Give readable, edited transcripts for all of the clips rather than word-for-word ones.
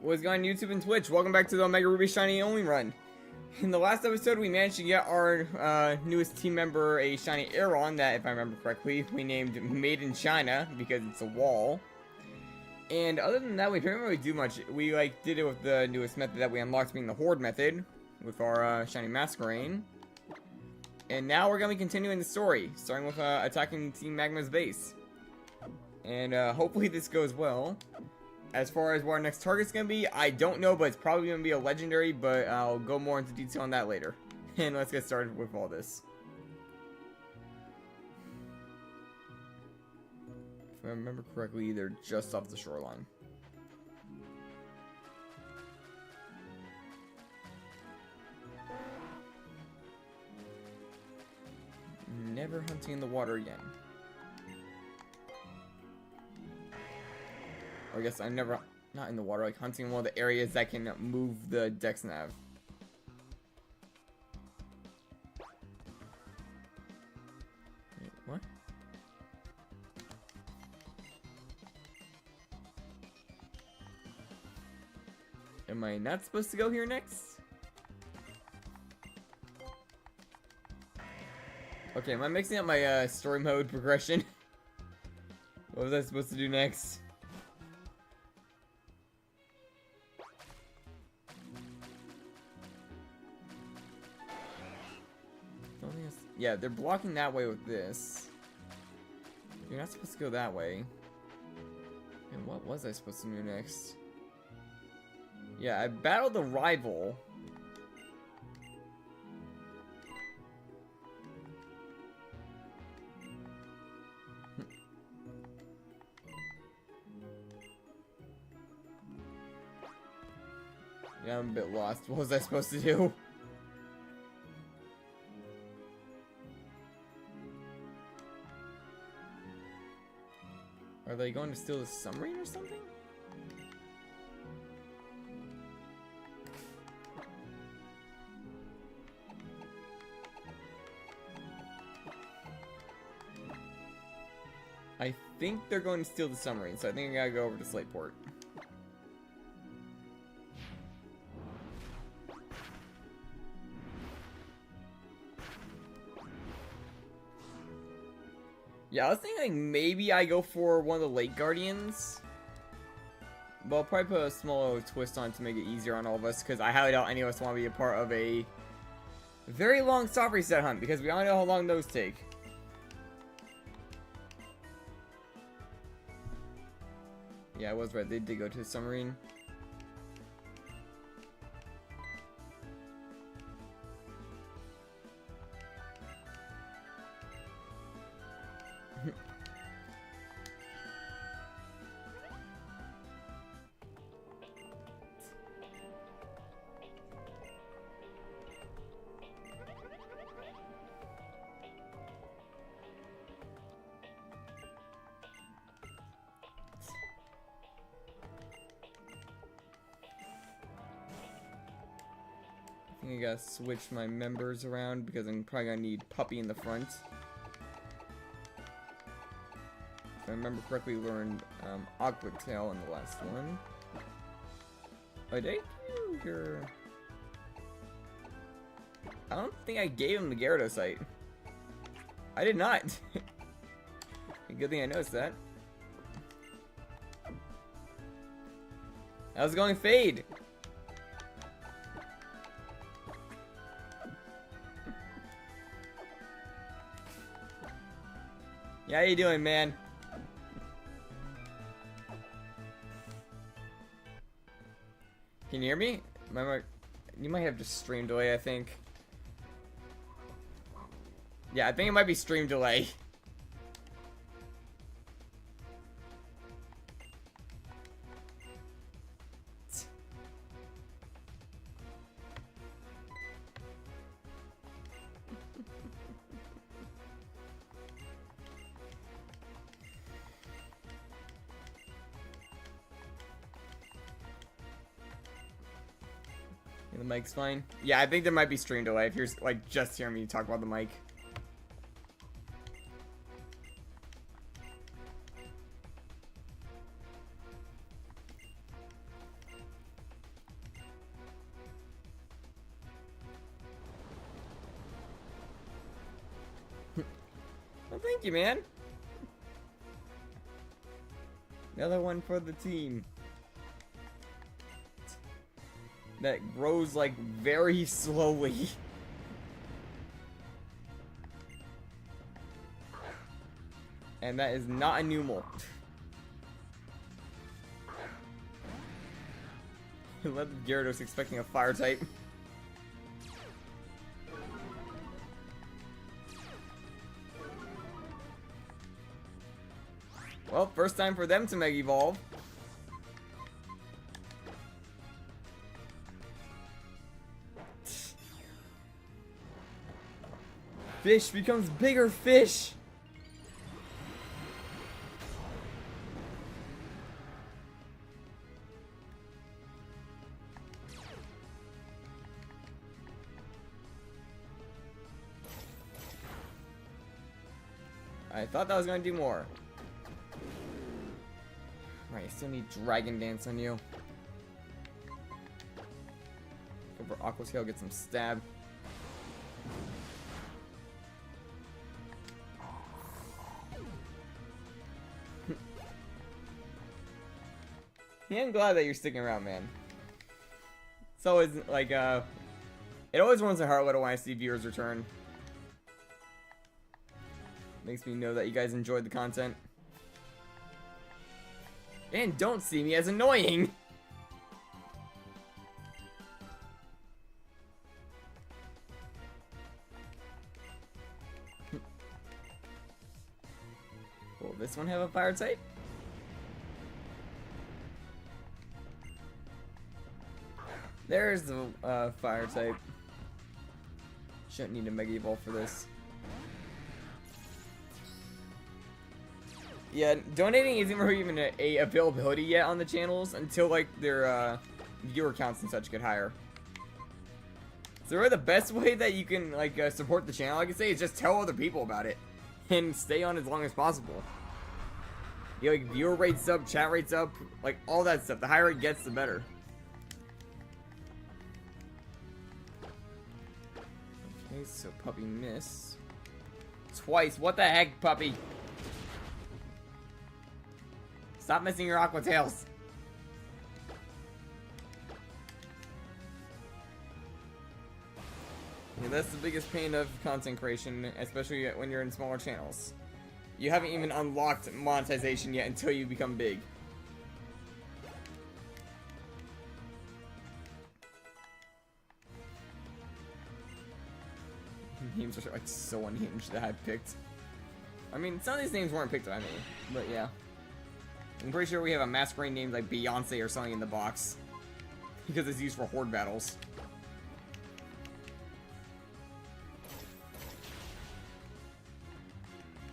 What's going on YouTube and Twitch? Welcome back to the Omega Ruby Shiny Only Run. In the last episode, we managed to get our newest team member a Shiny Aeron that, if I remember correctly, we named Made in China because it's a wall. And other than that, we didn't really do much. We did it with the newest method that we unlocked, being the Horde method, with our Shiny Masquerain. And now we're going to be continuing the story, starting with attacking Team Magma's base. And hopefully this goes well. As far as what our next target's going to be, I don't know, but it's probably going to be a legendary, but I'll go more into detail on that later. And let's get started with all this. If I remember correctly, they're just off the shoreline. Never hunting in the water again. Or I guess I'm never, not in the water, like hunting in one of the areas that can move the Dex nav. Wait, what? Am I not supposed to go here next? Okay, am I mixing up my story mode progression? What was I supposed to do next? Yeah, they're blocking that way with this. You're not supposed to go that way. And what was I supposed to do next? Yeah, I battled the rival. Yeah, I'm a bit lost. What was I supposed to do? Are they going to steal the submarine or something? I think they're going to steal the submarine, so I think I gotta go over to Slateport. Yeah, I was thinking maybe I go for one of the Lake Guardians. But I'll probably put a small twist on it to make it easier on all of us, because I highly doubt any of us want to be a part of a very long soft reset hunt, because we all know how long those take. Yeah, I was right. They did go to the submarine. I gotta switch my members around because I'm probably gonna need Puppy in the front. If I remember correctly, we learned Aqua Tail in the last one. Oh, did I do your... I don't think I gave him the Gyarados site. I did not. Good thing I noticed that. I was going Fade. Yeah, how you doing, man? Can you hear me? You might have just stream delay, I think. Yeah, I think it might be stream delay. The mic's fine. Yeah, I think there might be stream delay if you're like just hearing me talk about the mic. Well, thank you, man. Another one for the team. That grows, like, very slowly. And that is not a Numel. Let Gyarados expecting a fire type. Well, first time for them to Mega Evolve. Fish becomes bigger fish. I thought that was gonna do more. Right, I still need Dragon Dance on you. Go for Aqua Tail, get some stab. Yeah, I'm glad that you're sticking around, man. It's always like it always warms my heart when I see viewers return. Makes me know that you guys enjoyed the content. And don't see me as annoying! Will this one have a fire type? There's the fire type. Shouldn't need a Mega Evolve for this. Yeah, donating isn't really even a availability yet on the channels until like their viewer counts and such get higher. So really the best way that you can like support the channel, like I say, is just tell other people about it and stay on as long as possible. You know, like viewer rates up, chat rates up, like all that stuff. The higher it gets, the better. Okay, so puppy miss twice. What the heck, puppy? Stop missing your Aqua Tails. Yeah, that's the biggest pain of content creation, especially when you're in smaller channels. You haven't even unlocked monetization yet until you become big. Names are like so unhinged that I picked. I mean, some of these names weren't picked by me, but yeah. I'm pretty sure we have a masquerade named like Beyonce or something in the box. Because it's used for horde battles.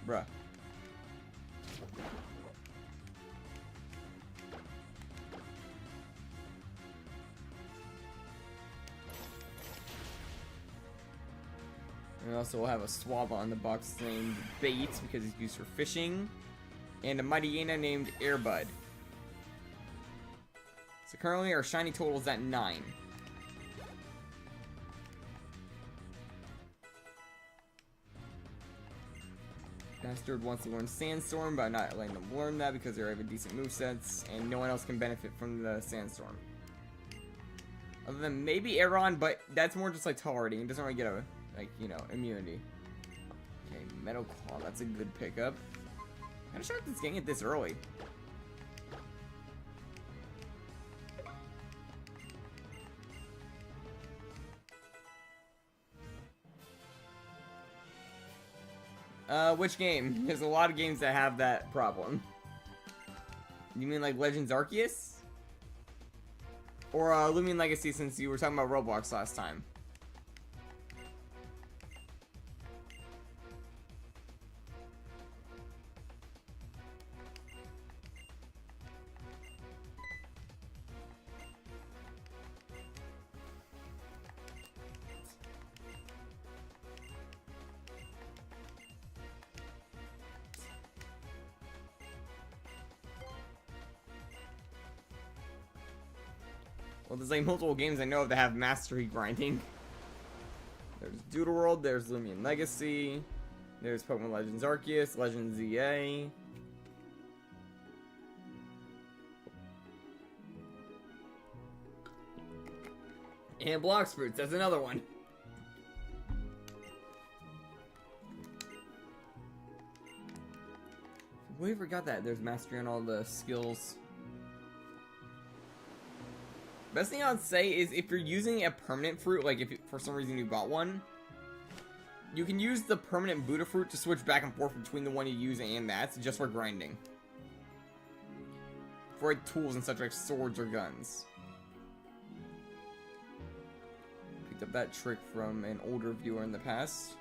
Bruh. We also will have a Swaba on the box named Bait because he's used for fishing. And a Mighty Hyena named Airbud. So currently our shiny total is at 9. Bastard wants to learn Sandstorm, but I'm not letting them learn that because they have a decent movesets, and no one else can benefit from the Sandstorm. Other than maybe Aeron, but that's more just like tolerating. It doesn't really get a, like, you know, immunity. Okay, Metal Claw, that's a good pickup. I'm shocked it's getting it this early. Which game? There's a lot of games that have that problem. You mean like Legends Arceus? Or Lumion Legacy, since you were talking about Roblox last time? Well, there's like multiple games I know of that have mastery grinding. There's Doodle World, there's Lumion Legacy, There's Pokemon Legends Arceus, Legends ZA. And Blox Fruits, that's another one. We forgot that there's mastery on all the skills. Best thing I'd say is if you're using a permanent fruit, like if for some reason you bought one, you can use the permanent Buddha fruit to switch back and forth between the one you use and that, just for grinding. For like tools and such like swords or guns. Picked up that trick from an older viewer in the past.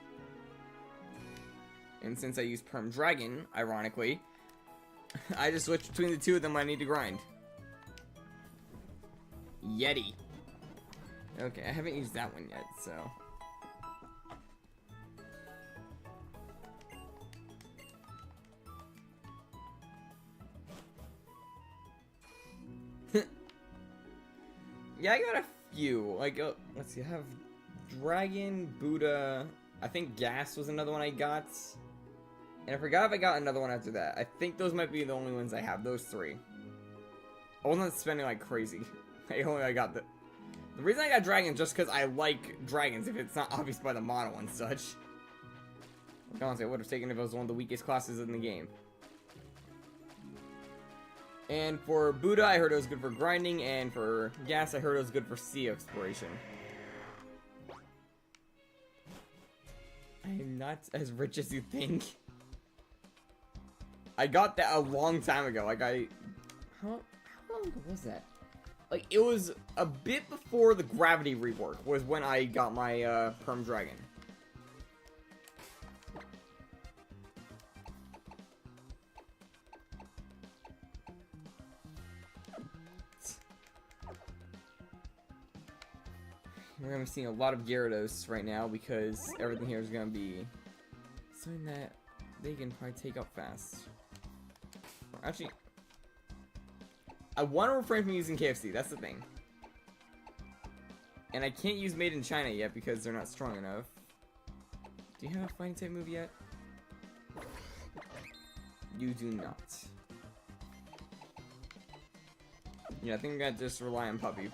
And since I use Perm Dragon, ironically, I just switch between the two of them when I need to grind. Yeti. Okay, I haven't used that one yet, so. Yeah, I got a few. Like, let's see, I have Dragon, Buddha. I think Gas was another one I got. And I forgot if I got another one after that. I think those might be the only ones I have, those three. I wasn't spending like crazy. I got the reason I got Dragon just because I like dragons, if it's not obvious by the model and such. Honestly, I would have taken it if it was one of the weakest classes in the game. And for Buddha, I heard it was good for grinding, and for Gas, I heard it was good for sea exploration. I am not as rich as you think. I got that a long time ago. Like how long ago was that? Like it was a bit before the Gravity rework was when I got my Perm Dragon. We're gonna be seeing a lot of Gyarados right now because everything here is gonna be something that they can probably take up fast. Actually, I want to refrain from using KFC, that's the thing. And I can't use Made in China yet because they're not strong enough. Do you have a fighting type move yet? You do not. Yeah, I think I'm gonna just rely on Puppy.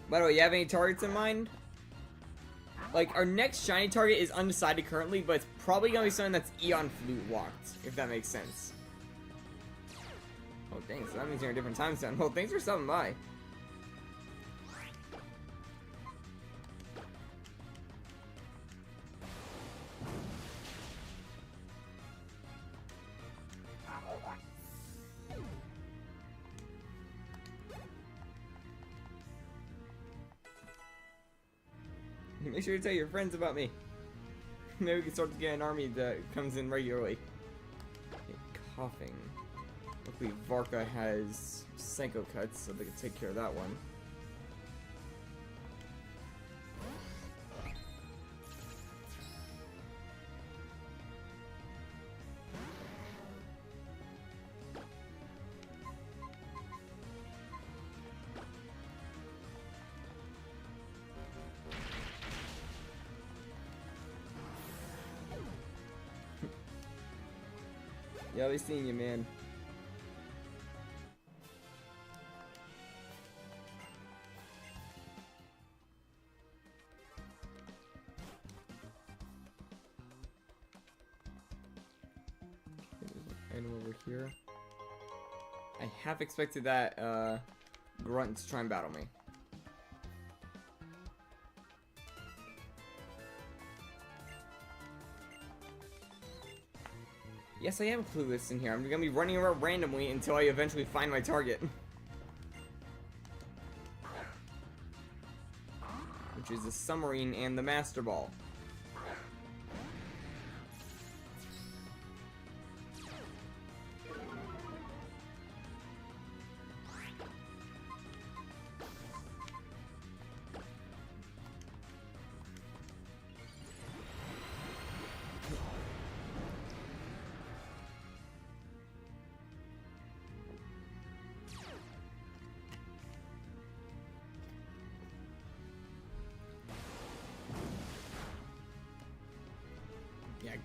By the way, you have any targets in mind? Like, our next shiny target is undecided currently, but it's probably gonna be something that's Eon Flute locked, if that makes sense. Oh, dang, so that means you're in a different time zone. Well, thanks for stopping by. Make sure to tell your friends about me. Maybe we can start to get an army that comes in regularly. Okay, coughing. Luckily, Varka has Psycho Cuts, so they can take care of that one. Yeah, they seen you, man. Okay, there's an item over here. I half expected that grunt to try and battle me. Yes, I am clueless in here. I'm gonna be running around randomly until I eventually find my target. Which is the Submarine and the Master Ball.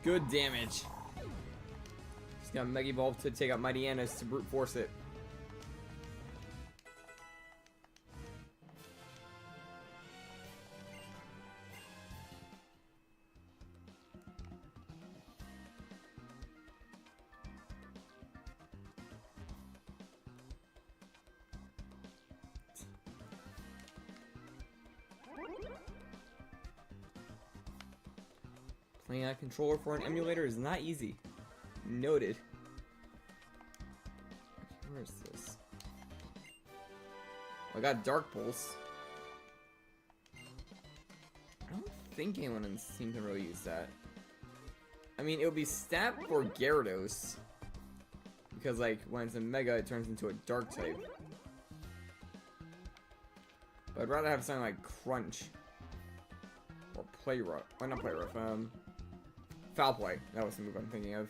Good damage. Just got Mega Evolve to take out Mighty Annis to brute force it. Playing a controller for an emulator is not easy. Noted. Okay, where is this? I got Dark Pulse. I don't think anyone in this team can really use that. I mean, it would be stat for Gyarados. Because, like, when it's a Mega, it turns into a Dark type. But I'd rather have something like Crunch. Or Play Rough. Why not Play Rough? Foul Play. That was the move I'm thinking of.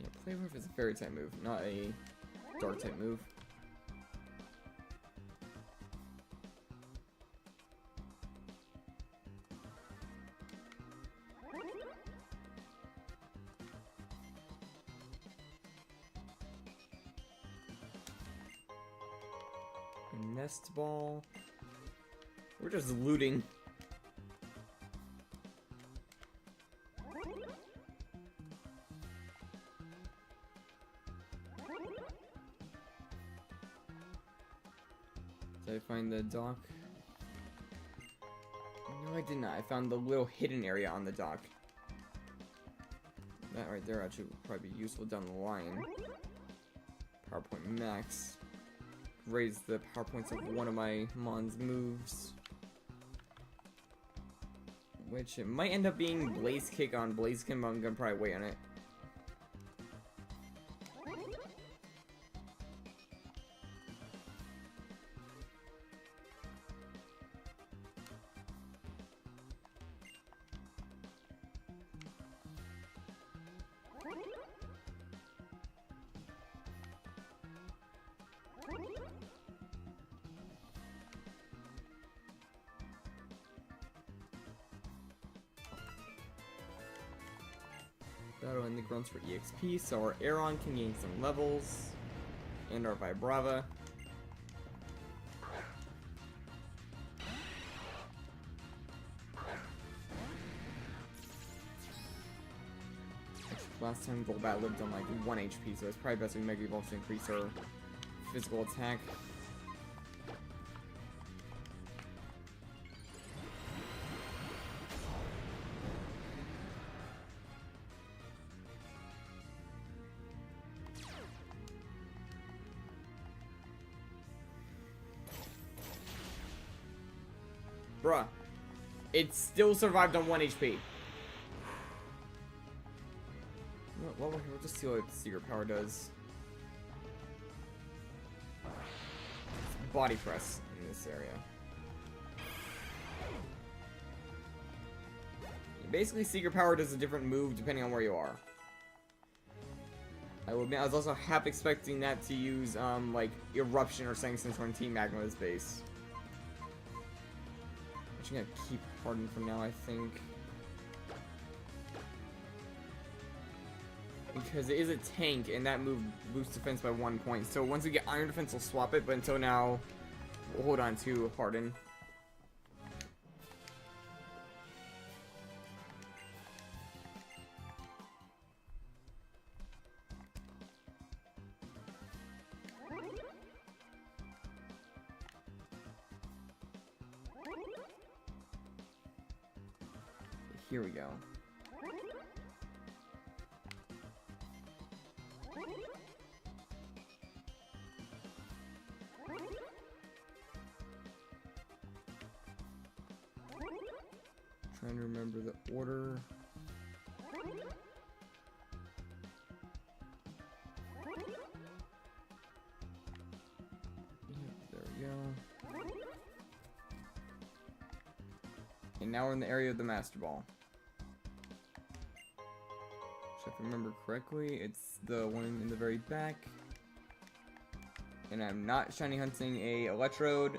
Yeah, Play Rough is a Fairy type move, not a Dark type move. Nest Ball. We're just looting. Did I find the dock? No, I did not. I found the little hidden area on the dock. That right there actually would probably be useful down the line. PowerPoint Max. Raise the power points of one of my Mon's moves. Which it might end up being Blaze Kick on Blaziken, but I'm gonna probably wait on it. Battle in the grunts for EXP, so our Aeron can gain some levels, and our Vibrava. Last time Golbat lived on like 1 HP, so it's probably best we Mega Evolve to increase our physical attack. Bruh, it still survived on 1 HP. Well, we'll just see what Secret Power does. Body Press in this area. Basically, Secret Power does a different move depending on where you are. I will admit, I was also half expecting that to use, like, Eruption or something since we're in Team Magma's base. I'm gonna keep Harden for now, I think. Because it is a tank, and that move boosts defense by 1 point. So once we get Iron Defense, we'll swap it, but until now, we'll hold on to Harden. Here we go. Trying to remember the order. There we go. And now we're in the area of the Master Ball. If I remember correctly, it's the one in the very back. And I'm not shiny hunting a Electrode.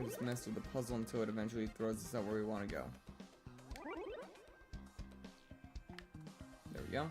We'll just mess with the puzzle until it eventually throws us out where we want to go. There we go.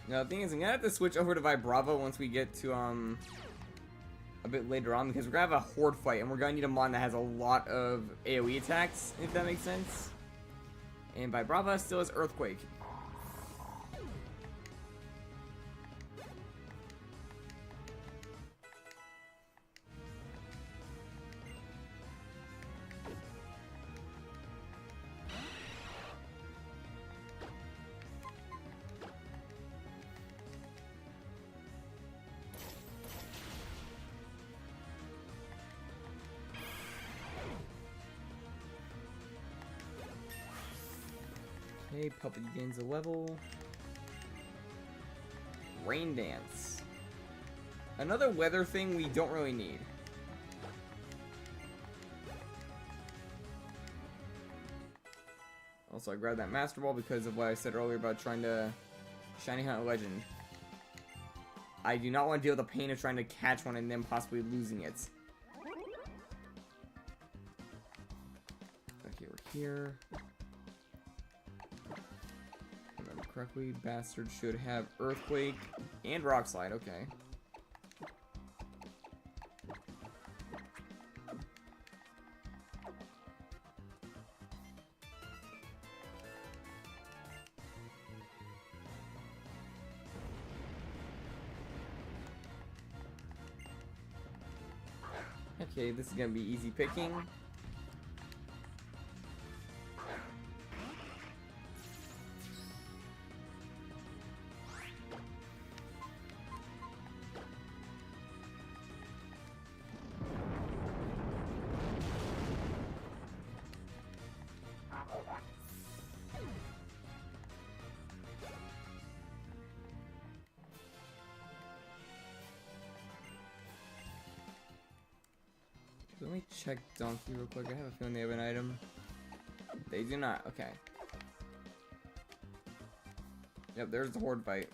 Now the thing is, I'm gonna have to switch over to Vibrava once we get to a bit later on, because we're gonna have a horde fight and we're gonna need a mon that has a lot of AoE attacks, if that makes sense. And Vibrava still has Earthquake. Okay, Puppy gains a level. Rain Dance. Another weather thing we don't really need. Also, I grabbed that Master Ball because of what I said earlier about trying to Shiny Hunt a Legend. I do not want to deal with the pain of trying to catch one and then possibly losing it. Okay, we're here. Remember correctly, Bastard should have Earthquake and Rock Slide, okay. Okay, this is gonna be easy picking. Let me check Donkey real quick. I have a feeling they have an item. They do not. Okay. Yep, there's the horde fight.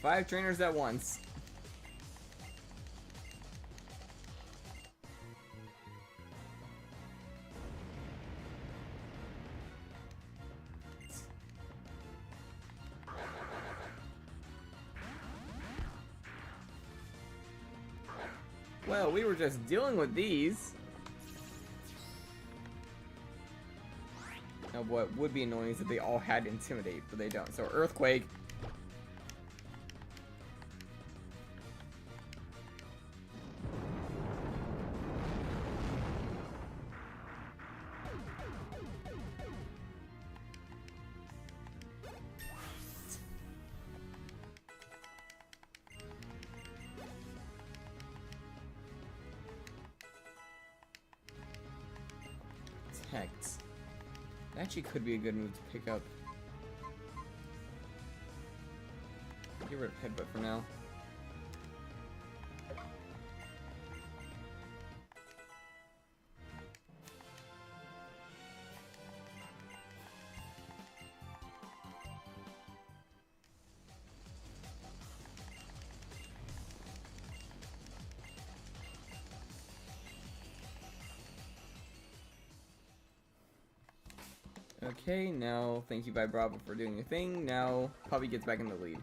Five trainers at once. Well, we were just dealing with these. Now, what would be annoying is that they all had Intimidate, but they don't. So, Earthquake. Protect. That actually could be a good move to pick up. Get rid of Headbutt for now. Okay, now thank you, Vibrava, for doing your thing. Now Puppy gets back in the lead.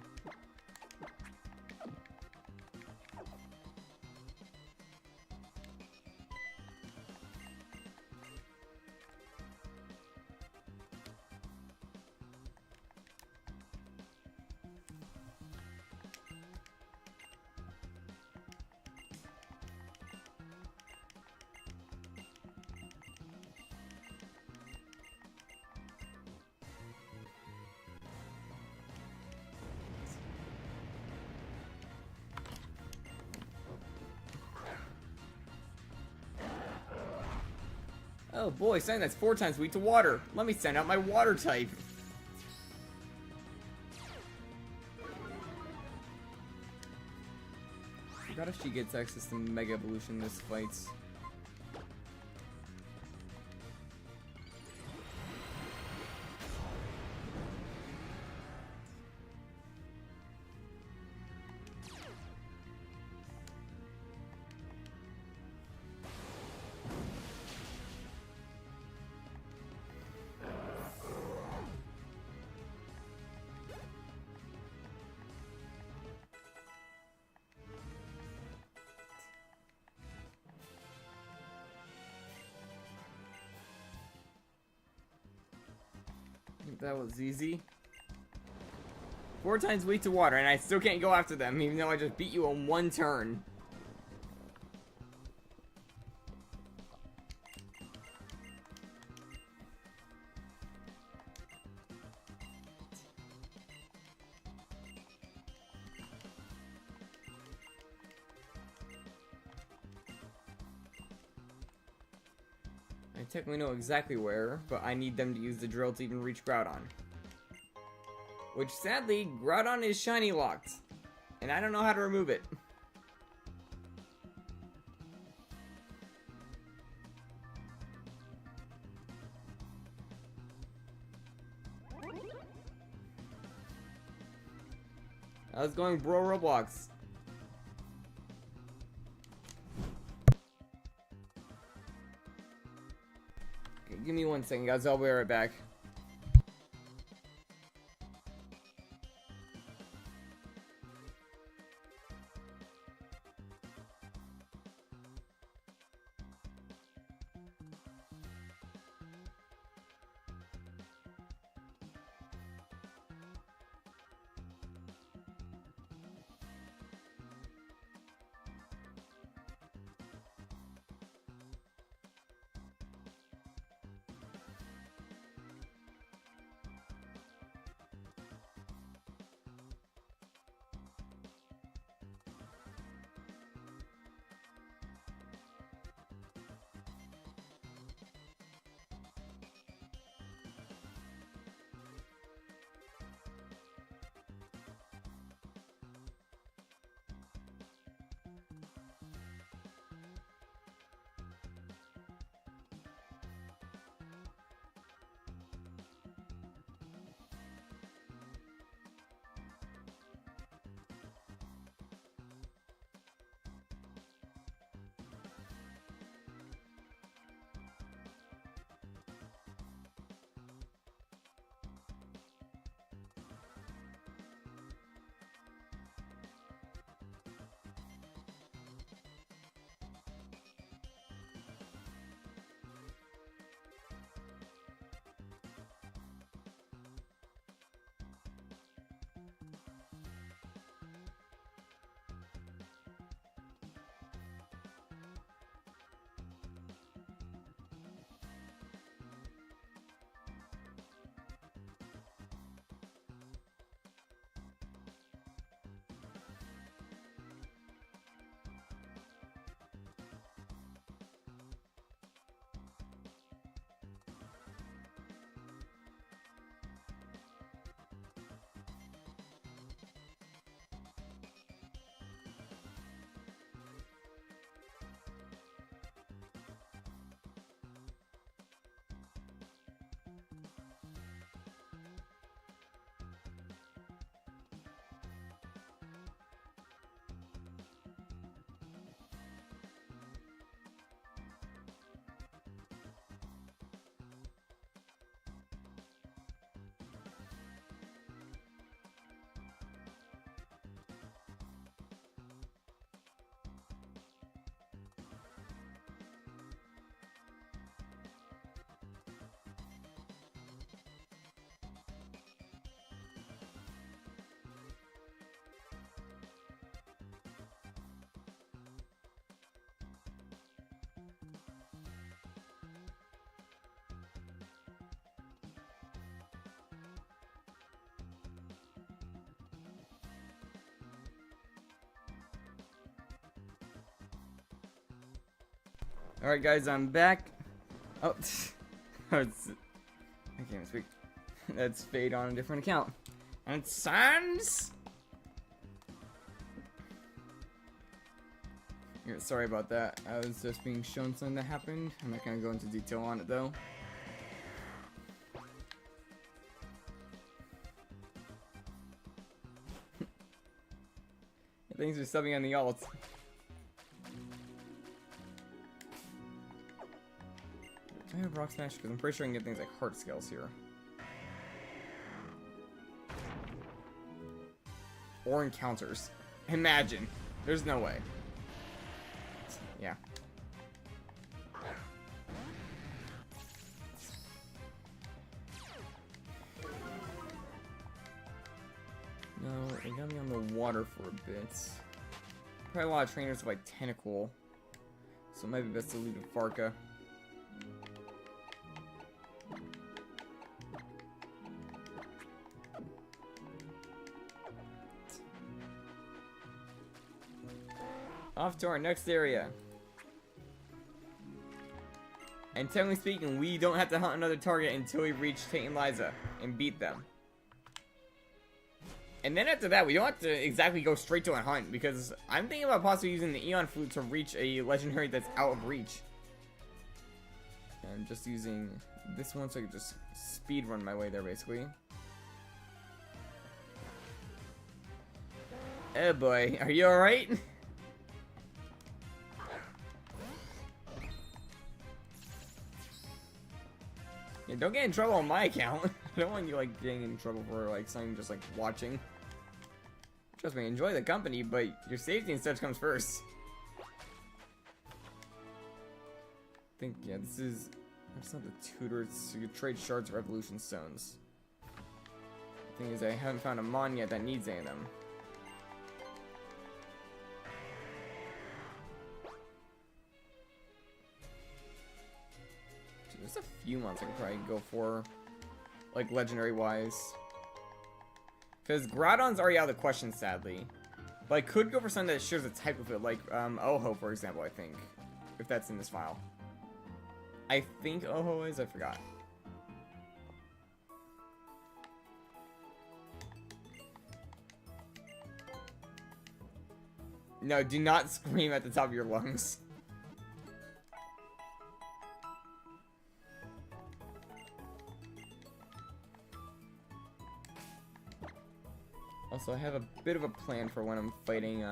Oh boy, something that's 4 times weak to water. Let me send out my water type. I forgot if she gets access to Mega Evolution in this fight. That was easy. 4 times weak to water, and I still can't go after them, even though I just beat you in 1 turn. I technically know exactly where, but I need them to use the drill to even reach Groudon. Which, sadly, Groudon is shiny locked. And I don't know how to remove it. I was going bro Roblox. Give me 1 second, guys. I'll be right back. Alright guys, I'm back. Oh, I can't even speak. That's Fade on a different account. And Sans. Yeah, sorry about that. I was just being shown something that happened. I'm not gonna go into detail on it though. Things are subbing on the alt. Do I have Rock Smash? Because I'm pretty sure I can get things like heart scales here. Or encounters. Imagine. There's no way. Yeah. No, it got me on the water for a bit. Probably a lot of trainers with like Tentacle. So it might be best to leave to Farka. Off to our next area. And technically speaking, we don't have to hunt another target until we reach Tate and Liza and beat them. And then after that, we don't have to exactly go straight to a hunt, because I'm thinking about possibly using the Eon Flute to reach a legendary that's out of reach. And I'm just using this one so I can just speed run my way there, basically. Oh boy, are you alright? Yeah, don't get in trouble on my account. I don't want you like getting in trouble for like something just like watching. Trust me, enjoy the company, but your safety and stuff comes first. I think, yeah, this is... That's not the tutor, it's you trade shards of evolution stones. The thing is, I haven't found a Mon yet that needs any of them. Dude, there's a few Mons I can probably go for, like, legendary-wise. Because Groudon's already out of the question, sadly. But I could go for something that shares a type of it, like Oho, for example, I think. If that's in this file. I think Oho is, I forgot. No, do not scream at the top of your lungs. Also, I have a bit of a plan for when I'm fighting,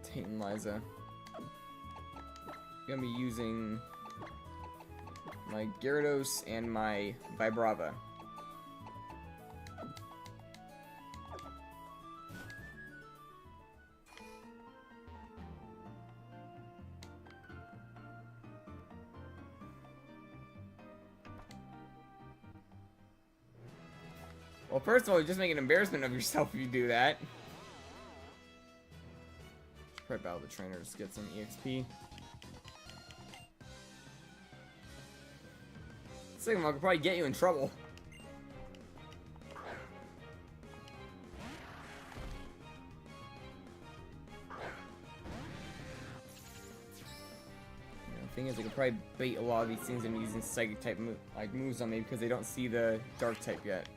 Tate and Liza. I'm gonna be using my Gyarados and my Vibrava. Well, first of all, you just make an embarrassment of yourself if you do that. Probably battle the trainers, get some EXP. Second of all, I could probably get you in trouble. The thing is, I could probably bait a lot of these things into using psychic type moves on me because they don't see the dark type yet.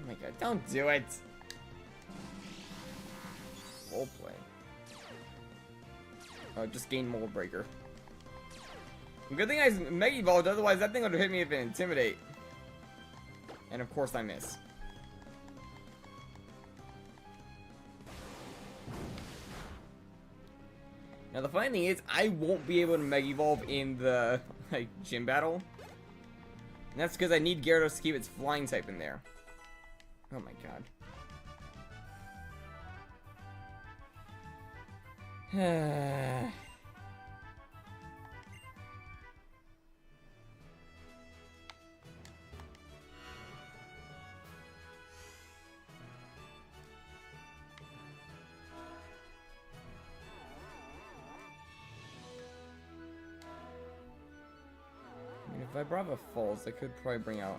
Oh my god, don't do it! Roleplay. Oh, just gain Mold Breaker. Good thing I Mega Evolved, otherwise that thing would have hit me if it Intimidate. And of course I miss. Now the funny thing is, I won't be able to Mega Evolve in the like gym battle. And that's because I need Gyarados to keep its flying type in there. Oh my god. Vibrava falls, I could probably bring out,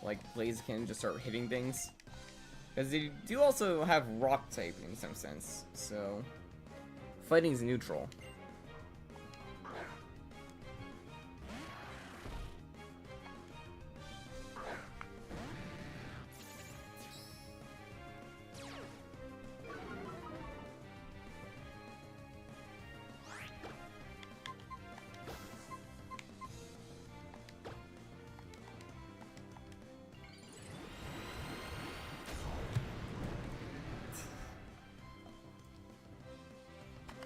like, Blaziken and just start hitting things. Because they do also have rock type in some sense, so... Fighting's neutral.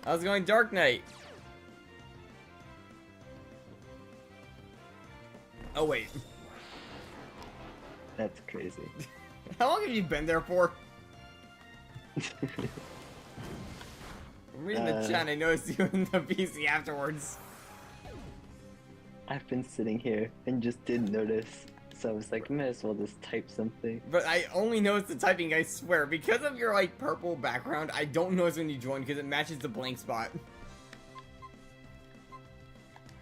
I was going Dark Knight. Oh, wait. That's crazy. How long have you been there for? I'm reading the chat and I noticed you in the PC afterwards. I've been sitting here and just didn't notice. So I was like, may as well just type something. But I only noticed the typing, I swear. Because of your, like, purple background, I don't notice when you join because it matches the blank spot.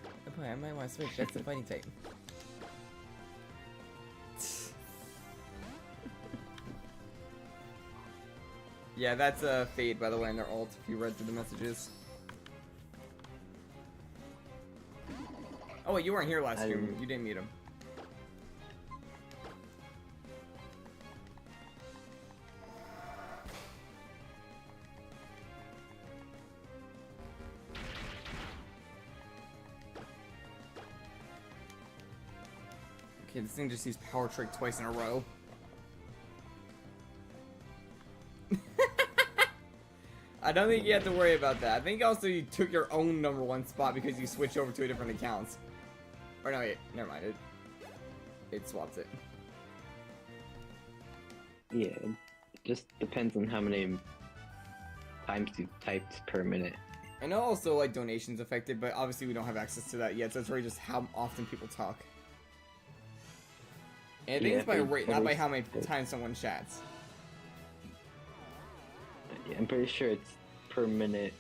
Oh boy, I might want to switch. That's the fighting type. Yeah, that's a Fade, by the way, in their ult, if you read through the messages. Oh wait, you weren't here last stream. You didn't meet him. Okay, this thing just used Power Trick twice in a row. I don't think you have to worry about that. I think also you took your own #1 spot because you switched over to a different accounts. Or no, wait, never mind. It swaps it. Yeah, it just depends on how many times you typed per minute. I know also like donations affected, but obviously we don't have access to that yet, so it's really just how often people talk. And I think it's by rate, not by how many times someone chats. Yeah, I'm pretty sure it's per minute.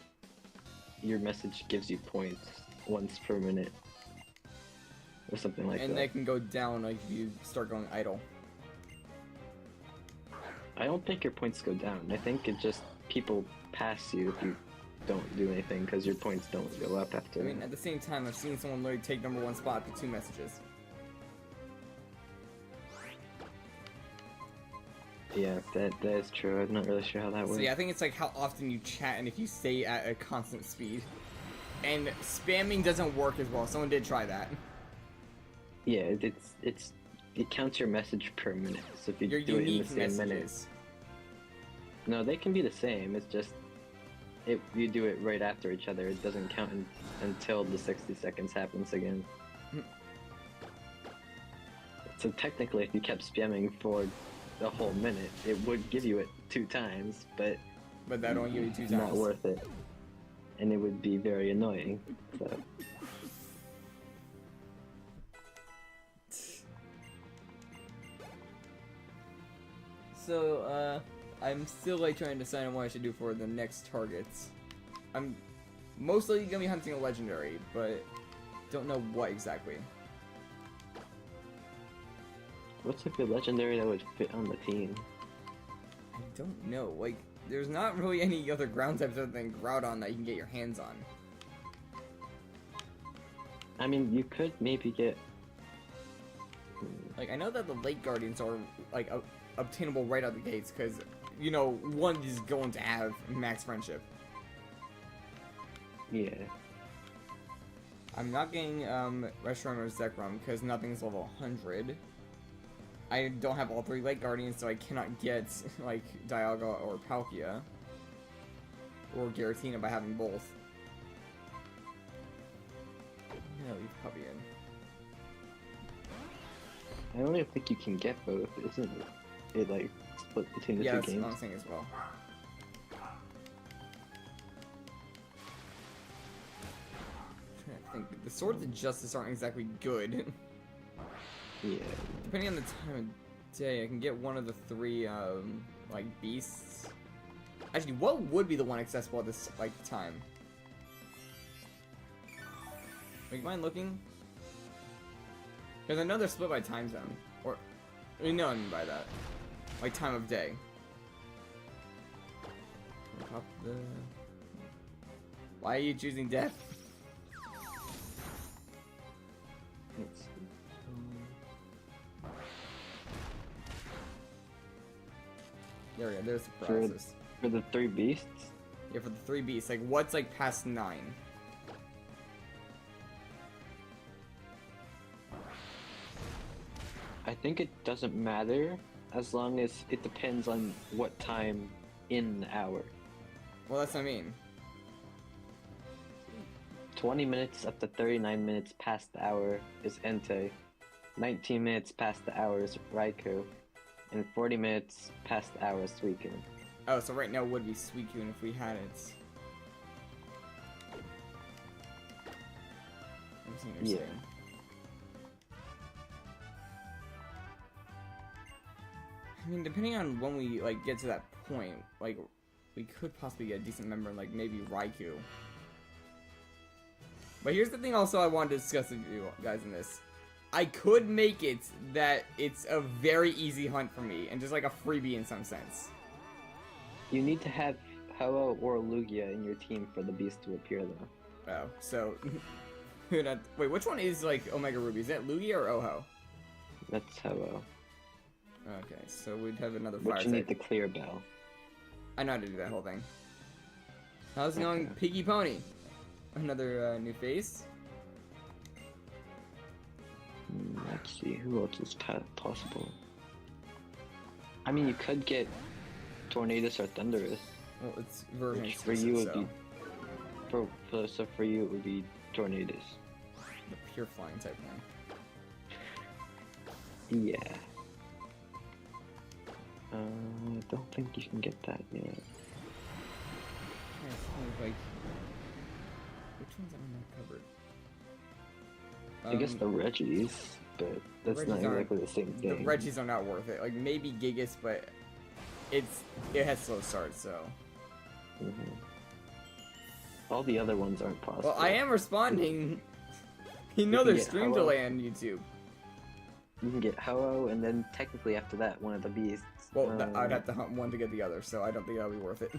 Your message gives you points once per minute. Or something like that. And they can go down like if you start going idle. I don't think your points go down. I think it just people pass you if you don't do anything because your points don't go up after. I mean, at the same time, I've seen someone literally take #1 spot for 2 messages. Yeah, that is true. I'm not really sure how that works. So yeah, I think it's like how often you chat and if you stay at a constant speed. And spamming doesn't work as well. Someone did try that. Yeah, it counts your message per minute. So if you Your do it in the unique same messages. minute. No, they can be the same. It's just you do it right after each other. It doesn't count until the 60 seconds happens again. So technically, if you kept spamming for the whole minute, it would give you it 2 times, but that only give you 2 times. Not worth it, and it would be very annoying. So, I'm still like trying to decide on what I should do for the next targets. I'm mostly gonna be hunting a legendary, but don't know what exactly. What's a good legendary that would fit on the team? I don't know. Like, there's not really any other ground types other than Groudon that you can get your hands on. I mean, you could maybe get... Like, I know that the Lake Guardians are, like, obtainable right out the gates, because, you know, one is going to have max friendship. Yeah. I'm not getting, Reshiram or Zekrom, because nothing's level 100. I don't have all 3 Lake Guardians, so I cannot get, like, Dialga or Palkia. Or Giratina by having both. No, leave Puppy in. I don't even think you can get both, isn't it? It, like, split between the 2 games? Yeah, that's what I'm saying as well. I'm trying to think. The Swords of Justice aren't exactly good. Yeah. Depending on the time of day, I can get one of the 3, like, beasts. Actually, what would be the one accessible at this, like, time? Like, mind looking? Because I know they're split by time zone. Or, you know what I mean by that. Like, time of day. Pop the... Why are you choosing death? Let's see. There we go, there's the process. For the 3 beasts? Yeah, for the 3 beasts. Like, what's, like, past 9? I think it doesn't matter as long as it depends on what time in the hour. Well, that's what I mean. 20 minutes up to 39 minutes past the hour is Entei. 19 minutes past the hour is Raikou. And 40 minutes past the hour is Suicune. Oh, so right now would be Suicune if we had it. I'm seeing what you're saying. I mean, depending on when we, like, get to that point, like, we could possibly get a decent member, like, maybe Raikou. But here's the thing also I wanted to discuss with you guys in this. I could make it that it's a very easy hunt for me, and just like a freebie in some sense. You need to have Ho-Oh or Lugia in your team for the beast to appear, though. Oh, so... wait, which one is, like, Omega Ruby? Is that Lugia or Oho? That's Ho-Oh. Okay, so we'd have another fire But you need the clear bell. I know how to do that whole thing. How's it going, Piggy Pony? Another new face. Let's see, who else is possible? I mean, you could get Tornadus or Thundurus. Well, it's version Which for you would be... So for you it would be Tornadus. The pure flying type one. Yeah. I don't think you can get that yet. Like, which ones are not covered? I guess the Reggies, but that's not exactly the same thing. The Reggies are not worth it. Like, maybe Gigas, but it has slow start, so. All the other ones aren't possible. Well, I am responding. You know there's stream delay on YouTube. You can get Ho-Oh, and then technically after that, one of the beasts. Well, I'd have to hunt one to get the other, so I don't think that'll be worth it.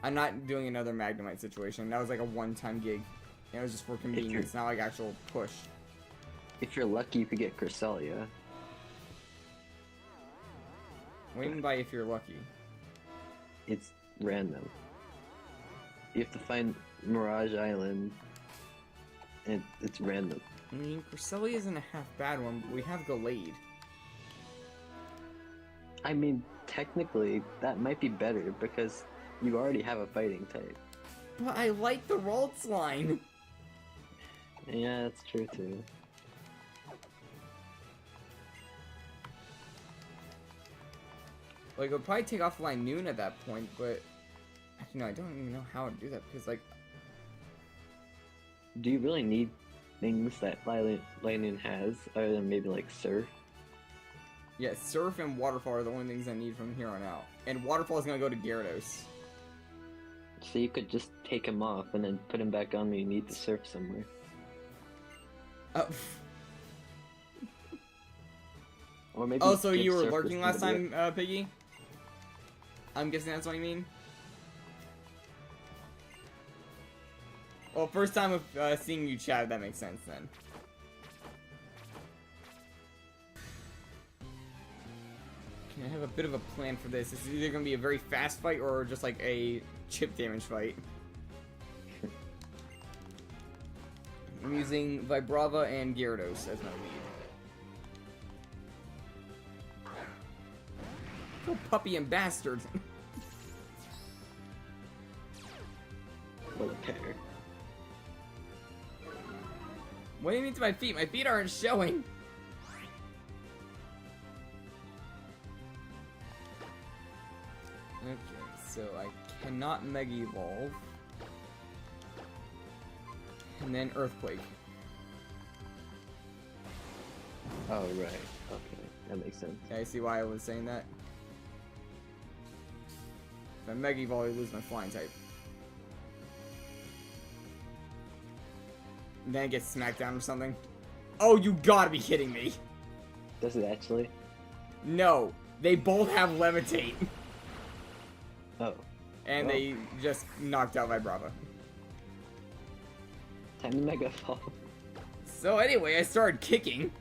I'm not doing another Magnemite situation. That was like a one-time gig. It was just for convenience, not like actual push. If you're lucky, you could get Cresselia. What do you mean by if you're lucky? It's random. You have to find Mirage Island, and it's random. I mean, Cresselia isn't a half bad one, but we have Gallade. I mean, technically, that might be better, because you already have a fighting type. But I like the Ralts line! Yeah, that's true too. Like, it would probably take off line Noon at that point, but... Actually, no, I don't even know how to do that, because, like... Do you really need things that Lightning has, other than maybe, like, Surf? Yeah, Surf and Waterfall are the only things I need from here on out. And Waterfall is gonna go to Gyarados. So you could just take him off, and then put him back on when you need to Surf somewhere. Or maybe oh, so you were Surf lurking last time, Piggy? I'm guessing that's what you mean? Well, first time of seeing you chat, that makes sense then. Okay, I have a bit of a plan for this. This is either going to be a very fast fight or just like a chip damage fight. I'm using Vibrava and Gyarados as my lead. Oh, puppy and bastard. What a pair. What do you mean to my feet? My feet aren't showing. Okay, so I cannot Mega Evolve. And then Earthquake. Oh, right. Okay, that makes sense. Yeah, I see why I was saying that. If I Mega Evolve, I lose my flying type. then it gets smacked down or something. Oh, you gotta be kidding me. Does it actually? No, they both have levitate. Oh. And Well. they just knocked out Vibrava. Time to Mega Fall. So anyway, I started kicking.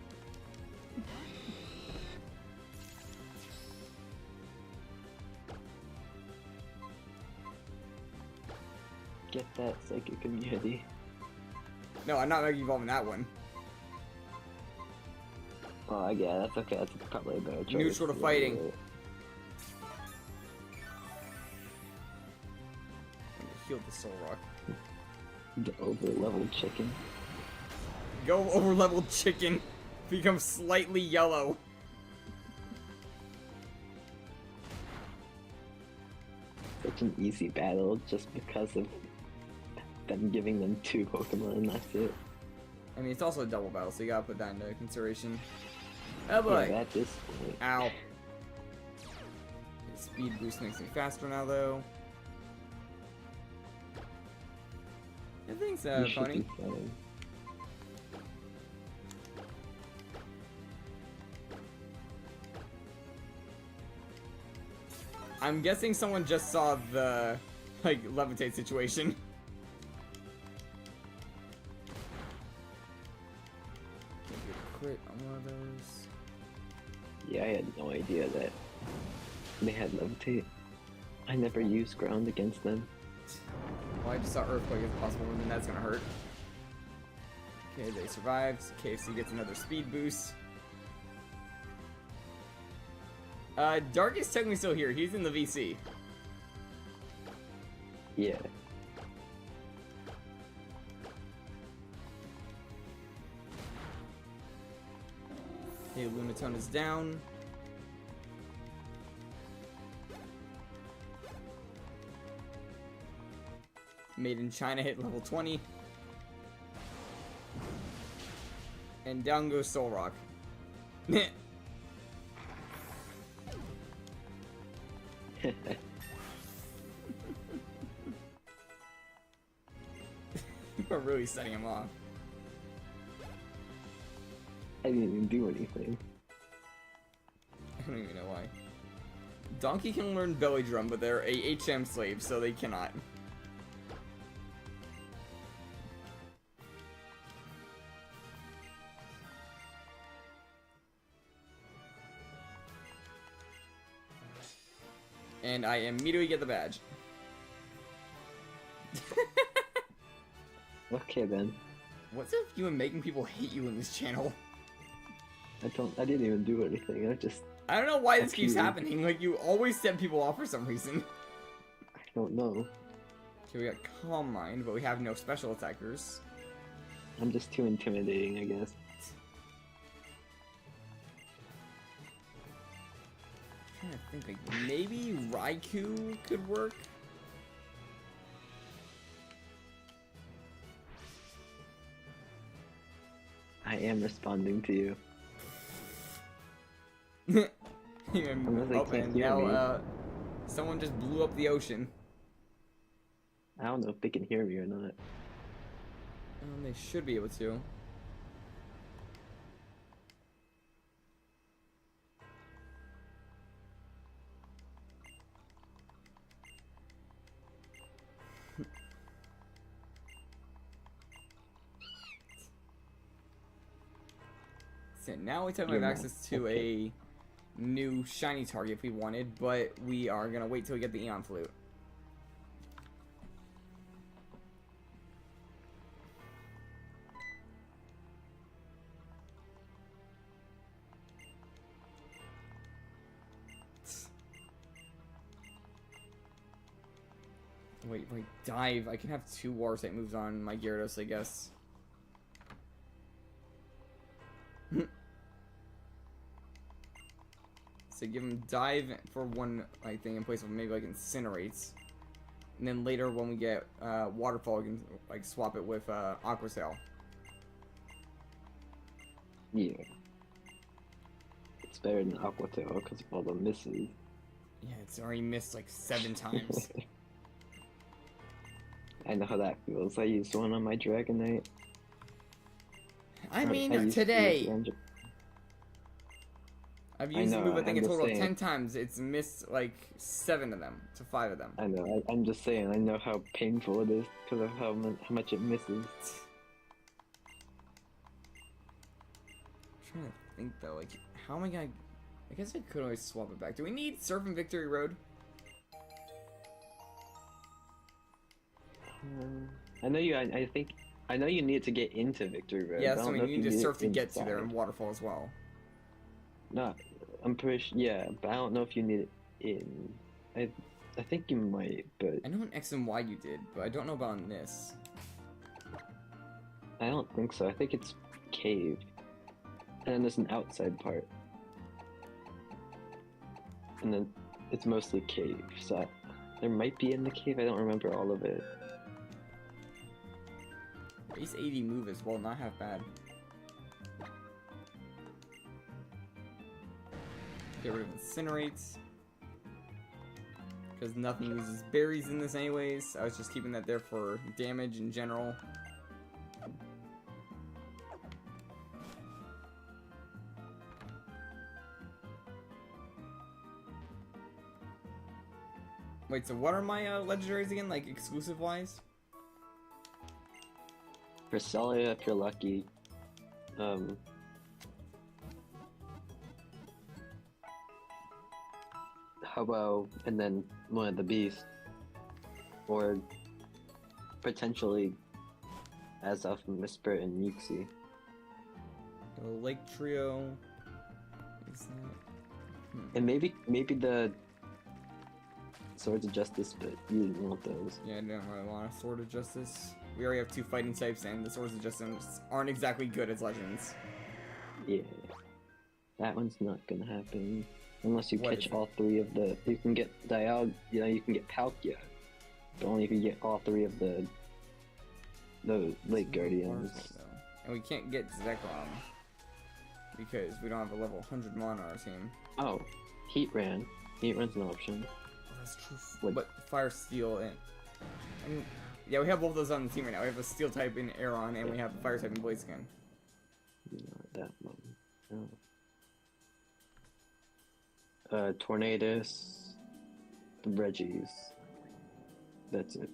Get that psychic immunity. No, I'm not Mega Evolving that one. Oh, yeah, that's okay. That's probably a better choice. Neutral to fighting. Heal the Soul Rock. The over-leveled chicken. Go over leveled chicken. Become slightly yellow. Such an easy battle just because of them giving them 2 Pokemon and that's it. I mean, it's also a double battle, so you gotta put that into consideration. Oh boy. Yeah, at this point. Ow. Speed boost makes me faster now, though. I think so, You should Pony. be fine. I'm guessing someone just saw the, like, levitate situation. Maybe a crit on one of those. Yeah, I had no idea that they had Levitate. I never used ground against them. Well, I just saw Earthquake as possible, and then that's gonna hurt. Okay, they survived. KFC gets another speed boost. Dark is technically still here. He's in the VC. Yeah. Okay, Lunatone is down. Made in China hit level 20. And down goes Soul Rock. We're really setting him off. I didn't even do anything. I don't even know why. Donkey can learn Belly Drum, but they're a HM slave, so they cannot. And I immediately get the badge. Okay then. What's up with you and making people hate you in this channel? I didn't even do anything. I don't know why this keeps you. happening. Like, you always set people off for some reason. I don't know. Okay, we got Calm Mind, but we have no special attackers. I'm just too intimidating, I guess. I'm trying to think, like, maybe Raikou could work? I am responding to you. And, they oh, can't and hear me. now, someone just blew up the ocean. I don't know if they can hear me or not. They should be able to. So now we technically have access to a new shiny target if we wanted, but we are gonna wait till we get the Eon Flute. Wait, dive. I can have 2 Water type moves on my Gyarados, I guess. So give him dive for one like thing in place of maybe like incinerates, and then later when we get waterfall, we can like swap it with Aqua Sail. Yeah. It's better than Aqua Tail because of all the misses. Yeah, it's already missed like 7 times. I know how that feels. I used one on my Dragonite. I I mean, used to today. use Ranger. I've I used the know, move, I think, I'm a just total of saying. 10 times. It's missed, like, 7 of them to 5 of them. I know. I'm just saying. I know how painful it is because of how much it misses. I'm trying to think, though, like, how am I gonna... I guess I could always swap it back. Do we need Surf and Victory Road? I know you. I think. I know you need it to get into Victory Road. Yeah, but I so don't we know if need you to need surf it to get to there, inside. and Waterfall as well. No, I'm pretty sure. Yeah, but I don't know if you need it in. I think you might, but I know in X and Y you did, but I don't know about on this. I don't think so. I think it's cave, and then there's an outside part, and then it's mostly cave. So there might be in the cave. I don't remember all of it. Base 80 move as well, not half bad. Get rid of Incinerates. Because nothing uses berries in this anyways. I was just keeping that there for damage in general. Wait, so what are my legendaries again, like exclusive wise? Cresselia, if you're lucky. Hobo, and then one of the beasts, or potentially Azoth, Whisper, and Yuxi. The Lake Trio. Is that... And maybe the Swords of Justice, but you didn't want those. Yeah, I don't really want a Sword of Justice. We already have 2 fighting types, and the Swords of Justice aren't exactly good as legends. Yeah, that one's not gonna happen unless you What catch is it? all 3 of the. You can get you can get Palkia, but only if you get all 3 of the Lake Guardians. And we can't get Zekrom because we don't have a level 100 mon on our team. Oh, Heatran. Heatran's an option. Oh, that's true. What? But Fire, Steel, and yeah, we have both those on the team right now. We have a Steel type in Aeron, and we have a Fire type in Blaziken. Not that one. No. Tornadus, the Reggies. That's it.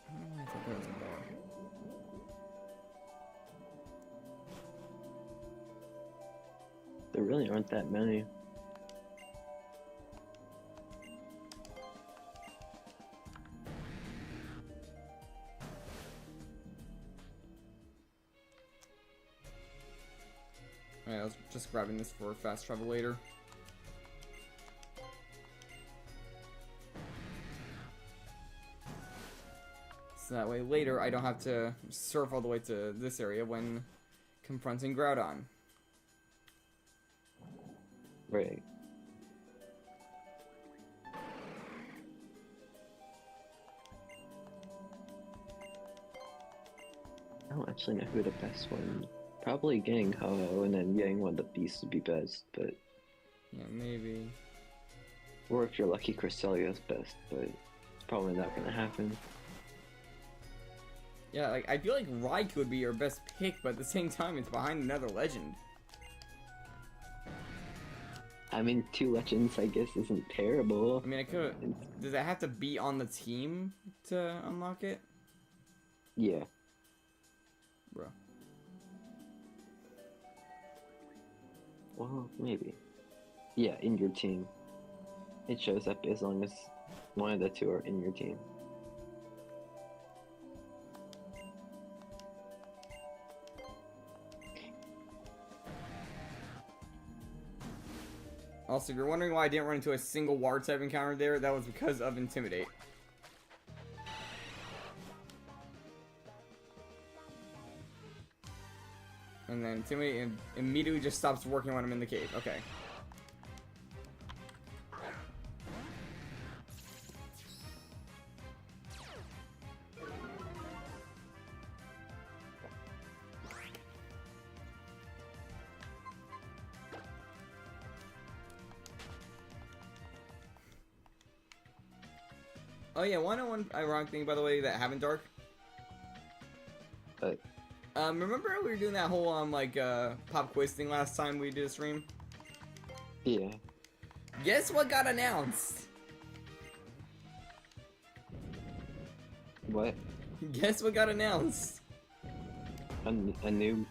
I don't know why I thought that was a bar. There really aren't that many. Alright, I was just grabbing this for fast travel later. So that way later I don't have to surf all the way to this area when confronting Groudon. Right. I don't actually know who the best one. Probably getting Ho and then getting one of the beasts would be best, but Yeah, maybe. or if you're lucky, Cresselia's best, but it's probably not gonna happen. Yeah, like I feel like Raikou would be your best pick, but at the same time it's behind another legend. I mean, 2 legends, I guess, isn't terrible. I mean, I could. Does it have to be on the team to unlock it? Yeah. Bro. Well, maybe. Yeah, in your team. It shows up as long as one of the 2 are in your team. Also, if you're wondering why I didn't run into a single Water type encounter there, that was because of Intimidate. And then Intimidate immediately just stops working when I'm in the cave. Okay. Oh yeah, wanna know one ironic thing, by the way, that happened, Dark? But Remember we were doing that whole pop quiz thing last time we did a stream? Yeah. Guess what got announced? What? Guess what got announced? A new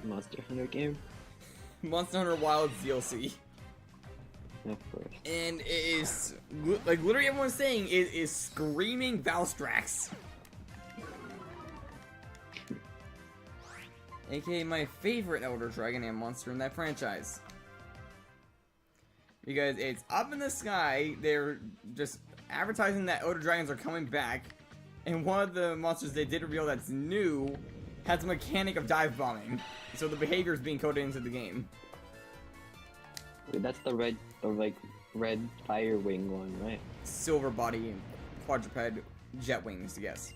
Monster Hunter game? Monster Hunter Wilds DLC. Of course. And it is, like, literally everyone's saying it is screaming Valstrax. AKA my favorite Elder Dragon and monster in that franchise. Because it's up in the sky, they're just advertising that Elder Dragons are coming back, and one of the monsters they did reveal that's new has a mechanic of dive bombing. So the behavior is being coded into the game. Wait, that's the red fire wing one, right? Silver body, quadruped, jet wings, yes.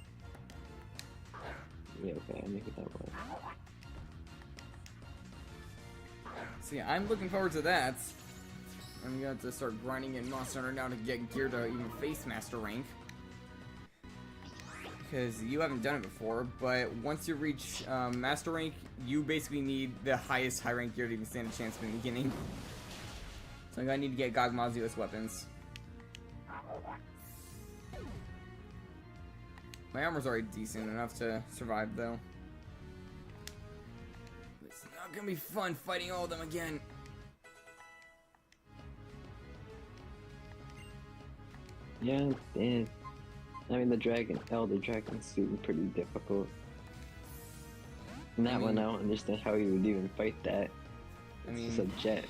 Yeah, okay, I make it that way. So yeah, I'm looking forward to that. I'm going to start grinding in Monster Hunter now to get gear to even face Master rank. Because you haven't done it before, but once you reach Master rank, you basically need the highest high rank gear to even stand a chance in the beginning. So I'm gonna need to get Gogmazios weapons. My armor's already decent enough to survive though. It's not gonna be fun fighting all of them again. Yeah, it, I mean the Elder Dragon's super pretty difficult. And that one, I don't understand how you would even fight that. It's just a jet.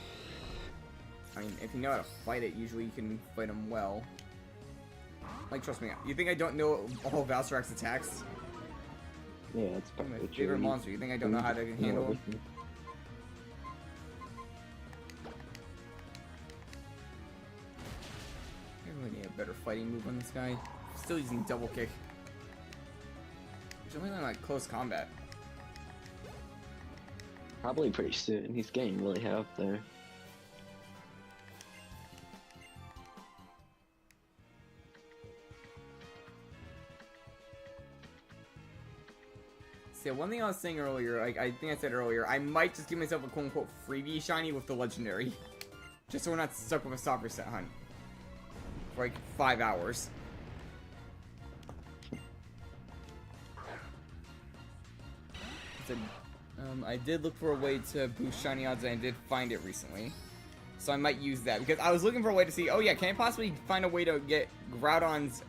I mean, if you know how to fight it, usually you can fight them well. Like, trust me, you think I don't know all of Valstrax's attacks? Yeah, it's probably my favorite monster. You think I don't know how to handle him? I really need a better fighting move on this guy. Still using double kick. Which only like close combat. Probably pretty soon. He's getting really high up there. So one thing I was saying earlier, like I think I said earlier, I might just give myself a quote-unquote freebie shiny with the legendary. Just so we're not stuck with a stop reset hunt. For like 5 hours. So, I did look for a way to boost shiny odds and I did find it recently. So I might use that because I was looking for a way to see, oh yeah, can I possibly find a way to get Groudon's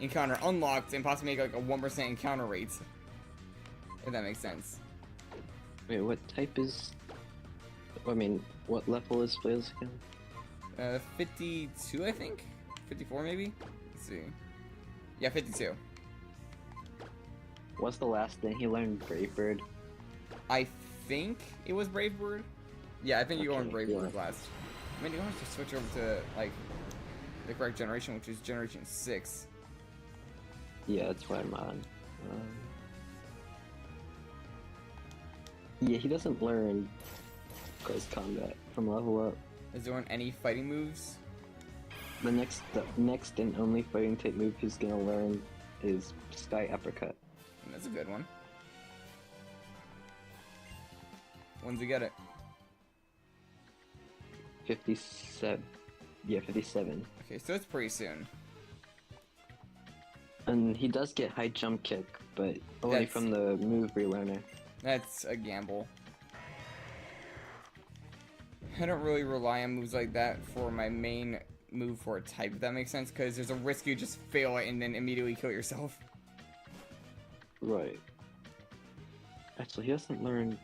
encounter unlocked and possibly make like a 1% encounter rate. If that makes sense. Wait, what type is... I mean, what level is Blaziken? 52, I think? 54, maybe? Let's see. Yeah, 52. What's the last thing he learned? Brave Bird? I think it was Brave Bird. Yeah, I think you go on Brave Bird yeah. last. I mean, you want to switch over to, like, the correct generation, which is Generation 6. Yeah, that's what I'm on. Yeah, he doesn't learn close combat from level up. Is there any fighting moves? The next and only fighting type move he's gonna learn is Sky Uppercut. That's a good one. When's he get it? 57. Yeah, 57. Okay, so it's pretty soon. And he does get high jump kick, but only from the move relearner. That's a gamble. I don't really rely on moves like that for my main move for a type, if that makes sense, because there's a risk you just fail it and then immediately kill yourself. Right. Actually, he doesn't learn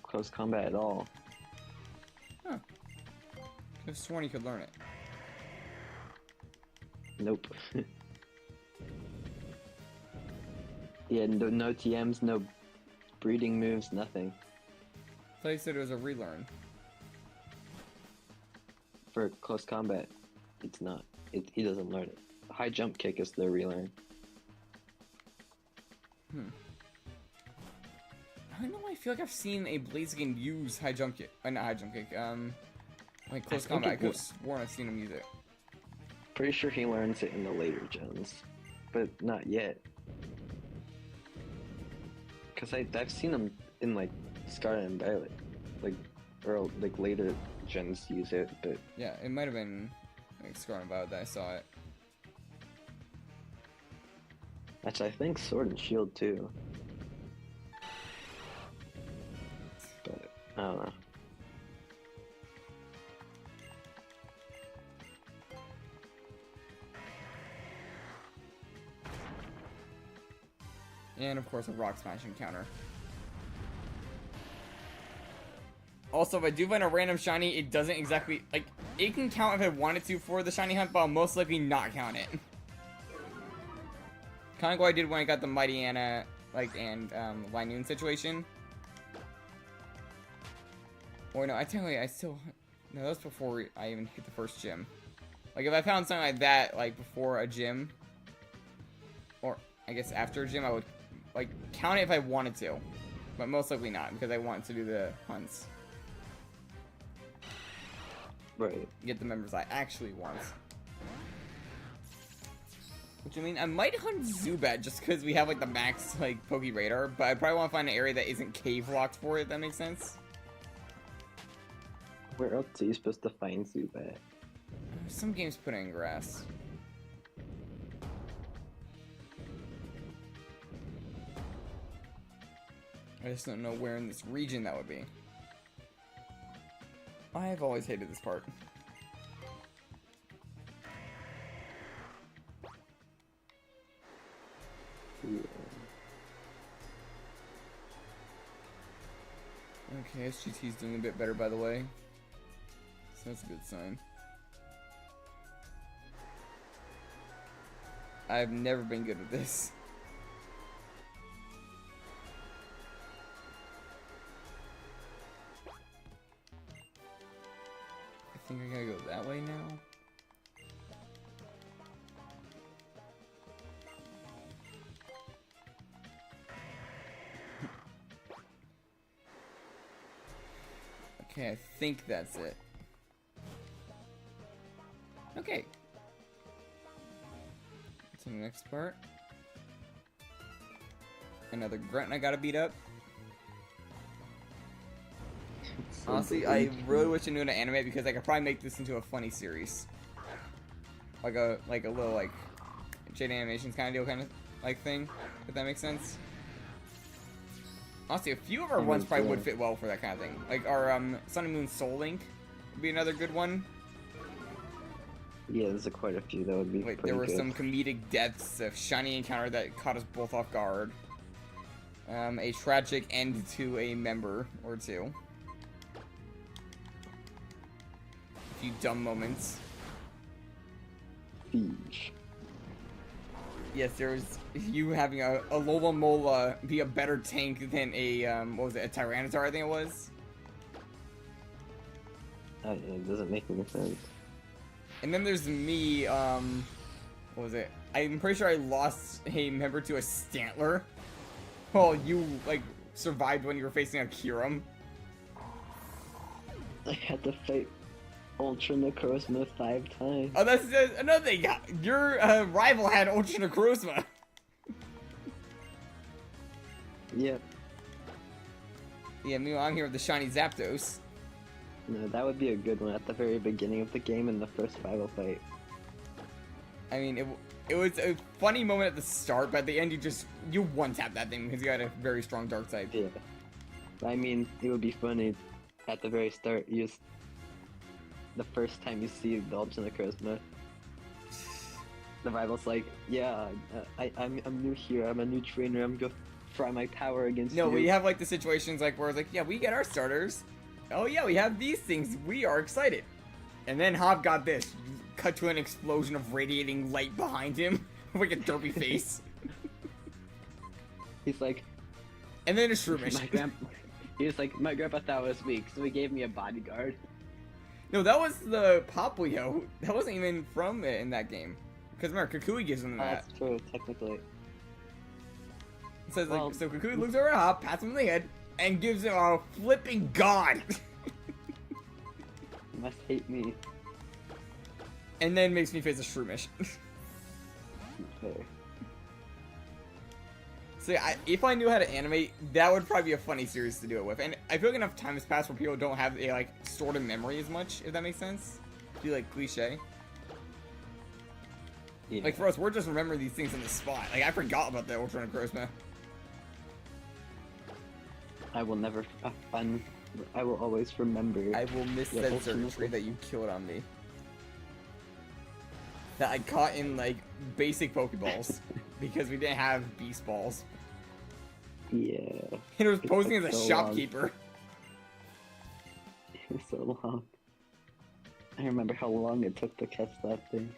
close combat at all. Huh. I've sworn he could learn it. Nope. Yeah, no TMs, no breeding moves, nothing. I thought you said it was a relearn. For close combat, it's not. He doesn't learn it. High jump kick is the relearn. I don't know why I feel like I've seen a Blaziken use high jump kick. Not high jump kick, like close combat. I could have sworn I've seen him use it. Pretty sure he learns it in the later gens, but not yet. Cause I've seen them in like Scarlet and Violet, like or like later gens use it, but Yeah, it might have been like Scarlet and Violet that I saw it. actually I think Sword and Shield too. But I don't know. And of course a rock smash encounter. Also, if I do find a random shiny, it doesn't exactly, like, it can count if I wanted to for the shiny hunt, but I'll most likely not count it. Kind of what I did when I got the Mighty Anna, like, and, Linoon situation. Or no, I still, no, that was before I even hit the first gym. Like, if I found something like that, like, before a gym, or, I guess after a gym, I would, like, count it if I wanted to. But most likely not, because I want to do the hunts. Right. Get the members I actually want. Which, I mean, I might hunt Zubat just because we have, like, the max, like, Poke Radar, but I probably want to find an area that isn't cave locked for it, if that makes sense. Where else are you supposed to find Zubat? Some games put it in grass. I just don't know where in this region that would be. I've always hated this part. Yeah. Okay, SGT's doing a bit better, by the way. So that's a good sign. I've never been good at this. I think I gotta go that way now. Okay, I think that's it. Okay. To the next part. Another grunt I gotta beat up. Honestly, I really wish I knew how to animate because I could probably make this into a funny series. Like a little like Jade Animations kind of deal, kind of like thing, if that makes sense. Honestly, a few of our runs probably would fit well for that kind of thing. Like our Sun and Moon Soul Link would be another good one. Yeah, there's quite a few that would be Wait, pretty there were good. some comedic deaths, a shiny encounter that caught us both off guard. A tragic end to a member or two. A few dumb moments. Siege. Yes, there was you having a Lola Mola be a better tank than a, what was it, a Tyranitar, I think it was? It doesn't make any sense. And then there's me, what was it? I'm pretty sure I lost a member to a Stantler. Well, you, like, survived when you were facing a Kyurem. I had to fight Ultra Necrozma 5 times. Oh, that's another thing. Your rival had Ultra Necrozma. Yep. Yeah, meanwhile, I'm here with the shiny Zapdos. No, that would be a good one at the very beginning of the game in the first rival fight. I mean, it was a funny moment at the start, but at the end you one-tap that thing because you had a very strong dark type. Yeah. I mean, it would be funny at the very start. The first time you see the Ultra Necrozma, the rival's like, yeah, I'm new here. I'm a new trainer. I'm gonna try my power against you. No, we have like the situations like where it's like, yeah, we get our starters. Oh yeah, we have these things. We are excited. And then Hob got this. Cut to an explosion of radiating light behind him, like a derpy face. He's like, and then a Shroomish. He was like, my grandpa thought I was weak, so he gave me a bodyguard. No, that was the Popplio. That wasn't even from it in that game. Because remember, Kukui gives him that. That's true, technically. It says like, so Kukui looks over at Hop, pats him on the head, and gives him a flipping god. You must hate me. And then makes me face a Shroomish. Okay. So if I knew how to animate, that would probably be a funny series to do it with. And I feel like enough time has passed where people don't have a like stored in memory as much, if that makes sense. Be like cliche. Yeah. Like for us, we're just remembering these things on the spot. Like I forgot about the Ultra Necrozma. I will never I will always remember. I will miss the that Ultra surgery that you killed on me. That I caught in like basic Pokeballs because we didn't have Beast Balls. Yeah. And it was posing as a so shopkeeper. It was so long. I remember how long it took to catch that thing.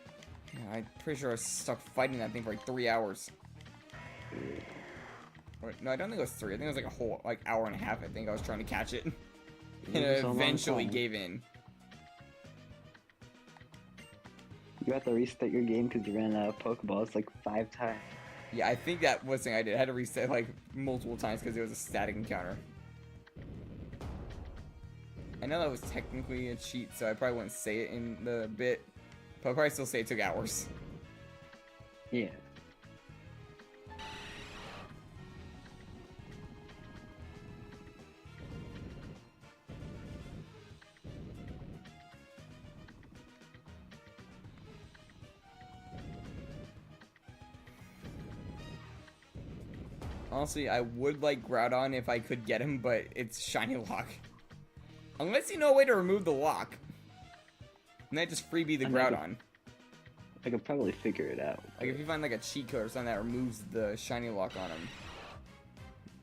Yeah, I'm pretty sure I was stuck fighting that thing for like 3 hours. Yeah. Or, no, I don't think it was 3. I think it was like a whole like hour and a half. I think I was trying to catch it, and It it was a long eventually time. gave in. You had to restart your game because you ran out of Pokeballs like 5 times. Yeah, I think that was the thing I did. I had to reset like multiple times because it was a static encounter. I know that was technically a cheat, so I probably wouldn't say it in the bit, but I'll probably still say it took hours. Yeah. Honestly, I would like Groudon if I could get him, but it's Shiny Lock. Unless you know a way to remove the lock. And then just freebie the I never- Groudon. I could probably figure it out. Like if you find like a cheat code or something that removes the Shiny Lock on him.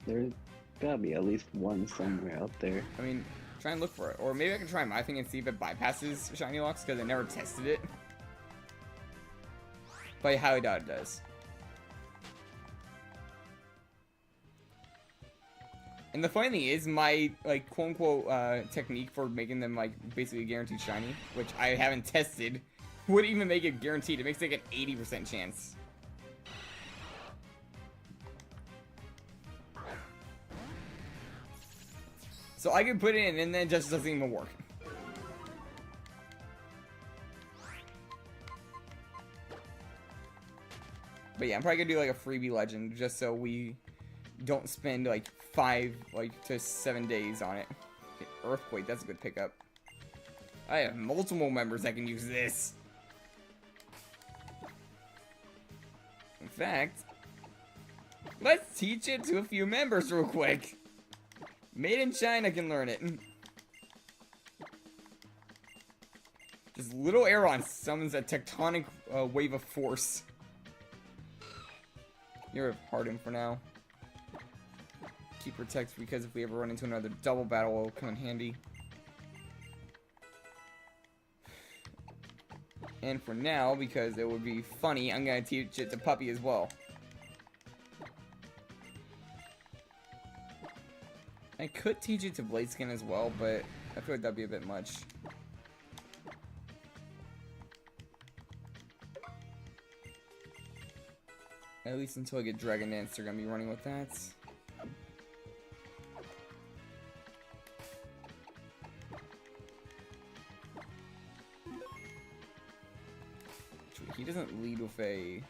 There's gotta be at least one somewhere out there. I mean, try and look for it. Or maybe I can try my thing and see if it bypasses Shiny Locks because I never tested it. But I highly doubt it does. And the funny thing is, my, like, quote-unquote, technique for making them, like, basically guaranteed shiny, which I haven't tested, would even make it guaranteed. It makes, like, an 80% chance. So I can put it in, and then it just doesn't even work. But yeah, I'm probably gonna do, like, a freebie legend, just so we don't spend like 5 to 7 days on it. Okay, Earthquake, that's a good pickup. I have multiple members that can use this. In fact, let's teach it to a few members real quick. Made in China can learn it. Just little Aeron summons a tectonic wave of force. You're hardened for now. Keep protect because if we ever run into another double battle, it'll come in handy. And for now, because it would be funny, I'm gonna teach it to Puppy as well. I could teach it to Bladeskin as well, but I feel like that'd be a bit much. At least until I get Dragon Dance, they're gonna be running with that. He doesn't lead with a...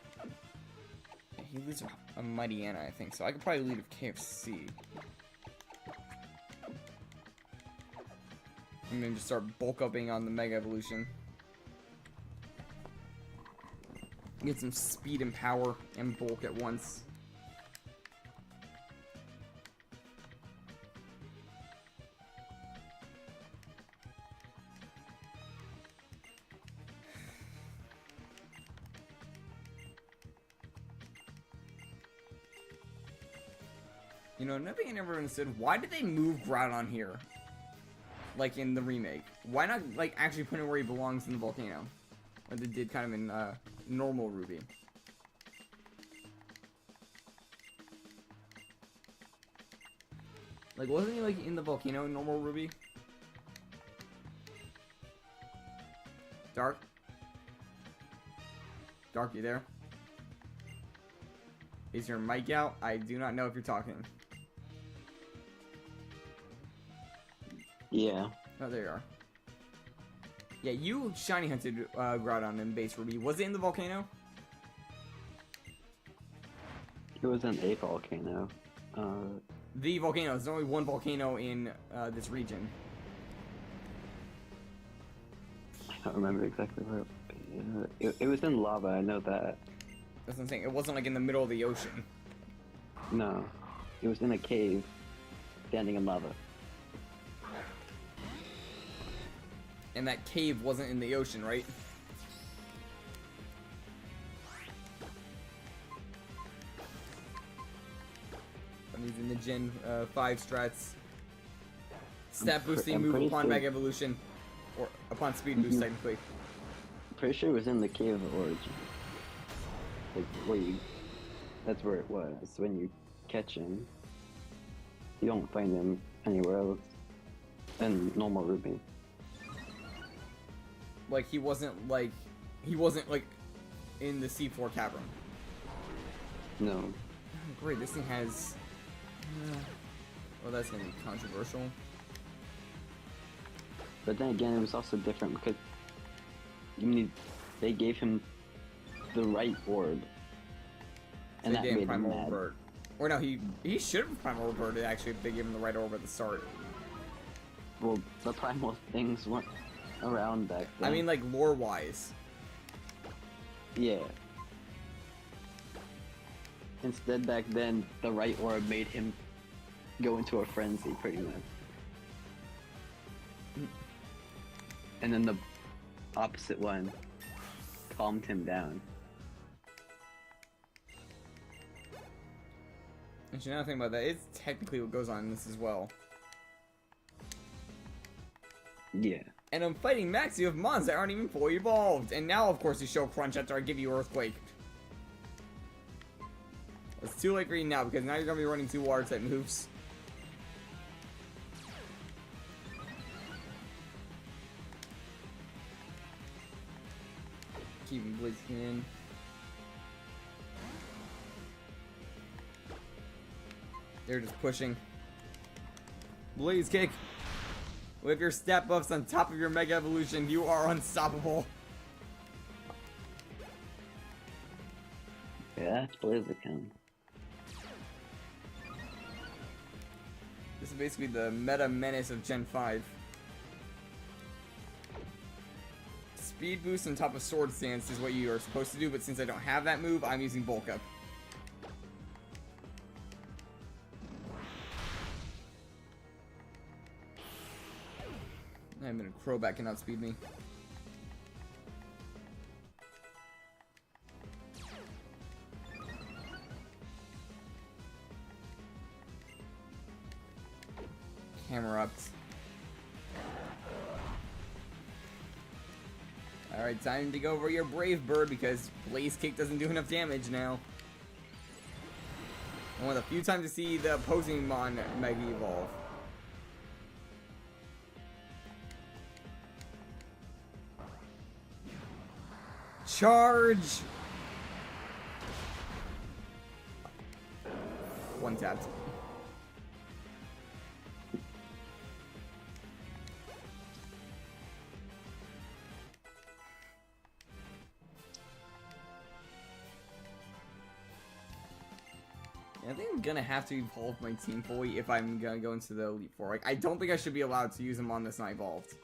He leads with a Mighty Anna, I think, so I could probably lead with KFC. And then just start bulk upping on the Mega Evolution. Get some speed and power and bulk at once. You know, another thing I never understood, why did they move Groudon here? Like in the remake. Why not, like, actually put him where he belongs in the volcano? Like they did kind of in, normal Ruby. Like, wasn't he, like, in the volcano in normal Ruby? Dark? Dark, you there? Is your mic out? I do not know if you're talking. Yeah. Oh, there you are. Yeah, you shiny hunted Groudon in base Ruby. Was it in the volcano? It was an a volcano. The volcano. There's only one volcano in this region. I don't remember exactly where. It was in lava. I know that. That's what I'm saying. It wasn't like in the middle of the ocean. No, it was in a cave, standing in lava. And that cave wasn't in the ocean, right? I'm using the Gen 5 strats. Stat boosting move upon Mega Evolution. Or upon speed boost, technically. Pretty sure it was in the Cave of Origin. Like, where you... That's where it was. When you catch him, you don't find him anywhere else than normal Ruby. Like, he wasn't like in the C4 cavern. No. Oh, great, this thing has... well, that's gonna be controversial. But then again, it was also different because they gave him the right orb. And that made him mad. Bird. Or no, he should have Primal Bird actually if they gave him the right orb at the start. Well, the primal things weren't around back then. I mean, like, lore-wise. Yeah. Instead, back then, the right orb made him go into a frenzy, pretty much. And then the opposite one calmed him down. Actually, now think about that, it's technically what goes on in this as well. Yeah. And I'm fighting Max, you have mons that aren't even fully evolved. And now, of course, you show Crunch after I give you Earthquake. It's too late for you now, because now you're going to be running 2 water type moves. Keeping Blizzking in. They're just pushing. Blaze Kick! With your stat buffs on top of your Mega Evolution, you are unstoppable. Yeah, that's Blaziken. This is basically the meta menace of Gen 5. Speed boost on top of Sword Stance is what you are supposed to do, but since I don't have that move, I'm using Bulk Up. I'm gonna Crobat can outspeed me. Hammer ups. Alright, time to go over your Brave Bird because Blaze Kick doesn't do enough damage now. And one of the few times to see the opposing Mon Mega Evolve. Charge! One tapped. I think I'm gonna have to evolve my team fully if I'm gonna go into the Elite Four. Like, I don't think I should be allowed to use them on this not evolved.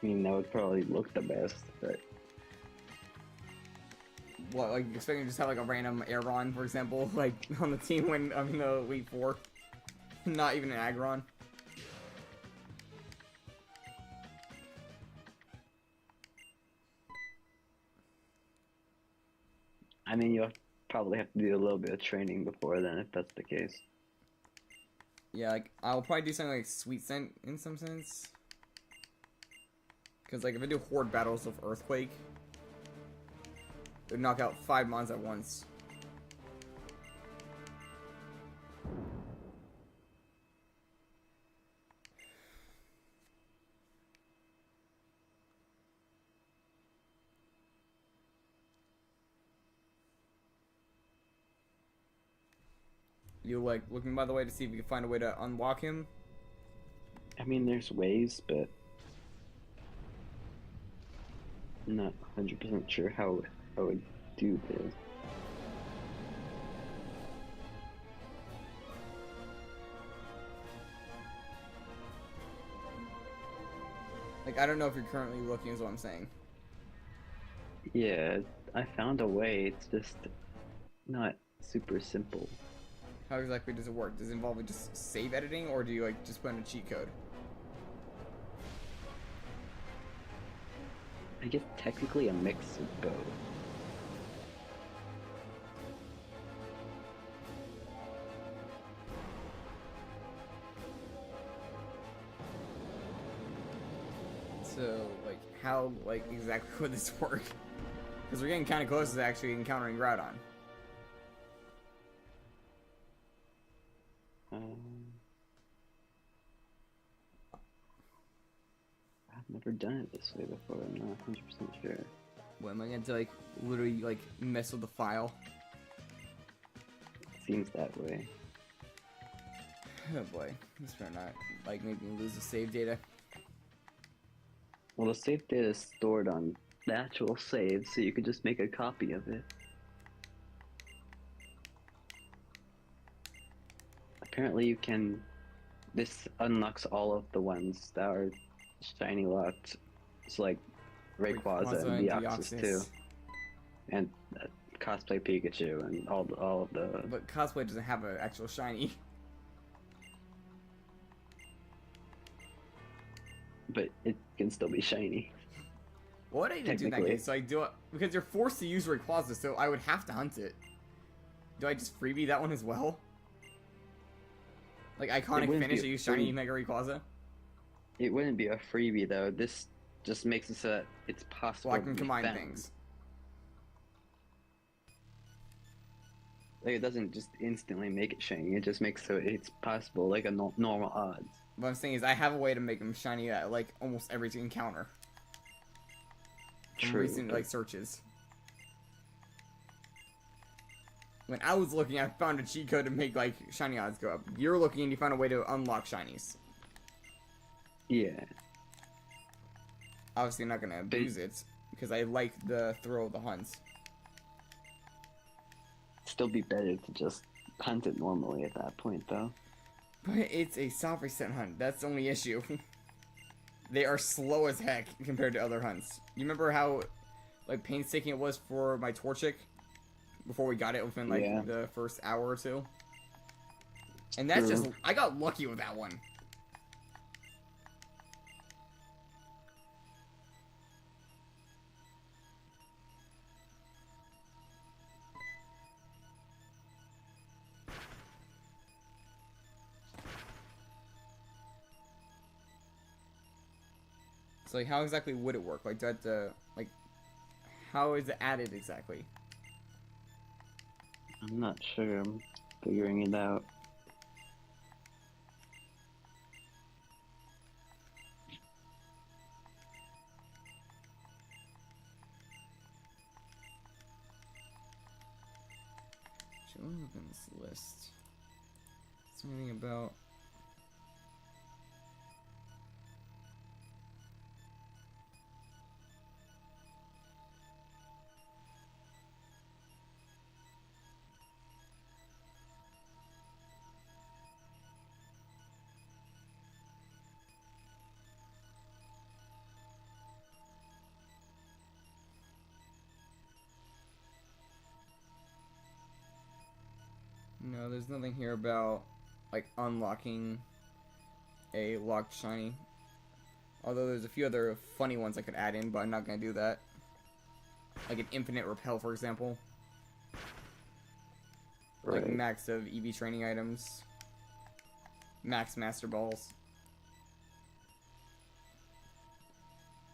I mean, that would probably look the best, but... What, like, expecting to just have, like, a random Aeron, for example, like, on the team when I'm in the Elite Four? Not even an Aggron? I mean, you'll probably have to do a little bit of training before then, if that's the case. Yeah, like, I'll probably do something like Sweet Scent in some sense. Because, like, if I do Horde battles of Earthquake, it would knock out 5 mons at once. You, like, looking by the way to see if you can find a way to unlock him? I mean, there's ways, but... I'm not 100% sure how I would do this. Like, I don't know if you're currently looking, is what I'm saying. Yeah, I found a way. It's just not super simple. How exactly does it work? Does it involve just save editing, or do you like just put in a cheat code? I guess technically a mix of both. So, like, how, like, exactly would this work? Because we're getting kind of close to actually encountering Groudon. I've never done it this way before. I'm not 100% sure. What, am I going to, like, literally, like, mess with the file? It seems that way. Oh boy, this better not, like, make me lose the save data. Well, the save data is stored on the actual save, so you could just make a copy of it. Apparently you can... This unlocks all of the ones that are shiny locked. It's like Rayquaza and Deoxys too. And Cosplay Pikachu and all of the... But Cosplay doesn't have an actual shiny. But it can still be shiny. What would I even do in that case? So I do it because you're forced to use Rayquaza, so I would have to hunt it. Do I just freebie that one as well? Like iconic finish, I use shiny Mega Rayquaza? It wouldn't be a freebie though. This just makes it so that it's possible. Well, I can combine things. Like it doesn't just instantly make it shiny. It just makes so it's possible, like a normal odds. What I'm saying is I have a way to make them shiny at like almost every encounter. From recent like searches. When I was looking, I found a cheat code to make like shiny odds go up. You're looking and you found a way to unlock shinies. Yeah. Obviously, I'm not gonna abuse it because I like the thrill of the hunts. Still be better to just hunt it normally at that point, though. But it's a soft reset hunt. That's the only issue. They are slow as heck compared to other hunts. You remember how, like, painstaking it was for my Torchic before we got it within like the first hour or two? And that's just I got lucky with that one. So like, how exactly would it work? Like, that, like, how is it added exactly? I'm not sure. I'm figuring it out. Should we look in this list? Is there anything about? No, there's nothing here about, like, unlocking a locked shiny. Although there's a few other funny ones I could add in, but I'm not going to do that. Like an infinite repel, for example. Right. Like max of EV training items. Max master balls.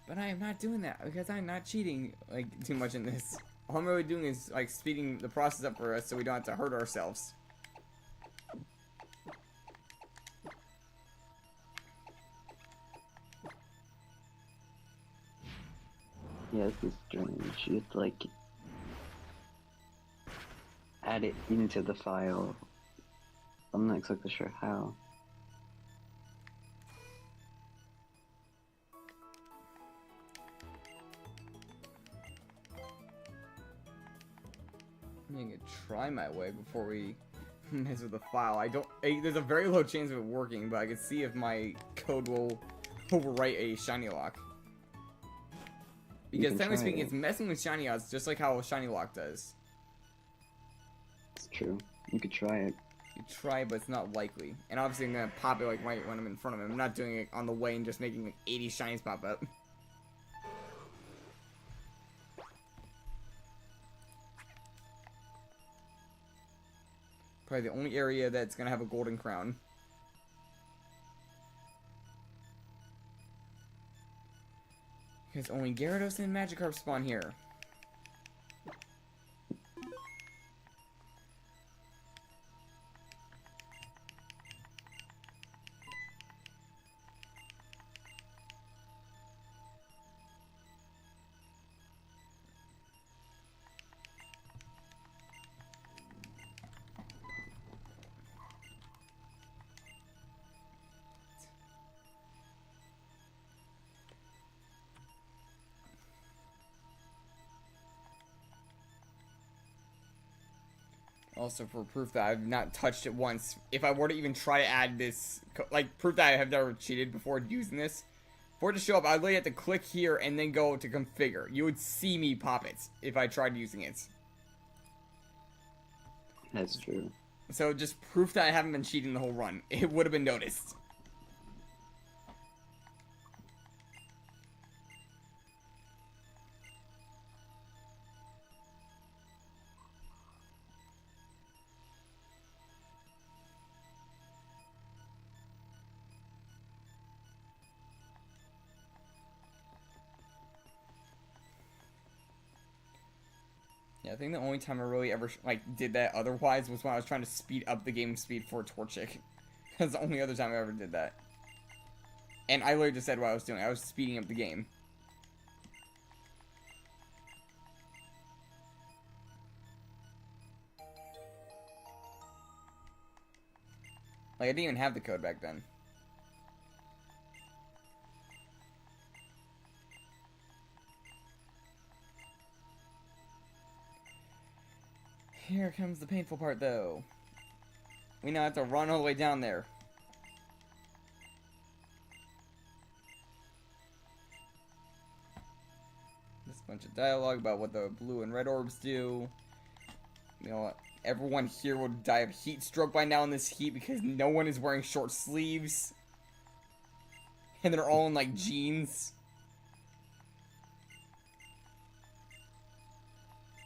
But I am not doing that because I'm not cheating, like, too much in this. All I'm really doing is, like, speeding the process up for us so we don't have to hurt ourselves. Yeah, this is strange. You have to, like, add it into the file. I'm not exactly sure how. I'm gonna try my way before we mess with the file. There's a very low chance of it working, but I can see if my code will overwrite a shiny lock. Because technically speaking, it's messing with shiny odds just like how a shiny lock does. It's true. You could try it. You try, but it's not likely. And obviously I'm gonna pop it like right when I'm in front of him. I'm not doing it on the way and just making like 80 shinies pop up. Probably the only area that's gonna have a golden crown. Because only Gyarados and Magikarp spawn here. Also, for proof that I've not touched it once, if I were to even try to add this, like, proof that I have never cheated before using this, for it to show up, I'd literally have to click here and then go to configure. You would see me pop it if I tried using it. That's true. So, just proof that I haven't been cheating the whole run. It would have been noticed. Yeah, I think the only time I really ever, like, did that otherwise was when I was trying to speed up the game speed for Torchic. That's the only other time I ever did that. And I literally just said what I was doing. I was speeding up the game. Like, I didn't even have the code back then. Here comes the painful part, though. We now have to run all the way down there. This bunch of dialogue about what the blue and red orbs do. You know what? Everyone here will die of heat stroke by now in this heat because no one is wearing short sleeves. And they're all in, like, jeans.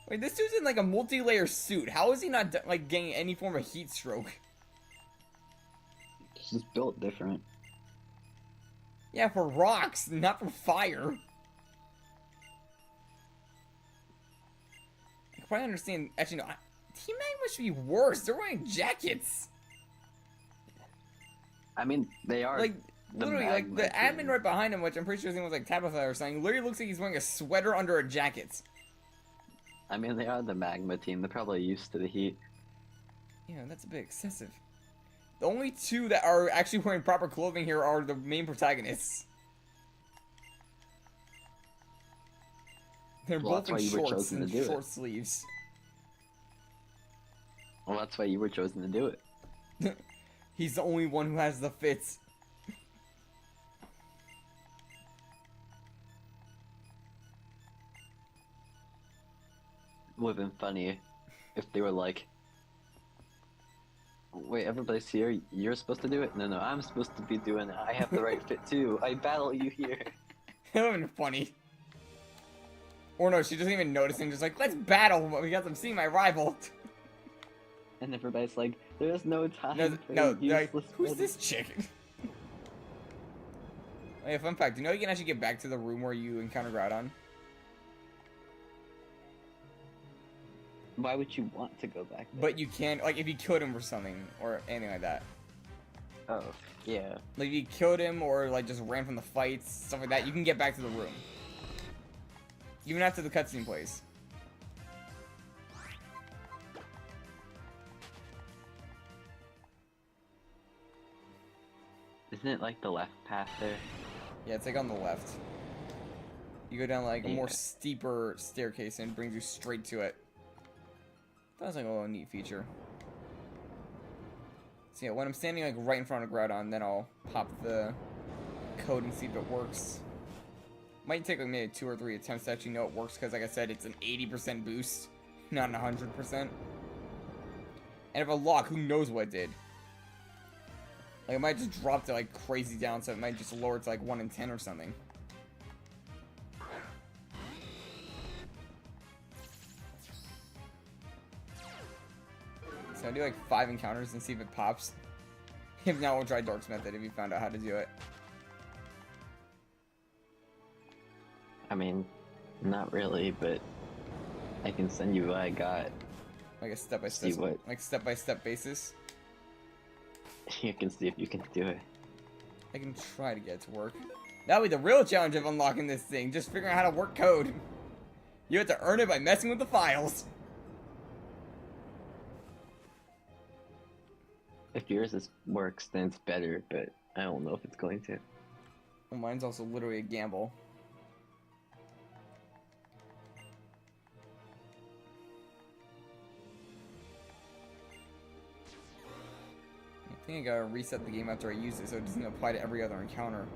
Wait, this dude's in, like, a multi-layer suit. How is he not, like, getting any form of heat stroke? It's just built different. Yeah, for rocks, not for fire. I can probably understand. Actually, no. Team Magma should be worse. They're wearing jackets. I mean, they are. Like, literally, like, the admin right behind him, which I'm pretty sure his name was, like, Tabitha or something, literally looks like he's wearing a sweater under a jacket. I mean, they are the Magma team. They're probably used to the heat. Yeah, that's a bit excessive. The only two that are actually wearing proper clothing here are the main protagonists. They're both in shorts and short sleeves. Well, that's why you were chosen to do it. He's the only one who has the fits. It would have been funny if they were like, wait, everybody's here, you're supposed to do it? No, I'm supposed to be doing it. I have the right fit too. I battle you here. That would have been funny. Or no, she doesn't even notice and just like, let's battle because I'm seeing my rival. And everybody's like, there's no time for like, who's this chick? Hey, fun fact, do you know you can actually get back to the room where you encounter Groudon? Why would you want to go back there? But you can, like, if you killed him or something, or anything like that. Oh, yeah. Like, if you killed him, or, like, just ran from the fights, stuff like that, you can get back to the room. Even after the cutscene plays. Isn't it, like, the left path there? Yeah, it's, like, on the left. You go down, like, a more steeper staircase, and it brings you straight to it. That was like a little neat feature. So yeah, when I'm standing like right in front of Groudon, then I'll pop the code and see if it works. Might take like maybe 2 or 3 attempts to actually know it works, because like I said, it's an 80% boost, not an 100%. And if a lock, who knows what it did? Like, it might just drop to like crazy down, so it might just lower it to like 1 in 10 or something. So I do like 5 encounters and see if it pops. If not, we'll try Dark's method if you found out how to do it. I mean, not really, but I can send you what I got. Like a step-by-step, like step-by-step basis. You can see if you can do it. I can try to get it to work. That'll be the real challenge of unlocking this thing, just figuring out how to work code. You have to earn it by messing with the files. If yours works, then it's better, but I don't know if it's going to. Well, mine's also literally a gamble. I think I gotta reset the game after I use it so it doesn't apply to every other encounter.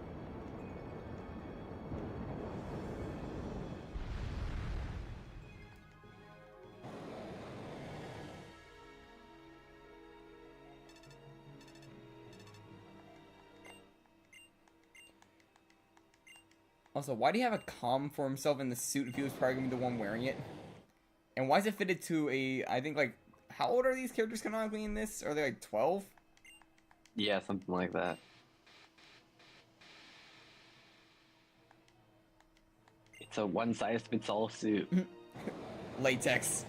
Also, why do you have a comm for himself in the suit if he was probably gonna be the one wearing it? And why is it fitted to a, I think like, how old are these characters canonically in this? Are they like 12? Yeah, something like that. It's a one-size-fits-all suit. Latex.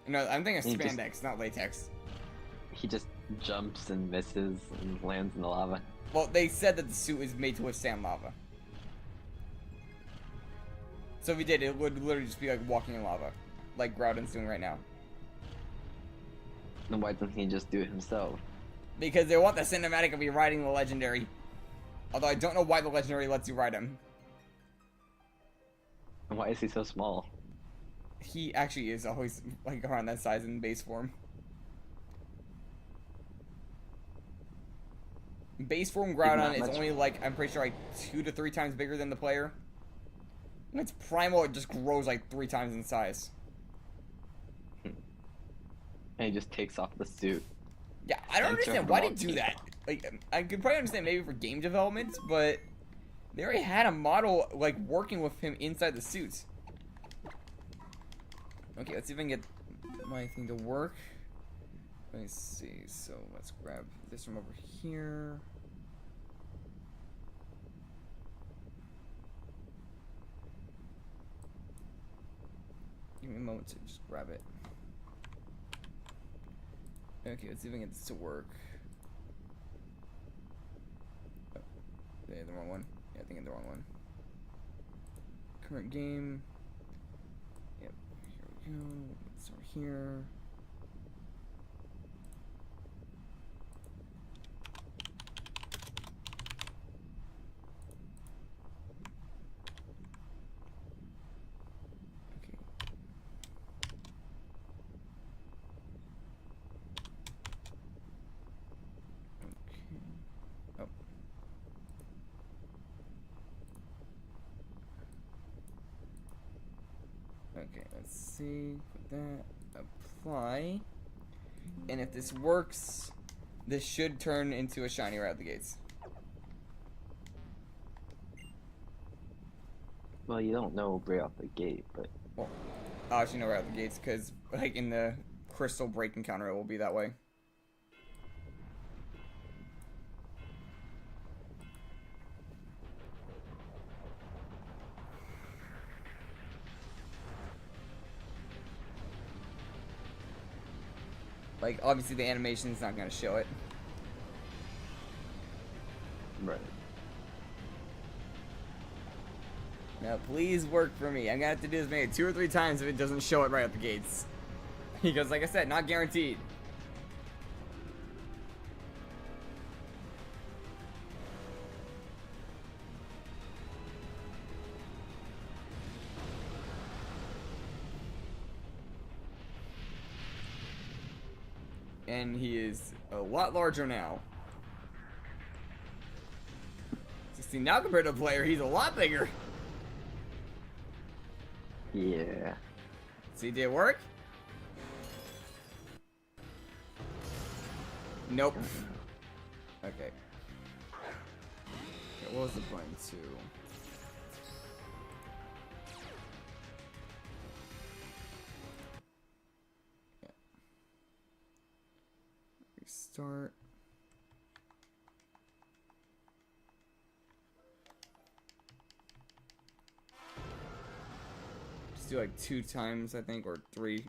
No, I'm thinking of spandex, not latex. He just jumps and misses and lands in the lava. Well, they said that the suit is made to withstand lava. So if he did, it would literally just be like walking in lava. Like Groudon's doing right now. Then why doesn't he just do it himself? Because they want the cinematic of you riding the legendary. Although I don't know why the legendary lets you ride him. And why is he so small? He actually is always like around that size in base form. Base form Groudon is only like, I'm pretty sure like 2 to 3 times bigger than the player. When it's primal, it just grows like 3 times in size. And he just takes off the suit. Yeah, I don't understand why they do that. Like, I could probably understand maybe for game development, but they already had a model like working with him inside the suits. Okay, let's see if I can get my thing to work. Let me see. So let's grab this from over here. Give me a moment to just grab it. Okay, let's see if I can get this to work. Oh, yeah, the wrong one. Yeah, I think I the wrong one. Current game. Yep, here we go. Let's start here. Okay, let's see. Put that. Apply. And if this works, this should turn into a shiny right out the gates. Well, you don't know right off the gate, but... Well, I'll actually know right out the gates, because like in the crystal break encounter, it will be that way. Like, obviously the animation's not going to show it. Right. Now, please work for me. I'm going to have to do this maybe 2 or 3 times if it doesn't show it right out the gates. Because, like I said, not guaranteed. And he is a lot larger now. See, now compared to the player, he's a lot bigger. Yeah. See, did it work? Nope. Okay. What was the button to? Yeah. Restart. Just do like 2 times, I think, or 3.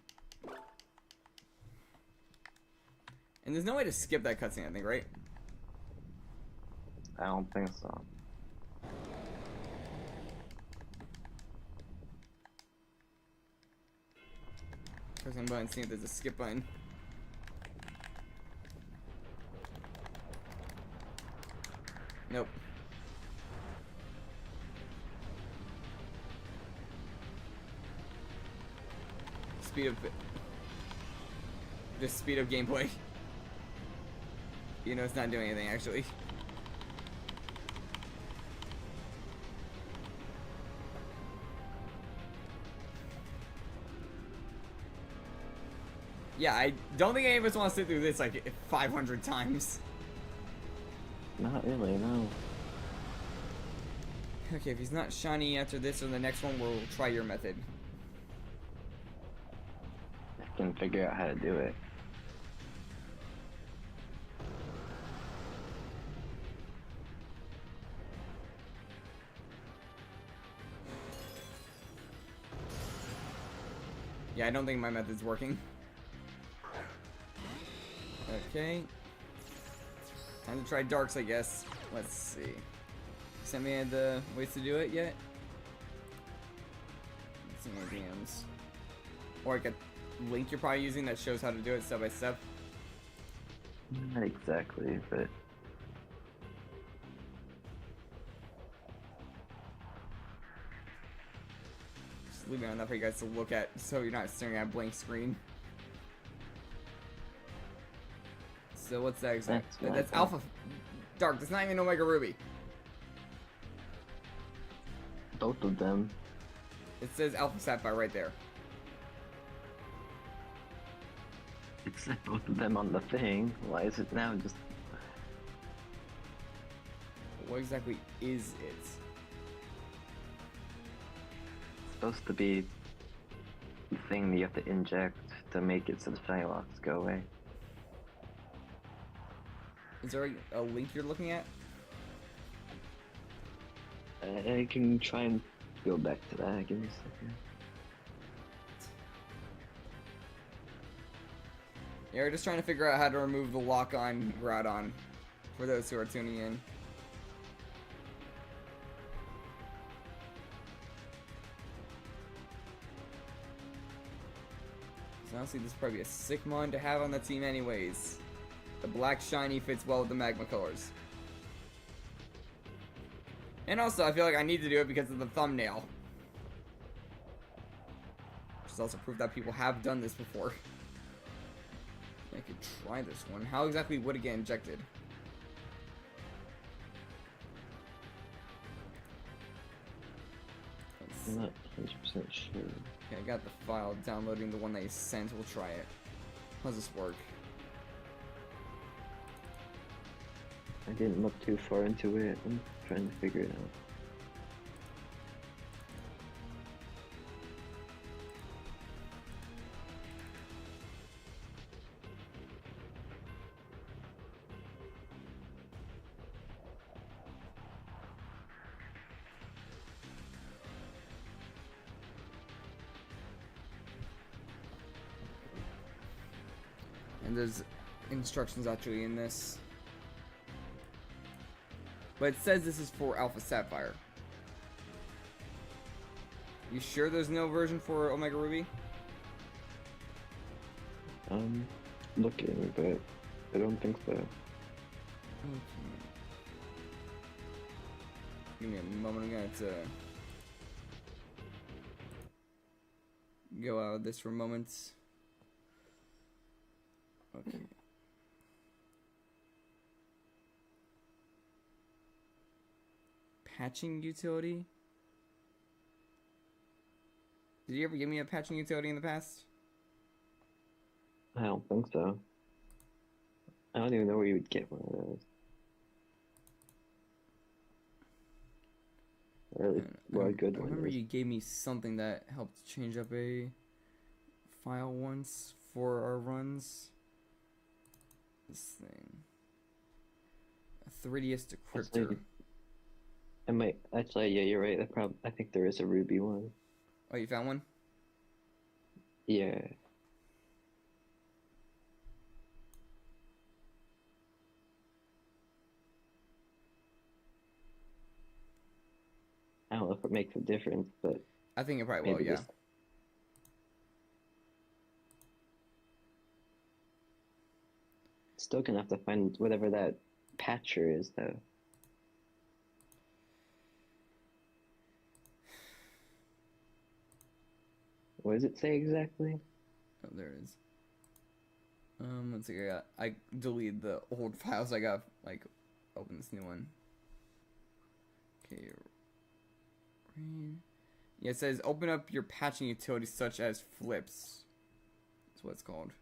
And there's no way to skip that cutscene, I think, right? I don't think so. Pressing button, see if there's a skip button. Nope. Speed of... Just speed of gameplay. You know, it's not doing anything, actually. Yeah, I don't think any of us want to sit through this like 500 times. Not really, no. Okay, if he's not shiny after this or the next one, we'll try your method. I can figure out how to do it. Yeah, I don't think my method's working. Okay. Time to try darks, I guess. Let's see. Send me the ways to do it yet? Let's see my DMs. Or like a link you're probably using that shows how to do it step by step. Not exactly, but Just leave it on that for you guys to look at so you're not staring at a blank screen. So what's that exact? That's Alpha Dark. That's not even Omega Ruby. both of them. It says Alpha Sapphire right there. It said both of them on the thing. Why is it now just... What exactly is it? It's supposed to be the thing that you have to inject to make it so the shiny locks go away. Is there a link you're looking at? I can try and go back to that. Give me a second. Yeah, we're just trying to figure out how to remove the lock-on Groudon for those who are tuning in. So honestly, this would probably be a sick mon to have on the team anyways. The black shiny fits well with the magma colors. And also, I feel like I need to do it because of the thumbnail. Which is also proof that people have done this before. I could try this one. How exactly would it get injected? I'm not 100% sure. Okay, I got the file downloading the one that you sent. We'll try it. How does this work? I didn't look too far into it. I'm trying to figure it out. And there's instructions actually in this. But it says this is for Alpha Sapphire. You sure there's no version for Omega Ruby? Looking, but I don't think so. Okay. Give me a moment, I'm gonna have to go out of this for moments. Okay. patching utility? Did you ever give me a patching utility in the past? I don't think so. I don't even know where you would get one of those. Or what a good I one remember is. you gave me something that helped change up a file once for our runs. This thing. A 3DS decryptor. Actually, yeah, you're right. I think there is a Ruby one. Oh, you found one? Yeah. I don't know if it makes a difference, but I think it probably will, maybe yeah. just still gonna have to find whatever that patcher is, though. What does it say exactly? Oh, there it is. Let's see. I deleted the old files. I got like open this new one. Okay. Yeah, it says open up your patching utilities such as flips. That's what it's called.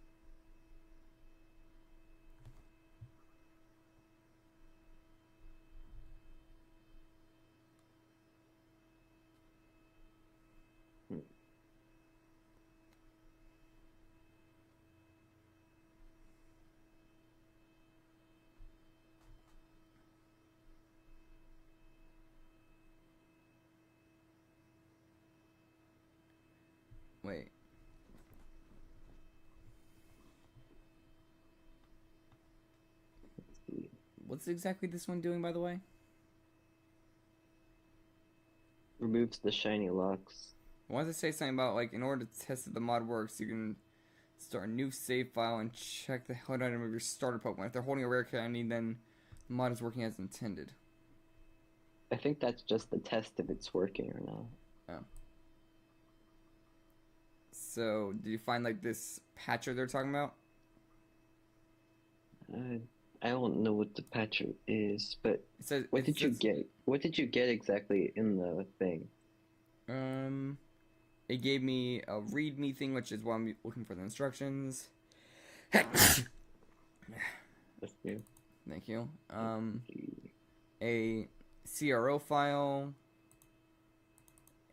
Hmm. Wait. Let's see. What's exactly this one doing, by the way? Removes the shiny locks. I wanted to say something about, like, in order to test if the mod works, you can start a new save file and check the held item of your starter Pokemon. If they're holding a rare candy, then the mod is working as intended. I think that's just the test if it's working or not. Oh. So, did you find, like, this patcher they're talking about? I don't know what the patcher is, but It says, what did you get? What did you get exactly in the thing? It gave me a readme thing, which is why I'm looking for the instructions. Thank That's new. you. A CRO file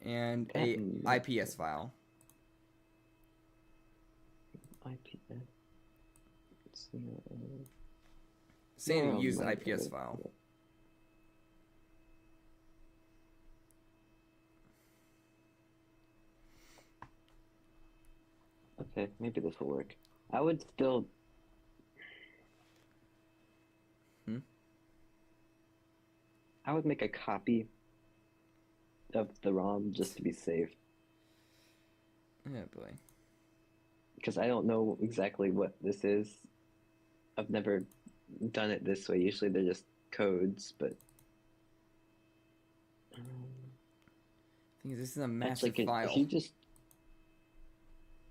and a IPS file. IPS. Saying use the IPS file. Okay, maybe this will work. I would still. I would make a copy of the ROM just to be safe. Yeah, boy. Because I don't know exactly what this is. I've never done it this way. Usually they're just codes, but. I think this is a massive file.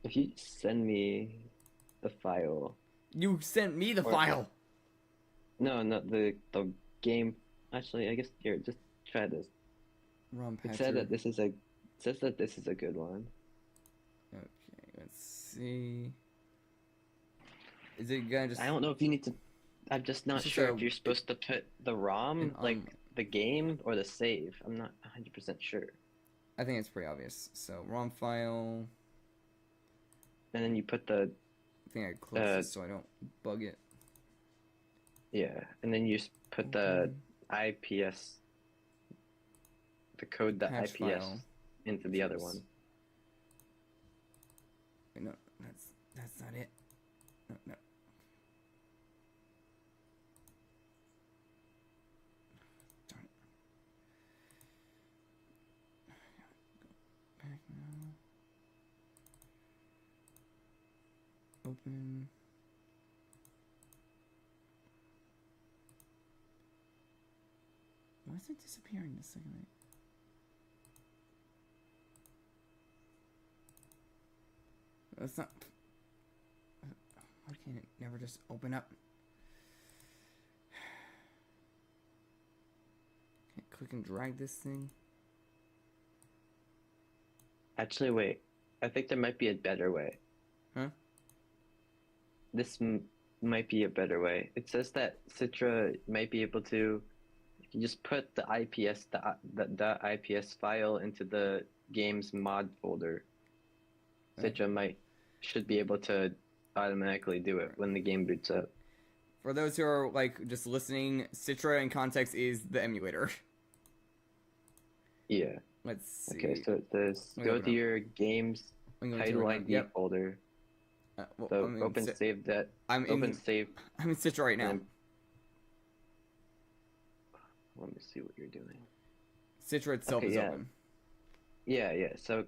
If you send me the file. You sent me the file. No, not the game. Actually, I guess here, just try this. ROM patcher. It says that this is a good one. Okay, let's see. Is it gonna just? I don't know if you need to. I'm just not sure if you're supposed to put the ROM, like the game, or the save. I'm not 100% sure. I think it's pretty obvious. So ROM file. And then you put the. I think I close this so I don't bug it. Yeah, and then you put the IPS, the code that IPS file into the other one. Wait, no, that's not it. No. Darn it. Go back now. Open. Why is it disappearing the second That's not. Why can't it never just open up? Okay, click and drag this thing? Actually, wait. I think there might be a better way. Huh? This might be a better way. It says that Citra might be able to, if you just put the IPS the IPS file into the game's mod folder, Citra should be able to automatically do it when the game boots up. For those who are like just listening, Citra in context is the emulator. Yeah. Let's see. Okay, so it says go to your game's title ID folder. Well, So open save that. I'm in Citra right now. Let me see what you're doing. Citra itself is open. Yeah. So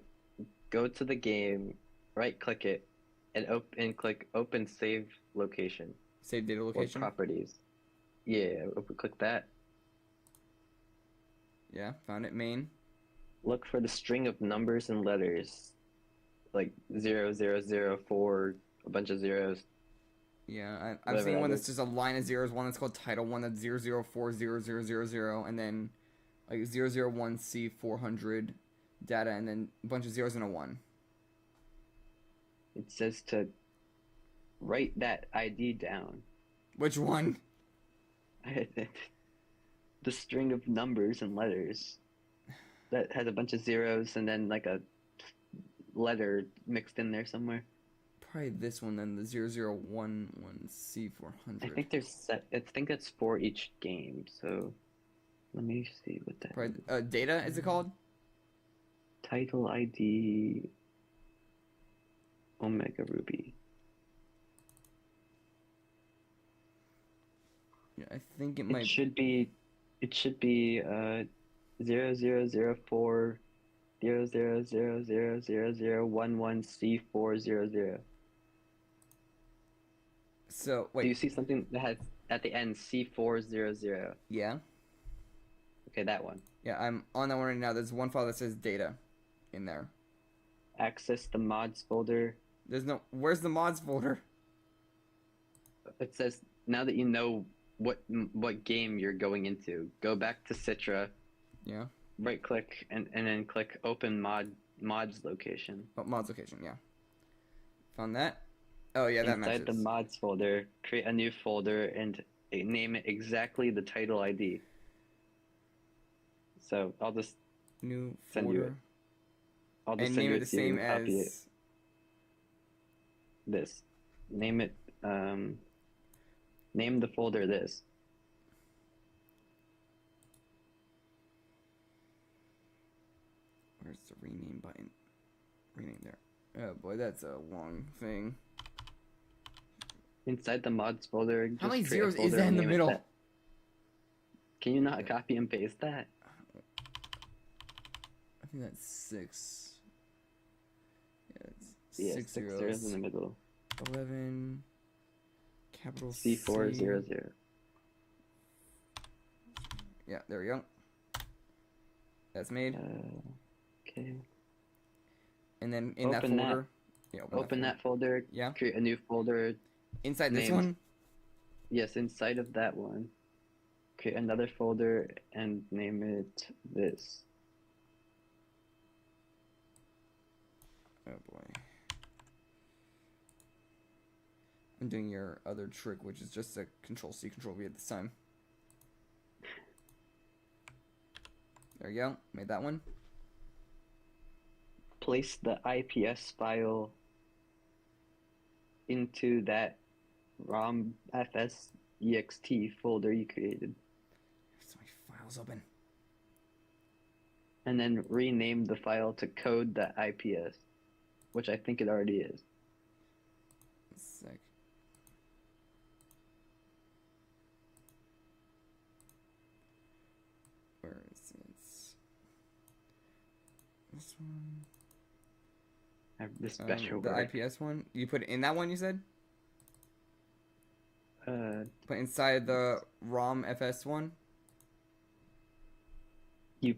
go to the game, right click it, and click open save location. Save data location. Or properties. Yeah, click that. Yeah, found it. Main. Look for the string of numbers and letters, like 0004, a bunch of zeros. Yeah, I'm seeing one that's just a line of zeros. One that's called title. One that's 00400000, and then like 001C400 data, and then a bunch of zeros and a 1. It says to write that ID down. Which one? The string of numbers and letters that has a bunch of zeros and then like a letter mixed in there somewhere. Probably this one then, the 0011C400. I think I think that's for each game. So let me see what that. Probably, data is it called? Title ID Omega Ruby. Yeah, I think it might. It should be 0004 00000011C400. So wait. Do you see something that has at the end C400? Yeah. Okay, that one. Yeah, I'm on that one right now. There's one file that says data in there. Access the mods folder. Where's the mods folder? It says now that you know what game you're going into, go back to Citra. Yeah. Right click and then click open mods location. Oh, mods location, yeah. Found that. Oh yeah, that matches. Inside the mods folder, create a new folder and name it exactly the title ID. So I'll just new send folder. you it. I'll just and send name you it the same as this. Name it name the folder this. Where's the rename button? Rename there. Oh boy, that's a long thing. Inside the mods folder, how many zeros is that in the middle? Can you not copy and paste that? I think that's 6. Yeah, it's 6 zeros in the middle. 11. Capital C400. Yeah, there we go. That's made. Okay. And then in that folder, open that folder. Yeah. Create a new folder. Inside this one? Yes, inside of that one. Create another folder and name it this. Oh boy. I'm doing your other trick, which is just a Control-C, Control-V at this time. There you go. Made that one. Place the IPS file into that ROM-FS ext folder you created. So many files open. And then rename the file to code.ips, which I think it already is. A sec. Where is it? This one. I have this special the IPS one. You put it in that one, you said? Put inside the ROM FS one? You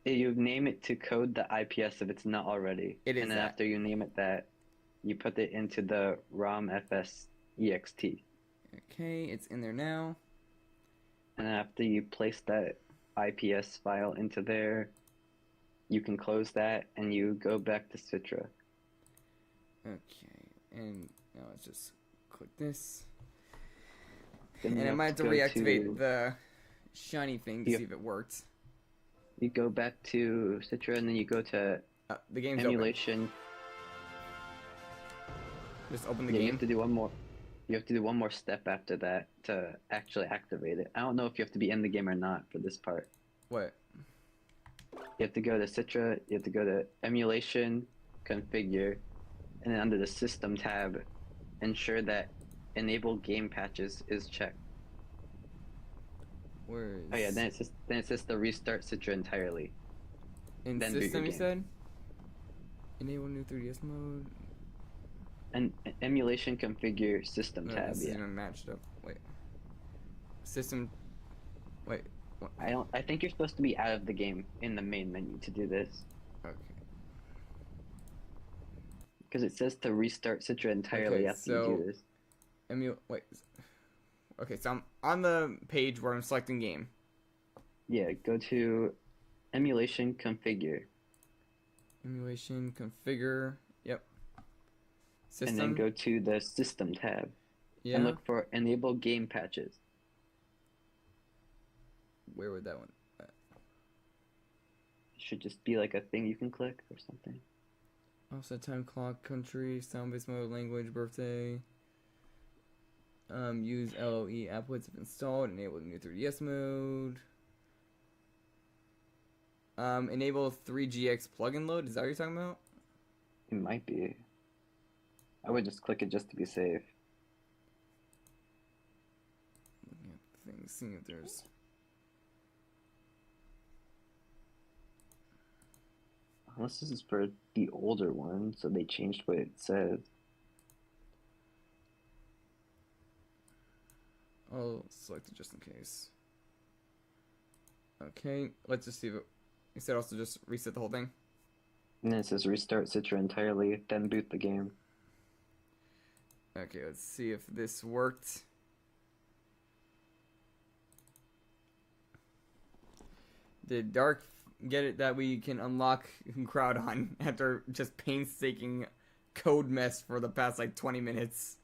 name it to code the IPS if it's not already. It is. And then after you name it that, you put it into the ROM FS ext. Okay, it's in there now. And after you place that IPS file into there. You can close that and you go back to Citra. Okay, and now let's just click this. Then And you I might have to go reactivate the shiny thing to Yep. see if it worked. You go back to Citra and then you go to The game's emulation. open. Just open the Yeah, game. you have to do one more. You have to do one more step after that to actually activate it. I don't know if you have to be in the game or not for this part. What? You have to go to Citra, you have to go to Emulation, Configure, and then under the System tab, ensure that Enable Game Patches is checked. Where is... Oh yeah, then it says to restart Citra entirely. in then boot your system, you game. said? Enable new 3DS mode. And Emulation Configure System No, tab, this yeah. isn't matched up. Wait. System... Wait. What? I think you're supposed to be out of the game in the main menu to do this. Okay. Because it says to restart Citra entirely Okay, after you do this. Wait. Okay, so I'm on the page where I'm selecting game. Yeah, go to Emulation Configure. Emulation, configure. Yep. System. And then go to the System tab. Yeah. And look for Enable Game Patches. Where would that one? It should just be like a thing you can click or something. Offset time clock, country, sound-based mode, language, birthday. Use LOE applets if installed. Enable new 3DS mode. Enable 3GX plugin load. Is that what you're talking about? It might be. I would just click it just to be safe. Looking at things, seeing if there's... Unless this is for the older one, so they changed what it says. I'll select it just in case. Okay, let's just see if it... You said also just reset the whole thing? And then it says restart Citra entirely, then boot the game. Okay, let's see if this worked. Did Dark get it that we can unlock crowd on after just painstaking code mess for the past like 20 minutes?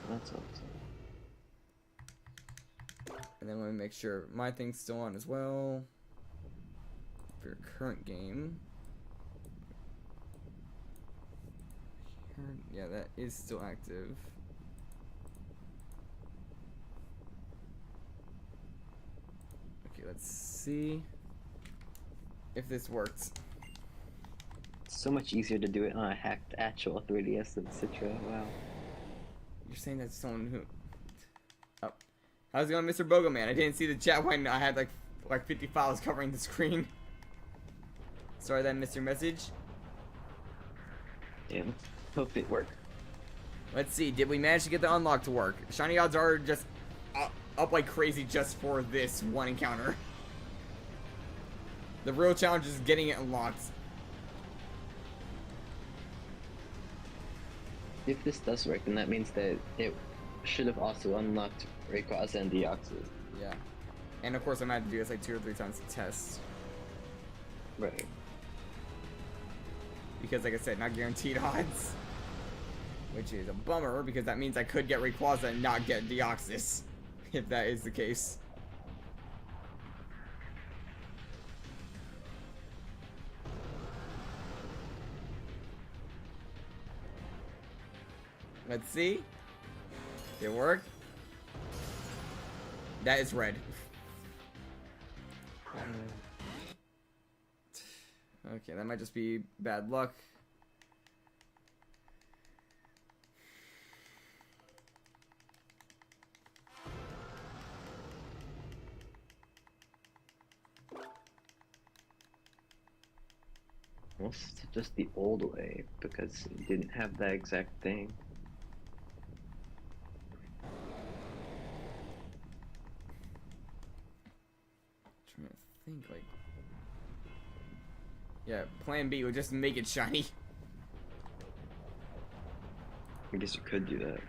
That's awesome. And then let me make sure my thing's still on as well. For your current game. Yeah, that is still active. Okay, let's see if this works. It's so much easier to do it on a hacked actual 3DS than Citra. Wow. You're saying that's someone who... Oh. How's it going, Mr. Bogoman? I didn't see the chat when I had like 50 files covering the screen. Sorry that I missed your message. Yeah, hope it worked. Let's see, did we manage to get the unlock to work? Shiny odds are just up like crazy just for this one encounter. The real challenge is getting it unlocked. If this does work, then that means that it should have also unlocked Rayquaza and Deoxys. Yeah. And of course I might have to do this like 2 or 3 times to test. Right. Because like I said, not guaranteed odds. Which is a bummer, because that means I could get Rayquaza and not get Deoxys. If that is the case. Let's see. Did it work? That is red. Okay, that might just be bad luck. Well, it's just the old way, because it didn't have that exact thing. Trying to think, like... Yeah, plan B would just make it shiny. I guess you could do that.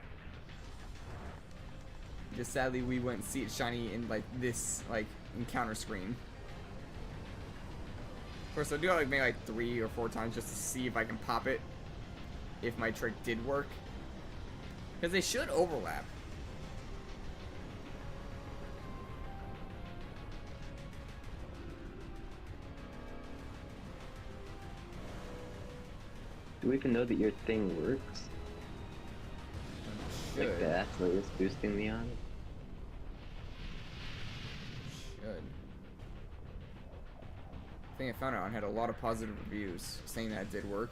Just sadly, we wouldn't see it shiny in like this encounter screen. Of course, I'll do it like maybe like 3 or 4 times just to see if I can pop it. If my trick did work, because they should overlap. Do we even know that your thing works? Like the athlete is boosting me on it? Should. I think I found out and had a lot of positive reviews saying that it did work.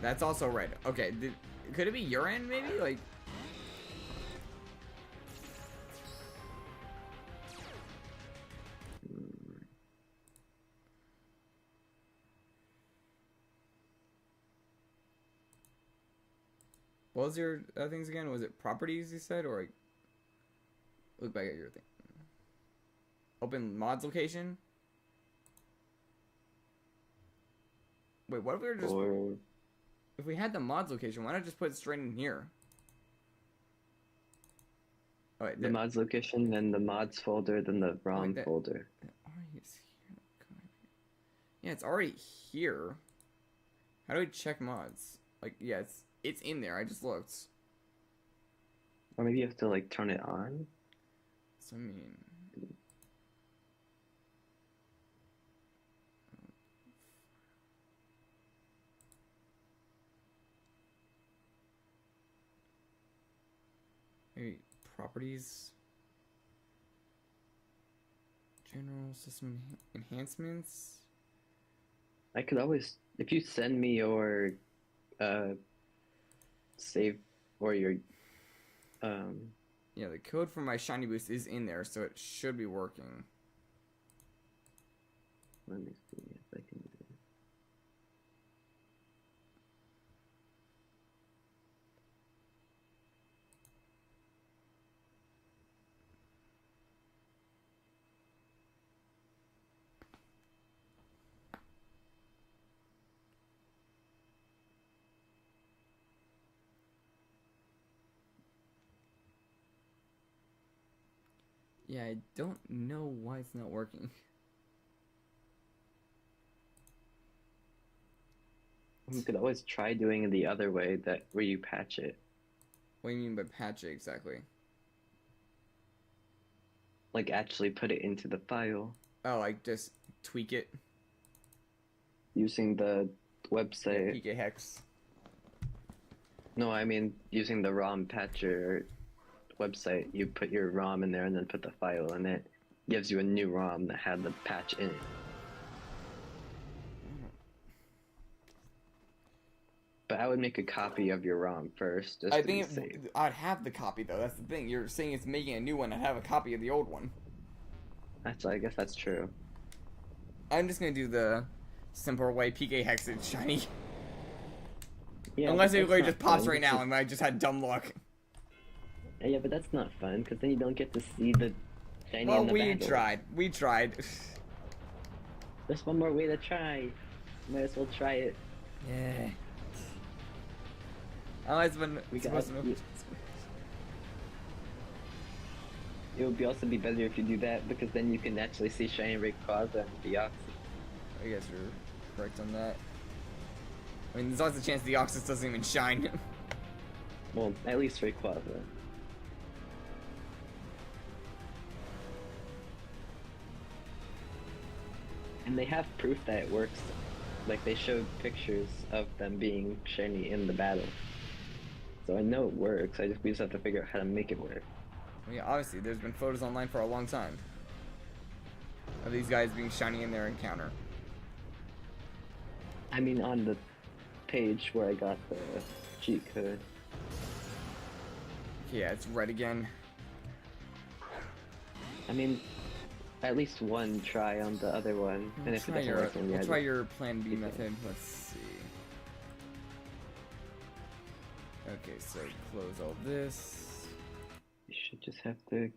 That's also red. Okay, could it be your end maybe? Like. What was your things again? Was it properties you said, or like, look back at your thing? Open mods location. Wait, what if we were just? If we had the mods location, why not just put it straight in here? Oh, wait, the mods location, then the mods folder, then the ROM folder. Yeah, it's already here. How do we check mods? Like, yeah, it's in there. I just looked. Or maybe you have to like turn it on. So I mean, maybe properties, general system enhancements. I could always, if you send me your save or your yeah, the code for my shiny boost is in there, so it should be working. Let me see if I can do it. Yeah, I don't know why it's not working. You could always try doing it the other way, that where you patch it. What do you mean by patch it exactly? Like actually put it into the file. Oh, like just tweak it? Using the website. Yeah, PK Hex. No, I mean using the ROM patcher website. You put your ROM in there and then put the file in it. Gives you a new ROM that had the patch in it. But I would make a copy of your ROM first. Just I think I'd have the copy though. That's the thing. You're saying it's making a new one. I'd have a copy of the old one. I guess that's true. I'm just gonna do the simpler way. PK Hex is shiny. Yeah, unless it really just pops right now and I just had dumb luck. Yeah, but that's not fun because then you don't get to see the shiny. Well, in the battle. We tried. There's one more way to try. Might as well try it. Yeah. It would also be better if you do that because then you can actually see shiny Rayquaza and Deoxys. I guess you're correct on that. I mean, there's always a chance Deoxys doesn't even shine. Well, at least Rayquaza. And they have proof that it works. Like, they showed pictures of them being shiny in the battle. So I know it works, we just have to figure out how to make it work. I mean, obviously, there's been photos online for a long time of these guys being shiny in their encounter. I mean, on the page where I got the cheat code. Yeah, it's red again. I mean, at least one try on the other one, and if it doesn't work, then we'll try your plan B method. Let's see. Okay, so close all this. You should just have to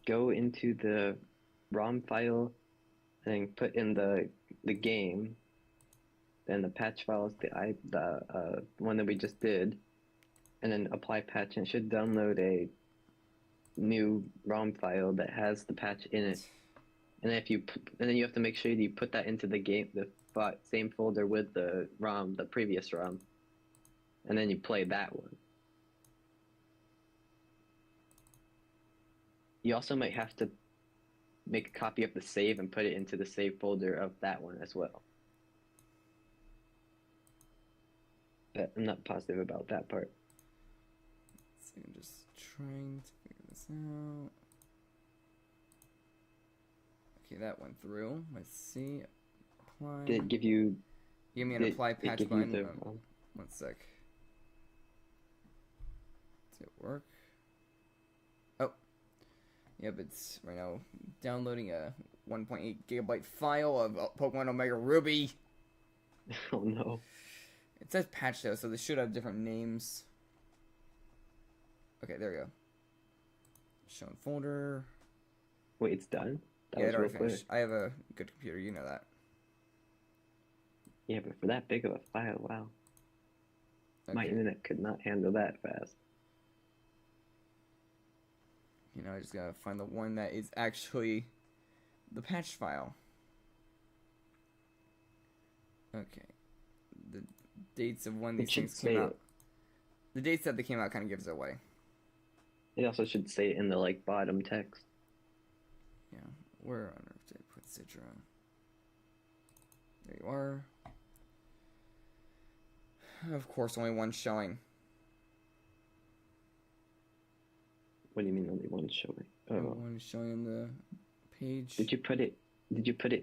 go into the ROM file and then put in the game, then the patch files, the one that we just did, and then apply patch, and it should download a new ROM file that has the patch in it. And then and then you have to make sure you put that into the game, the same folder with the ROM, the previous ROM, and then you play that one. You also might have to make a copy of the save and put it into the save folder of that one as well. But I'm not positive about that part. So I'm just trying to figure this out. Okay, that went through. Let's see. Apply. Did it give you? Give me an apply patch button. One sec. Does it work? Oh. Yep, it's right now downloading a 1.8 gigabyte file of Pokemon Omega Ruby. Oh no. It says patch though, so they should have different names. Okay, there we go. Shown folder. Wait, it's done? Yeah, it already finished. I have a good computer, you know that. Yeah, but for that big of a file, wow. Okay. My internet could not handle that fast. You know, I just gotta find the one that is actually the patch file. Okay. The dates of when these things came out. The dates that they came out kind of gives it away. It also should say it in the like bottom text. Yeah. Where on earth did I put Citra? There you are. Of course, only one showing. What do you mean only one showing? Oh, one showing on the page. Did you put it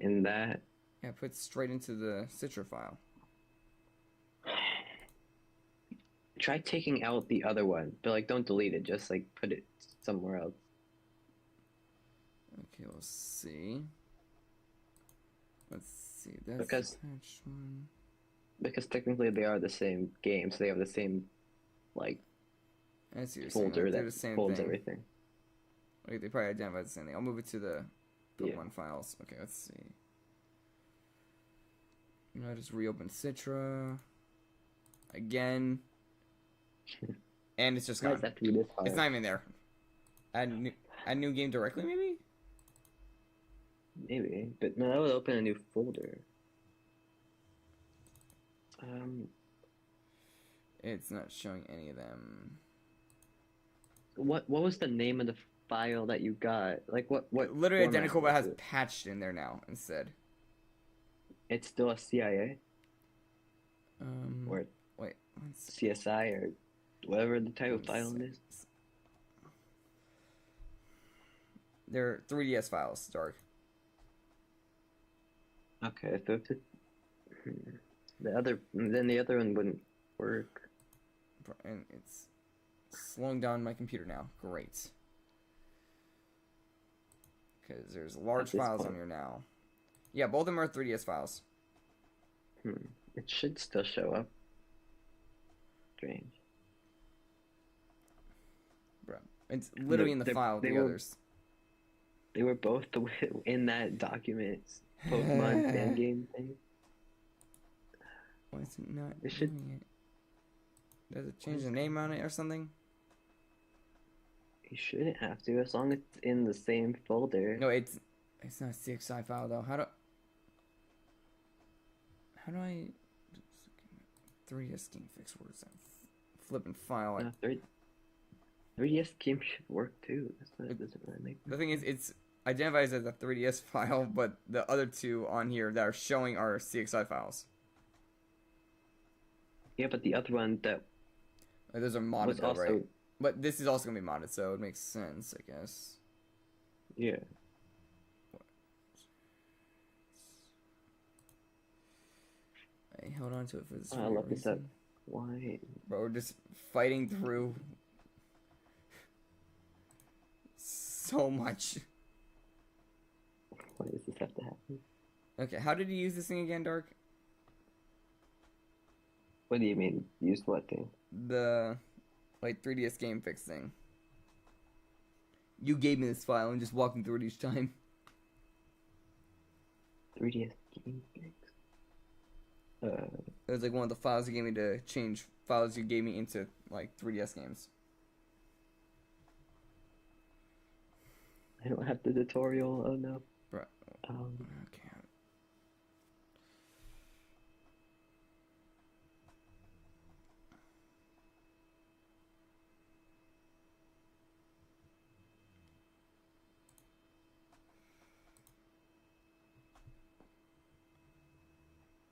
in that? Yeah, put it straight into the Citra file. Try taking out the other one, but like don't delete it. Just like put it somewhere else. Okay, let's see. Let's see. That's because the patch one. Because technically they are the same game, so they have the same like folder that holds everything. Like they probably identify the same thing. I'll move it to the Pokemon files. Okay, let's see. You know, I just reopen Citra again, and it's just gone. It's not even there. Add new game directly, maybe. Maybe, but no, that would open a new folder. It's not showing any of them. What was the name of the file that you got? Like what? Literally identical, but has patched in there now instead. It's still a CIA. Or wait, CSI or whatever the type of file it is. They're 3DS files, Dark. Okay, so if the other one wouldn't work. And it's slowing down my computer now. Great. Because there's large files on here now. Yeah, both of them are 3DS files. It should still show up. Strange. Bro, it's literally in the file of the others. They were both in that document. Pokemon fan game thing. Why is it not doing it? Does it change the name on it or something? You shouldn't have to, as long as it's in the same folder. No, it's not a CXI file though. How do I 3DS game fix? Where's that flipping file? 3DS game should work too. That doesn't really make sense. The thing is, it's identifies as a 3DS file, but the other two on here that are showing are CXI files. Yeah, but the other one that those are modded though, right? But this is also gonna be modded, so it makes sense, I guess. Yeah. I held on to it for this. I love this up. Why? Bro, we're just fighting through so much. Why does this have to happen? Okay, how did you use this thing again, Dark? What do you mean? Use what thing? The 3DS game fix thing. You gave me this file and just walking through it each time. 3DS game fix. It was like one of the files you gave me to change files you gave me into like 3DS games. I don't have the tutorial. Oh no. Right. Um, Okay.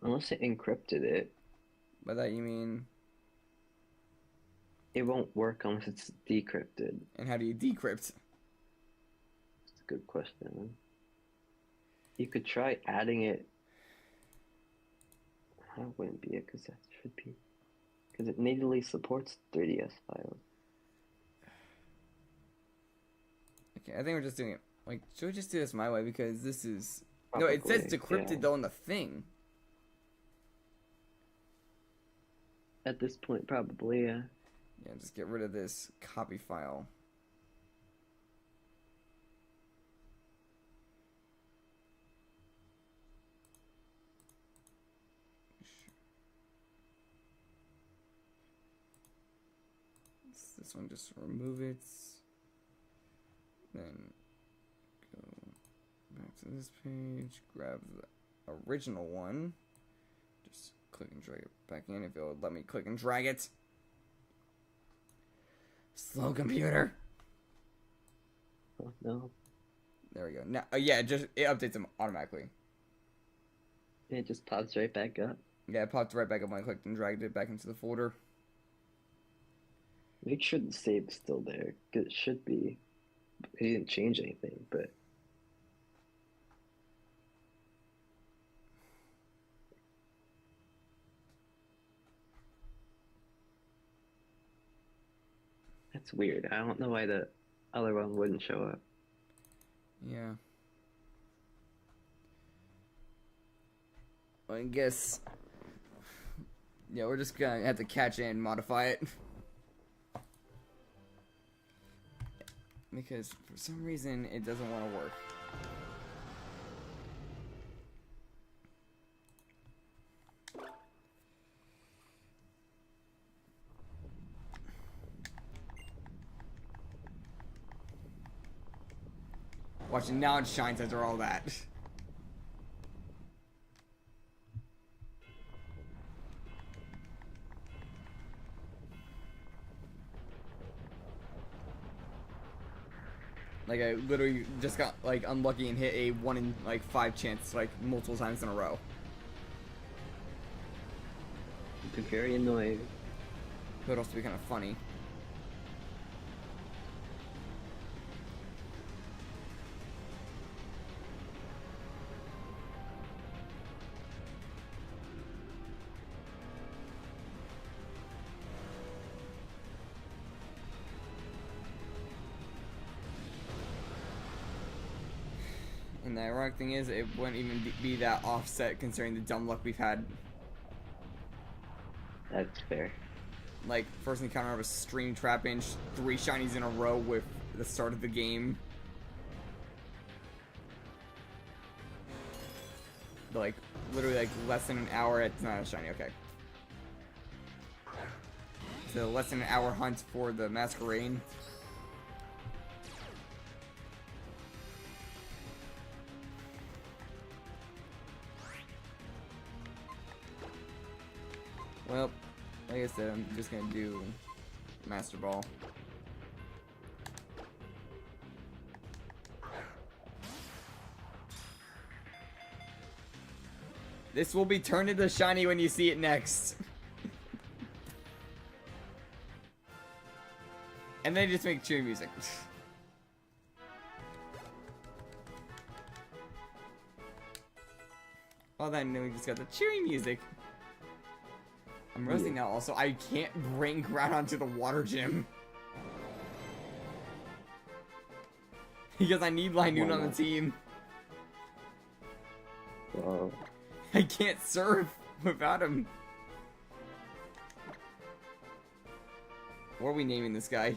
unless it encrypted it, By that you mean? it won't work unless it's decrypted. And how do you decrypt? That's a good question. You could try adding it. That wouldn't be it, because that should be. Because it natively supports 3DS files. Okay, I think we're just doing it. Like, should we just do this my way? Because this is... No, it says Probably, decrypted yeah. though in the thing. At this point, probably, yeah. Yeah, just get rid of this copy file. This one, just remove it. Then go back to this page, grab the original one. Just click and drag it back in if it'll let me click and drag it. Slow computer. Oh no. There we go. Now, yeah, it updates them automatically. It just pops right back up. Yeah, it popped right back up when I clicked and dragged it back into the folder. Make sure the save's still there, because it should be. He didn't change anything, but. That's weird. I don't know why the other one wouldn't show up. Yeah. Well, I guess. Yeah, we're just gonna have to catch it and modify it. Because for some reason it doesn't want to work. Watch it, now it shines after all that. Like, I literally just got, like, unlucky and hit a 1 in, like, 5 chance, like, multiple times in a row. It'd be very annoying. It would also be kind of funny. And the ironic thing is, it wouldn't even be that offset considering the dumb luck we've had. That's fair. Like, first encounter of a stream trap inch, 3 shinies in a row with the start of the game. Like, literally, like, less than an hour at... not a shiny, okay. So, less than an hour hunt for the Masquerade. Well, like I said, I'm just gonna do Master Ball. This will be turned into shiny when you see it next. And then just make cheering music. Well then, we just got the cheering music. I'm roasting now also. I can't bring Ground onto the water gym. Because I need Linoon on the team. Wow. I can't serve without him. What are we naming this guy?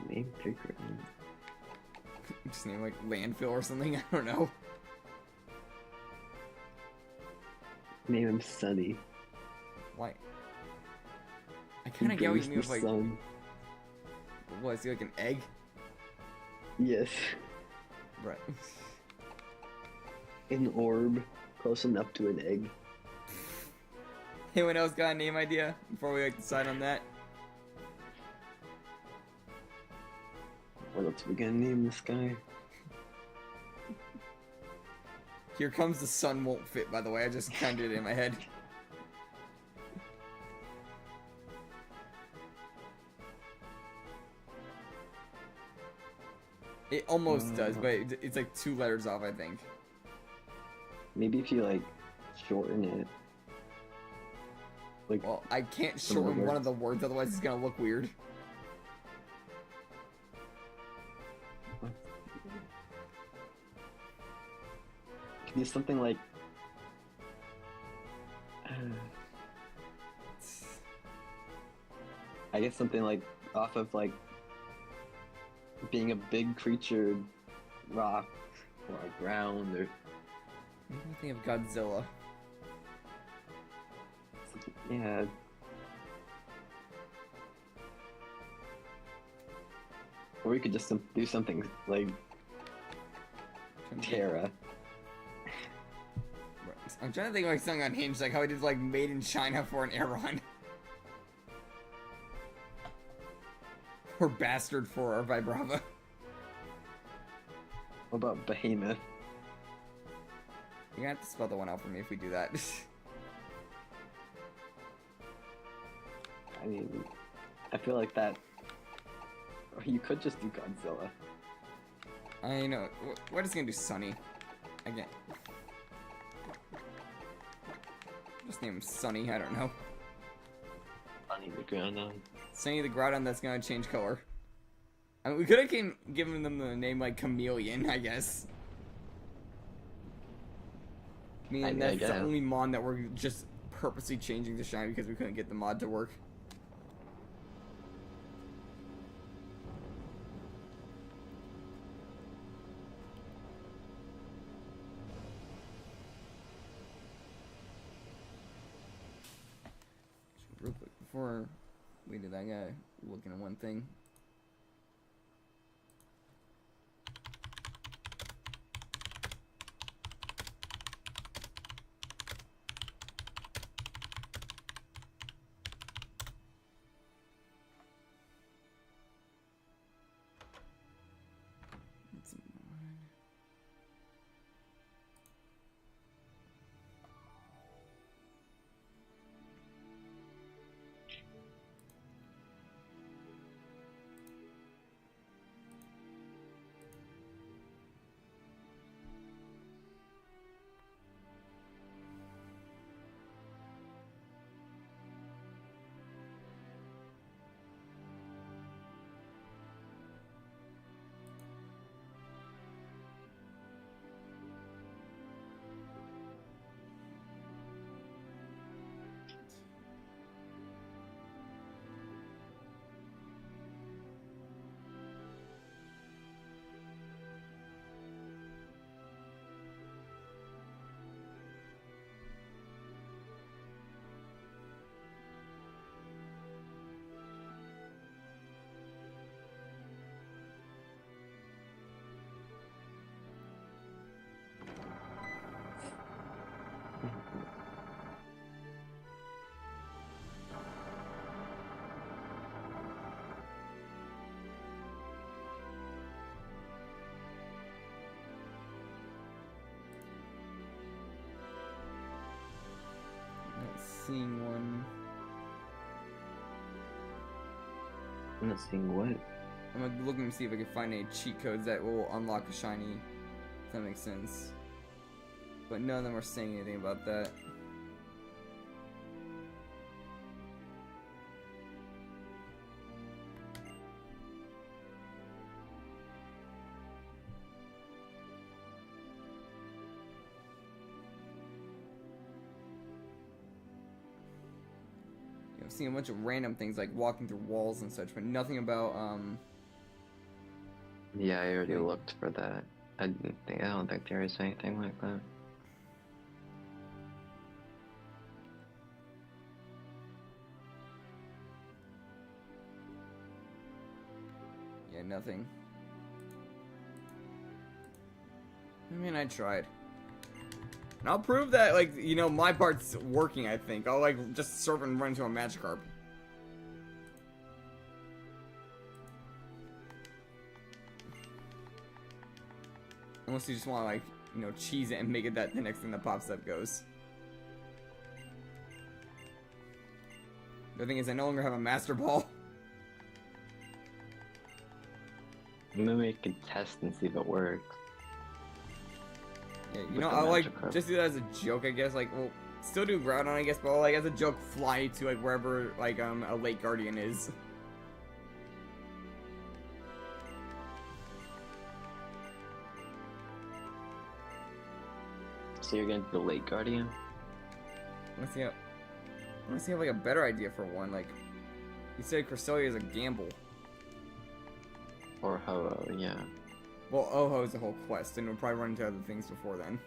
name Pokemon. Just name like landfill or something. I don't know. Name him Sunny. Why? I kind of get what you mean with like. Sun. What is he, like an egg? Yes. Right. An orb, close enough to an egg. Anyone else got a name idea before we like decide on that? What else are we gonna name this guy? Here comes the sun won't fit, by the way. I just kind of did it in my head. It almost does, but it's like 2 letters off, I think. Maybe if you like shorten it. Like, Well, I can't shorten one of the words, otherwise it's gonna look weird. do something like. I guess something like off of like being a big creature, rock or ground or. Maybe I think of Godzilla. Yeah. Or we could just do something like Terra. I'm trying to think of like something unhinged, like how he did like Made in China for an Aeron. Or Bastard for our Vibrava. What about Behemoth? You're gonna have to spell the one out for me if we do that. I mean, I feel like that. Or you could just do Godzilla. I know. What is gonna do Sunny? Again. Just name him Sunny, I don't know. Sunny the Groudon. Sunny the Groudon that's gonna change color. I mean, we could have given them the name like Chameleon, I guess. I mean, that's the only mod that we're just purposely changing to shiny because we couldn't get the mod to work. Real quick, before we do that, I gotta look into one thing. Not seeing one. I'm not seeing what? I'm like looking to see if I can find any cheat codes that will unlock a shiny. If that makes sense. But none of them are saying anything about that. I've seen a bunch of random things like walking through walls and such, but nothing about Yeah, I already looked for that. I don't think there is anything like that. Yeah, nothing. I mean, I tried. And I'll prove that, like, you know, my part's working, I think. I'll, like, just surf and run into a Magikarp. Unless you just want to, like, you know, cheese it and make it that the next thing that pops up goes. The thing is, I no longer have a Master Ball. Maybe we can test and see if it works. Yeah, you know, I'll, like, just do that as a joke, I guess. Like, well, still do Groudon, I guess, but, like, as a joke, fly to, like, wherever, like, a Lake Guardian is. So you're going to the Lake Guardian? I want to see, like, a better idea for one. Like, you said Cresselia is a gamble. Or Ho-Oh, yeah. Well, Oho is a whole quest, and we'll probably run into other things before then.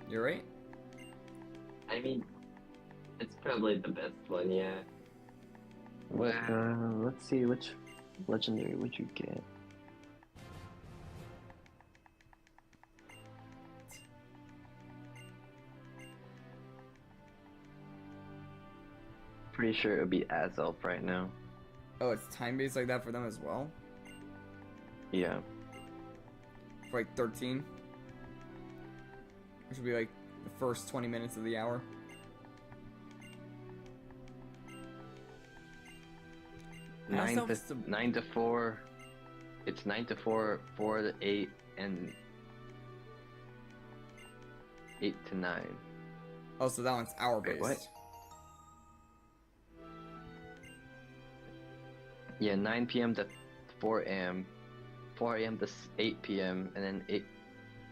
You're right? I mean, it's probably the best one, yeah. Well, let's see, which legendary would you get? Pretty sure it would be Azelf right now. Oh, it's time-based like that for them as well? Yeah. For like 13? Which would be like the first 20 minutes of the hour. Nine to 4. It's 9 to 4, 4 to 8, and 8 to 9. Oh, so that one's hour-based. Wait, what? Yeah, 9 p.m. to 4 a.m., 4 a.m. to 8 p.m., and then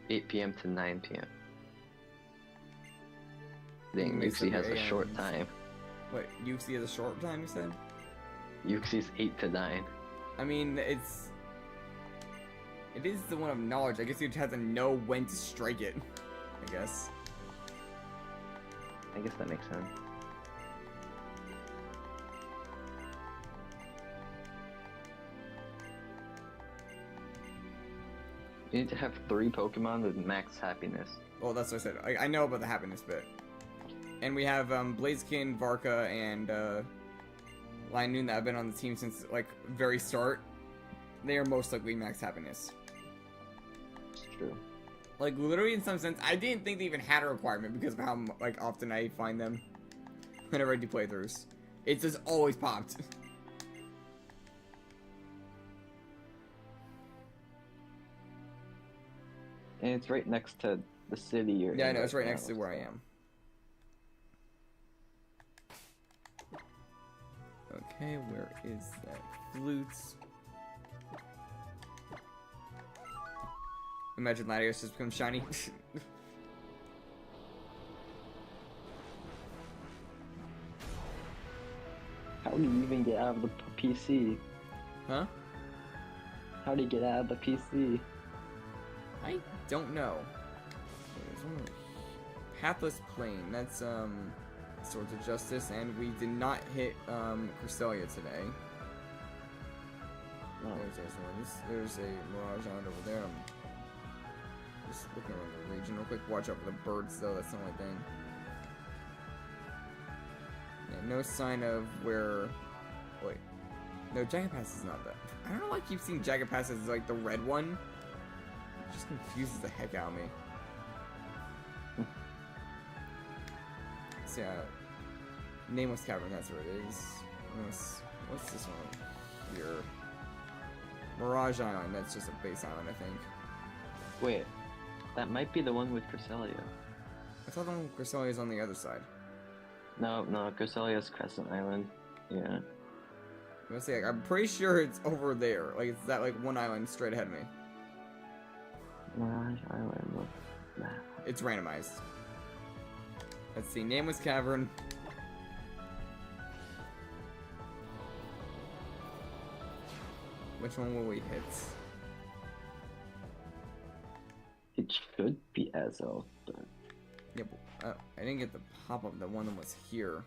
8 p.m. to 9 p.m. Then Uxie has a short time. Wait, Uxie has a short time, you said? Uxie's 8 to 9. I mean, it is the one of knowledge. I guess you just have to know when to strike it. I guess. I guess that makes sense. You need to have 3 Pokemon with max happiness. Well, that's what I said. I know about the happiness bit. And we have Blaziken, Varka, and Linoon that have been on the team since like very start. They are most likely max happiness. It's true. Like literally, in some sense, I didn't think they even had a requirement because of how like often I find them whenever I do playthroughs. It just always popped. And it's right next to the city you're in. Yeah, I know, it's right next to where I am. Okay, where is that flutes? Imagine Latios just becomes shiny. How do you even get out of the PC? Huh? How do you get out of the PC? I don't know. There's one Hapless Plane. That's Swords of Justice, and we did not hit Cresselia today. Oh. There's a Mirage Island over there. I'm just looking around the region real quick. Watch out for the birds, though. That's the only thing. Yeah, no sign of where. Wait, no, Jagged Pass is not that. I don't know why I keep seeing Jagged Pass as like the red one. It just confuses the heck out of me. So yeah, Nameless Cavern, that's where it is. What's this one here? Mirage Island, that's just a base island, I think. Wait, that might be the one with Cresselia. I thought the one with Cresselia is on the other side. No, Cresselia's Crescent Island. Yeah. I'm gonna say, like, I'm pretty sure it's over there. Like, it's that, like, one island straight ahead of me. Mirage Island. Nah. It's randomized. Let's see, Nameless Cavern. Which one will we hit? It should be Azel, but Yeah, but, I didn't get the pop-up. The one that was here.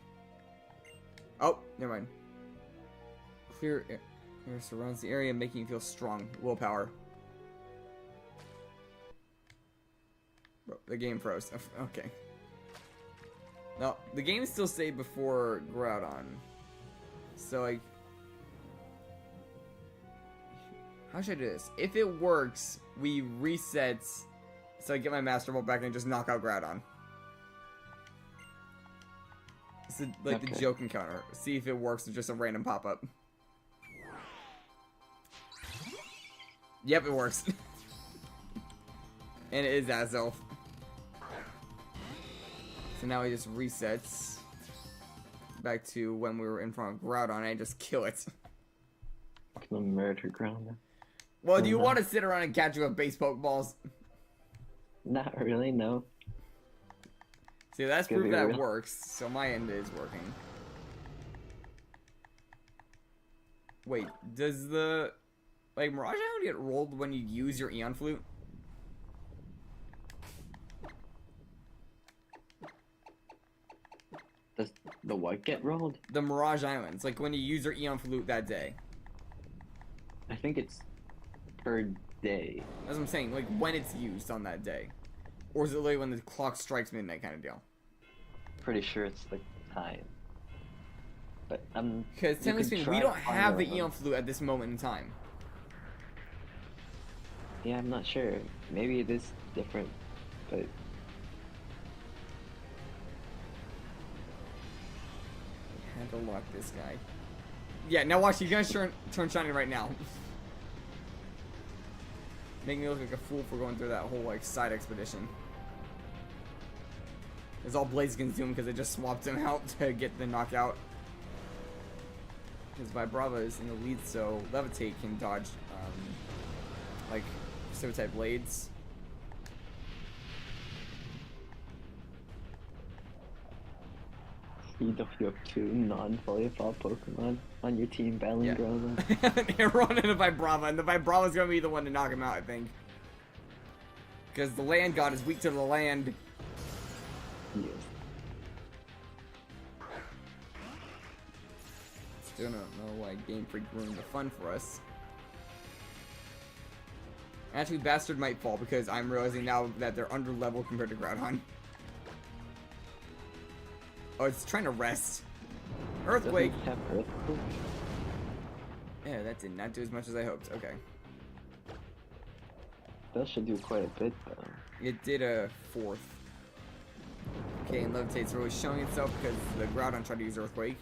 Oh, never mind. Clear air surrounds the area, making you feel strong. Willpower. Bro, the game froze. Okay. No, the game still saved before Groudon. So, like... How should I do this? If it works, we reset... So I get my Master Ball back and just knock out Groudon. It's like the joke encounter. See if it works with just a random pop-up. Yep, it works. And it is Azelf. So now it just resets back to when we were in front of Groudon and I just kill it. Can I murder Groudon? Well, do you want to sit around and catch you with base Pokeballs? Not really, no. See, that's proof that works, so my end is working. Wait, does the... Like, Mirage Island get rolled when you use your Eon Flute? Does the what get rolled? The Mirage Islands, like when you use your Eon Flute that day. I think it's per day. That's what I'm saying, like when it's used on that day. Or is it like when the clock strikes midnight kind of deal? Pretty sure it's the time. But because technically speaking, we don't have the Eon Flute at this moment in time. Yeah, I'm not sure. Maybe it is different, but... I had to lock this guy. Yeah, now watch, he's gonna turn shiny right now. Making me look like a fool for going through that whole, like, side expedition. It's all Blaziken's doing because they just swapped him out to get the knockout. Because Vibrava is in the lead, so Levitate can dodge, like, Precipitate Blades. You have two non-volleyball Pokemon on your team battling Groudon. An Aeron and a Vibrava, and the Vibrava's gonna be the one to knock him out, I think. Because the land god is weak to the land. Yes. Still don't know why Game Freak ruined the fun for us. Actually, Bastard might fall because I'm realizing now that they're under level compared to Groudon. Oh, it's trying to rest. Earthquake! Doesn't it have Earthquake? Yeah, that did not do as much as I hoped. Okay. That should do quite a bit, though. It did a fourth. Okay, and Levitate's really showing itself because the Groudon tried to use Earthquake.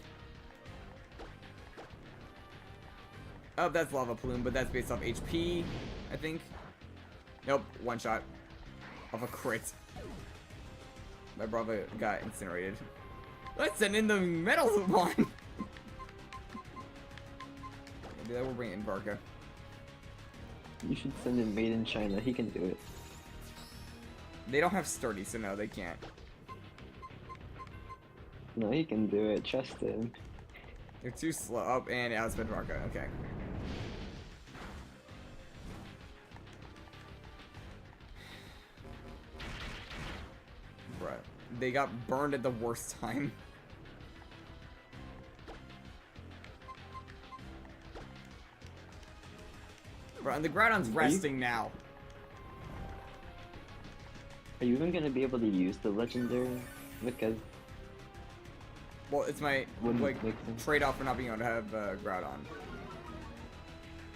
Oh, that's Lava Plume, but that's based off HP, I think. Nope, one shot. Of a crit. My Brava got incinerated. Let's send in the Metal one! Maybe that will bring in Barca. You should send in Made in China, he can do it. They don't have Sturdy, so no, they can't. No, he can do it, trust him. They're too slow. Oh, and outsped Barca, okay. Bruh. They got burned at the worst time. Bruh, and the Groudon's resting now. Are you even gonna be able to use the legendary? Because Well, it's my like trade-off for not being able to have Groudon.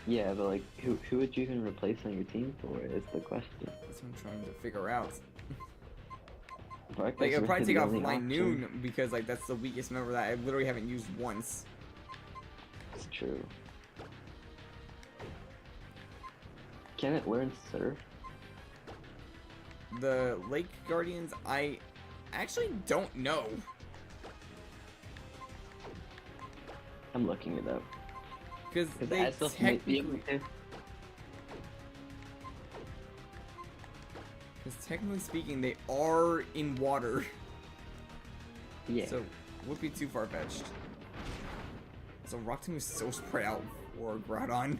yeah, but like, who would you even replace on your team for? Is the question. That's what I'm trying to figure out. Barca's Like, it'll probably really take the off only Linoon because like that's the weakest member that I literally haven't used once. It's true. Can it learn Surf? The Lake Guardians, I actually don't know. I'm looking it up. Because they Azelf might be able to. Because technically speaking, they are in water. Yeah. So, would be too far-fetched. So, Rock Tomb is so spread out for Groudon.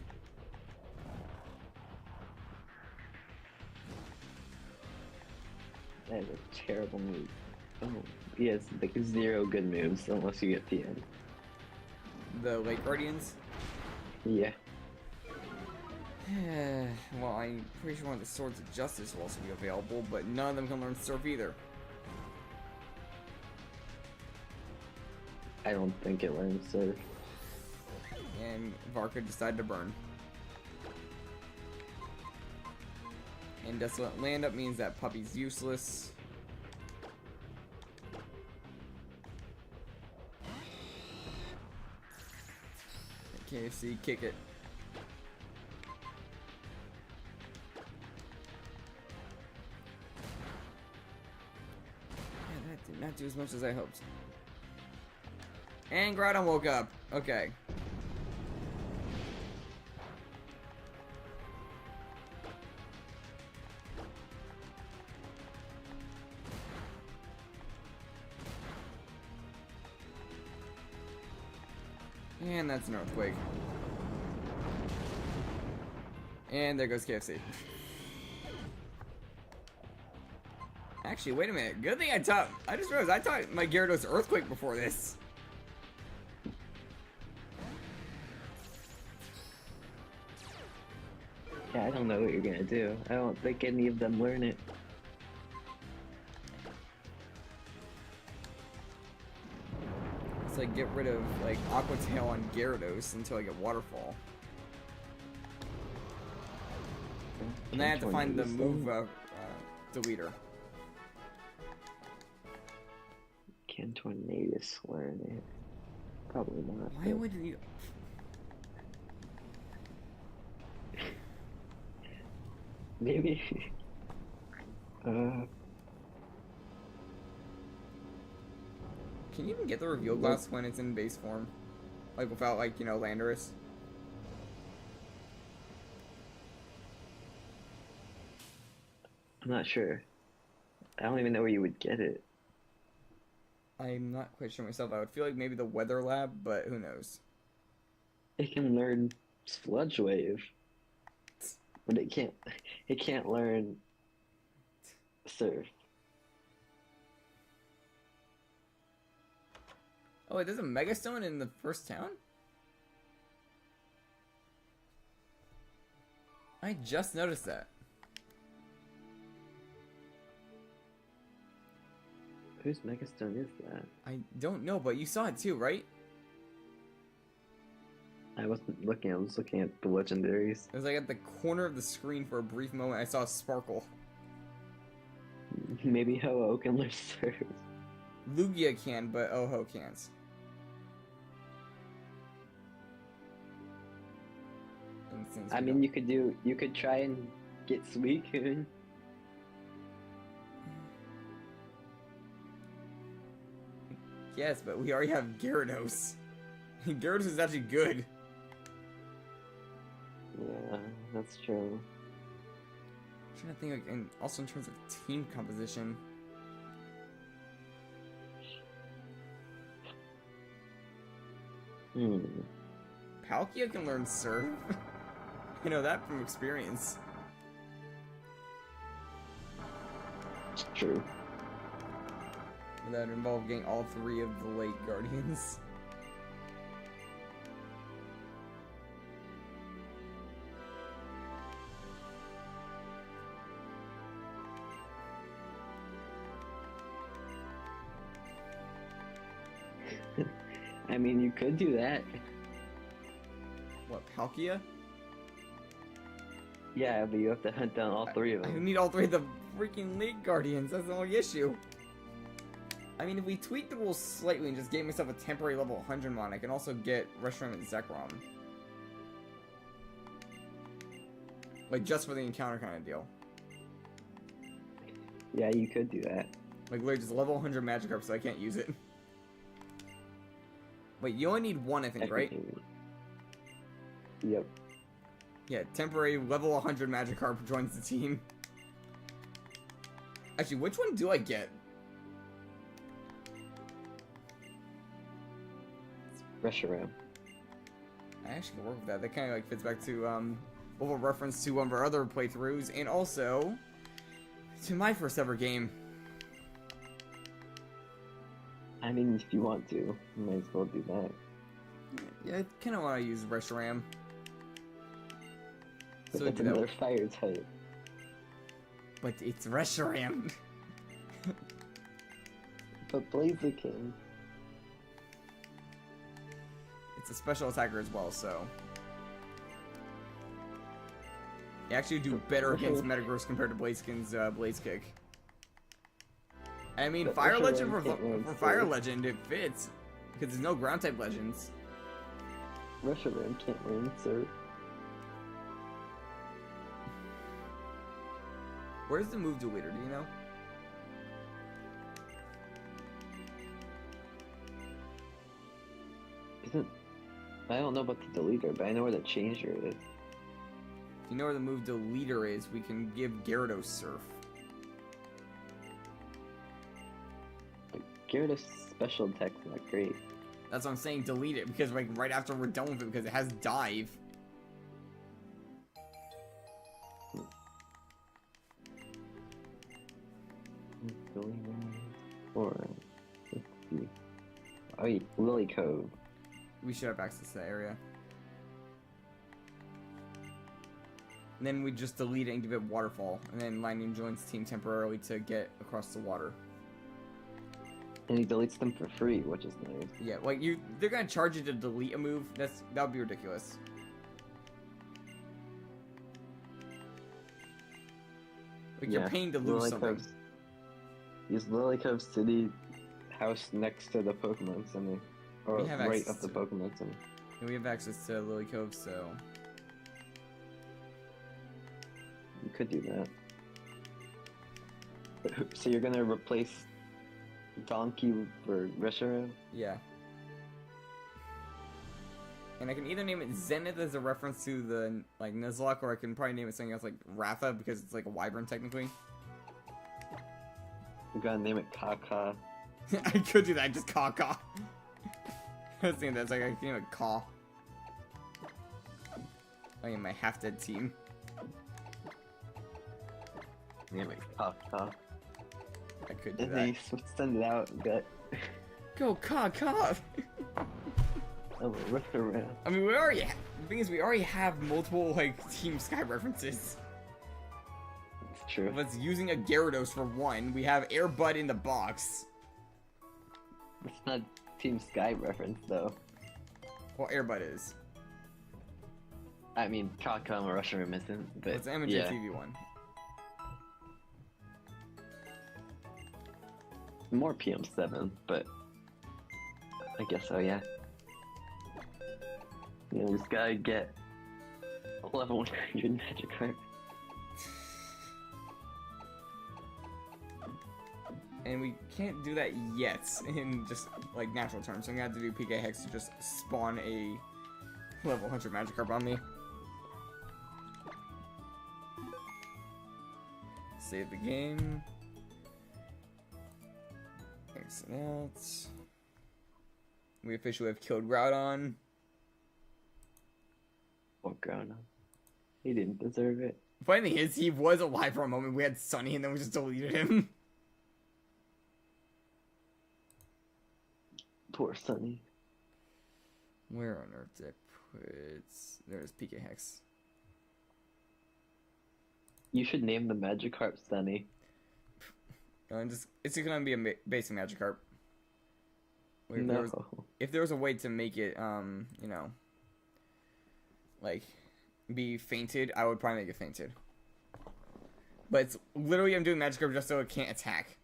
That is a terrible move. Oh, he has like 0 good moves unless you get the end. The Lake Guardians? Yeah. Well, I'm pretty sure one of the Swords of Justice will also be available, but none of them can learn Surf either. I don't think it learns Surf. And Varka decided to burn. And Desolate Land Up means that Puppy's useless. KFC, kick it. Yeah, that did not do as much as I hoped. And Groudon woke up. Okay. And that's an earthquake. And there goes KFC. Actually, wait a minute. Good thing I just realized I taught my Gyarados earthquake before this. Yeah, I don't know what you're gonna do. I don't think any of them learn it. It's like get rid of like Aqua Tail on Gyarados until I get Waterfall. And then I have to find the move deleter. Can Tornadus learn it? Probably not. Why would you? Maybe. Can you even get the reveal glass when it's in base form? Like without like, you know, Landorus? I'm not sure. I don't even know where you would get it. I'm not quite sure myself. I would feel like maybe the Weather Lab, but who knows? It can learn Sludge Wave, but it can't learn Surf. Oh, wait, there's a Mega Stone in the first town? I just noticed that. Whose Megastone is that? I don't know, but you saw it too, right? I wasn't looking, I was looking at the legendaries. It was like at the corner of the screen for a brief moment. I saw a sparkle. Maybe Ho-Oh can learn Surf. Lugia can, but Oh-Ho can't. I mean, you could try and get Suicune. Yes, but we already have Gyarados. Gyarados is actually good. Yeah, that's true. I'm trying to think, like, and also in terms of team composition. Palkia can learn Surf. I know that from experience. It's true. That would involve getting all 3 of the Lake Guardians. I mean, you could do that. What, Palkia? Yeah, but you have to hunt down all 3 of I them. need all 3 of the freaking Lake Guardians. That's the only issue. I mean, if we tweak the rules slightly and just gave myself a temporary level 100 mon, I can also get Reshiram and Zekrom. Like, just for the encounter kind of deal. Yeah, you could do that. Like, literally just level 100 Magikarp so I can't use it. Wait, you only need 1, I think, right? Yep. Yeah, temporary level 100 Magikarp joins the team. Actually, which one do I get? Reshiram. I actually can work with that. That kind of like fits back to a reference to one of our other playthroughs, and also to my first ever game. I mean, if you want to, you might as well do that. Yeah, I kind of want to use Reshiram. But So that's do that. another fire type. But it's Reshiram. But Blaziken. It's a special attacker as well, so you actually do better against Metagross compared to Blaziken's Blaze Kick. I mean, But Fire Reshiram Legend can't for learn Fire Surf. Legend, it fits because there's no ground type legends. Reshiram can't learn Surf. Where's the move deleter? Do you know? Isn't... I don't know about the deleter, but I know where the changer is. If you know where the move deleter is, we can give Gyarados Surf. But Gyarados' special attack's not great. That's what I'm saying. Delete it because like right after we're done with it because it has dive. Or let's see. Oh, yeah, Lily Cove. We should have access to that area. And then we just delete it and give it Waterfall. And then Lightning joins team temporarily to get across the water. And he deletes them for free, which is nice. Yeah, like they're gonna charge you to delete a move. That would be ridiculous. Like you're paying to lose something. Use Lily Cove City house next to the Pokemon Center. Or We have right access up the to Pokemon Center. And we have access to Lily Cove, so You could do that. But, so you're gonna replace Donkey for Reshiram? yeah. And I can either name it Zenith as a reference to the like Nuzlocke, or I can probably name it something else like Ratha because it's like a wyvern technically. You gotta name it Kaka. I could do that, just Caw. I was thinking that's like I can name it Caw. I am my half-dead team. Name it Kaka. I could do And that. they send it out, but Go Caw! oh, Reshiram. I mean, we already. The thing is, we already have multiple like Team Sky references. It's true. Let's using a Gyarados for one. We have Air Bud in the box. It's not Team Sky reference though. Well, Air Bud is. I mean, Kaka and Reshiram isn't, but It's MJ yeah. TV one. More PM7, but I guess so, yeah. You know, just gotta get level 100 Magikarp. And we can't do that yet in just like natural terms. So I'm gonna have to do PK Hex to just spawn a level 100 Magikarp on me. Save the game. Exit out. We officially have killed Groudon. Oh, Groudon. He didn't deserve it. Funny thing is, he was alive for a moment. We had Sunny and then we just deleted him. Poor Sunny. Where on earth did I put... There's PK Hex. You should name the Magikarp Sunny. And just, it's gonna be a basic Magikarp. Wait, No. if there was a way to make it, you know, like, be fainted, I would probably make it fainted. But it's literally, I'm doing Magikarp just so it can't attack.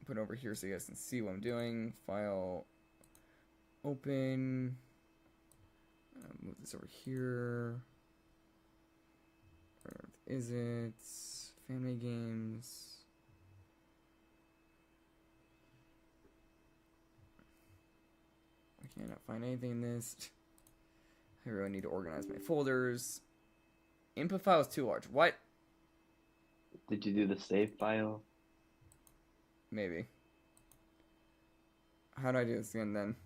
Put it over here so you guys can see what I'm doing. File, open. Move this over here. Where is it? Family games. I cannot find anything in this. I really need to organize my folders. Input file is too large. What? Did you do the save file? Maybe. How do I do this again then?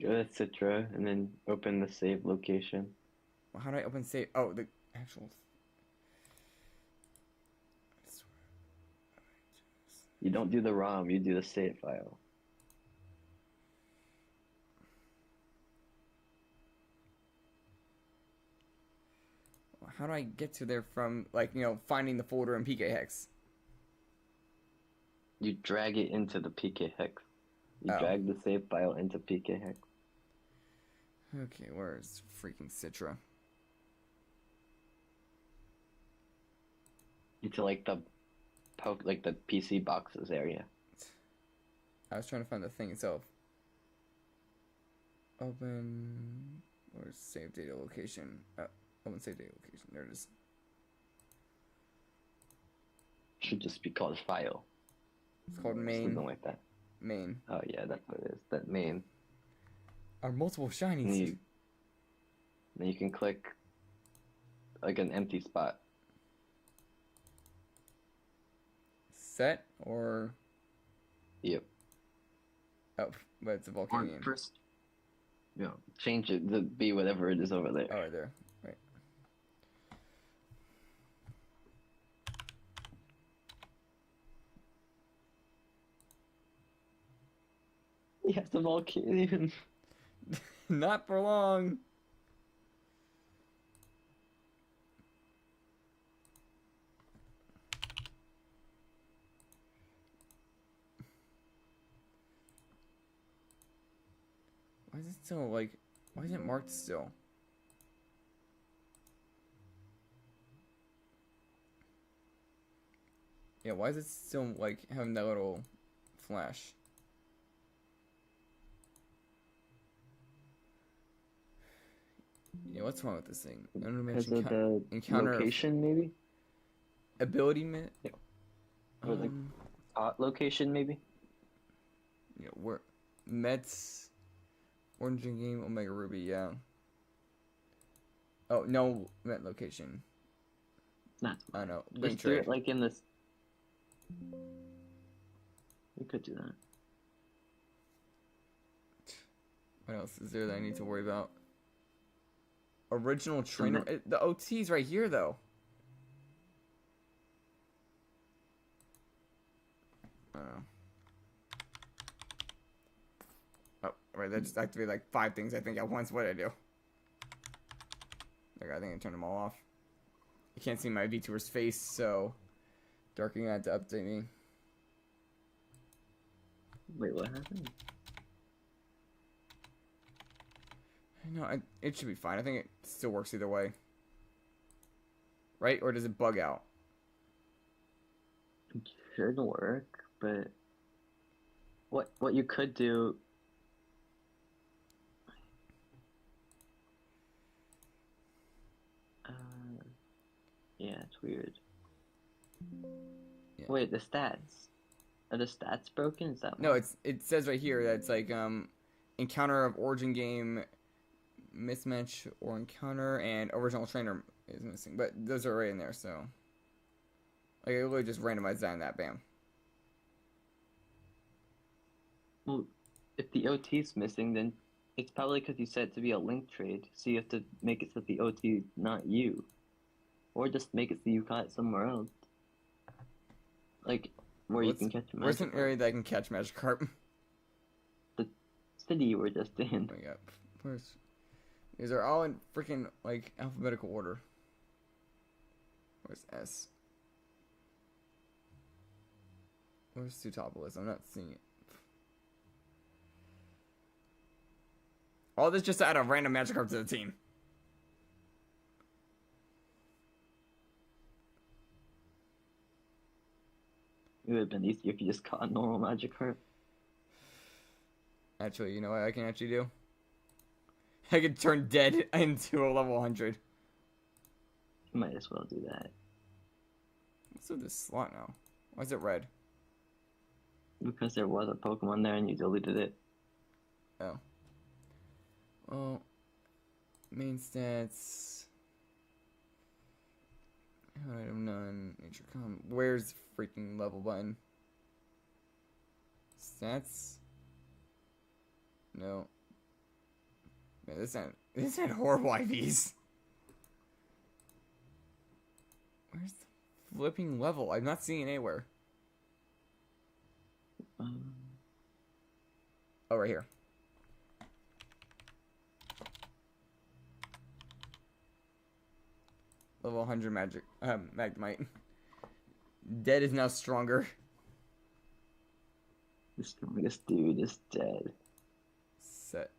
Go to Citra and then open the save location. How do I open save? Oh, the actual. You don't do the ROM, you do the save file. How do I get to there from, like, finding the folder in PK Hex? You drag it into the PK hex. You Oh. drag the save file into PK hex. Okay, where's freaking Citra? Into like the PC boxes area. I was trying to find the thing itself. Open. Where's save data location? Open save data location. There it is. Should just be called file. It's called main. Something like that. Main. Oh yeah, that's what it is. That main. Are multiple shinies. Then you can click like an empty spot. Set or. Yep. Oh, but it's a Volcanion. First, change it to be whatever it is over there. Oh, right there. Right. Yes, the Volcanion. Not for long. Why is it still like? Why is it marked still? Yeah, why is it still like having that little flash? Yeah, what's wrong with this thing? Because of the encounter location, maybe? ability mit. Yeah. Or the location, maybe? Yeah, where Mets, Orange Game, Omega Ruby, yeah. Oh no, Met location. Nah. I know. Just do it like in this. You could do that. What else is there that I need to worry about? Original trainer. The OT's right here though. I don't know. Oh, right. That just activated like 5 things I think at once. What did I do? Like, I think I turned them all off. You can't see my VTuber's face, so Darking had to update me. Wait, what happened? No, it should be fine. I think it still works either way. Right? Or does it bug out? It should work, but what you could do. Yeah, it's weird. Yeah. Wait, the stats. Are the stats broken? Is that no? It says right here that it's like encounter of origin game mismatch or encounter and original trainer is missing, but those are right in there. So like it literally just randomized that in that. Bam. Well, if the OT is missing, then it's probably because you said it to be a link trade, so you have to make it so the OT is not you. Or just make it so you caught it somewhere else. Like, where you can catch a Magikarp. Where's an area that I can catch Magikarp? The city you were just in. Oh, yeah. Where's... These are all in freaking, like, alphabetical order. Where's S? Where's Sutopolis? I'm not seeing it. All this just to add a random Magikarp to the team. It would have been easier if you just caught a normal Magikarp. Actually, you know what I can actually do? I could turn dead into a level 100. You might as well do that. What's with this slot now? Why is it red? Because there was a Pokemon there and you deleted it. Oh. Well, main stats. Item none. Nature com. Where's the freaking level button? Stats? No. Man, this had horrible IVs. Where's the flipping level? I'm not seeing it anywhere. Oh, right here. Level 100 magic, Magnemite. Dead is now stronger. The strongest dude is dead. Set.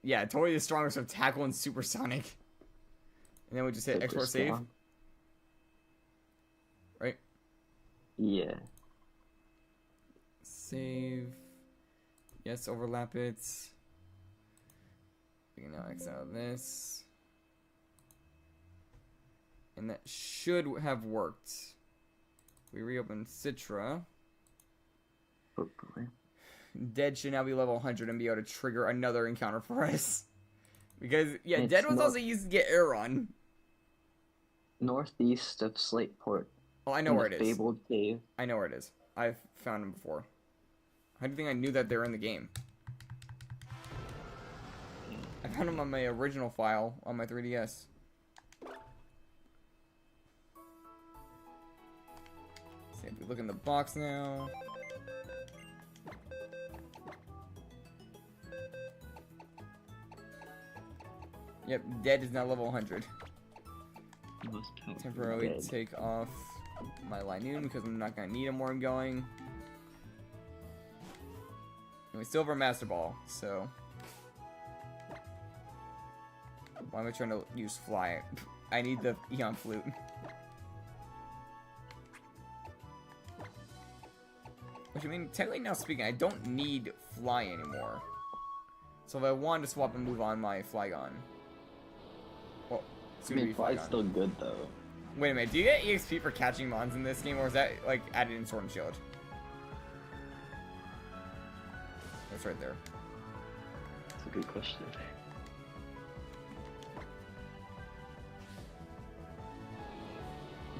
Yeah, totally the strongest of Tackle and Supersonic. And then we just hit Super export save. strong. Right? Yeah. Save. Yes, overlap it. We can now X out this. And that should have worked. We reopen Citra. Hopefully. Dead should now be level 100 and be able to trigger another encounter for us. Because, yeah, It's Dead was not- also used to get air on. Northeast of Slateport. Oh, I know in where the it is. Fabled cave. I know where it is. I've found them before. How do you think I knew that they were in the game? I found them on my original file on my 3DS. See if we look in the box now. Yep, Dead is now level 100. Most powerful Temporarily dead. take off my Linoon because I'm not going to need him where I'm going. And we still have our Master Ball, so... Why am I trying to use Fly? I need the Eon Flute. Which, I mean, technically now speaking, I don't need Fly anymore. So if I wanted to swap and move on my Flygon. Well, I soon to be mean, Fly's Flygon. still good though. Wait a minute, do you get EXP for catching mons in this game, or is that, like, added in Sword and Shield? That's right there. That's a good question.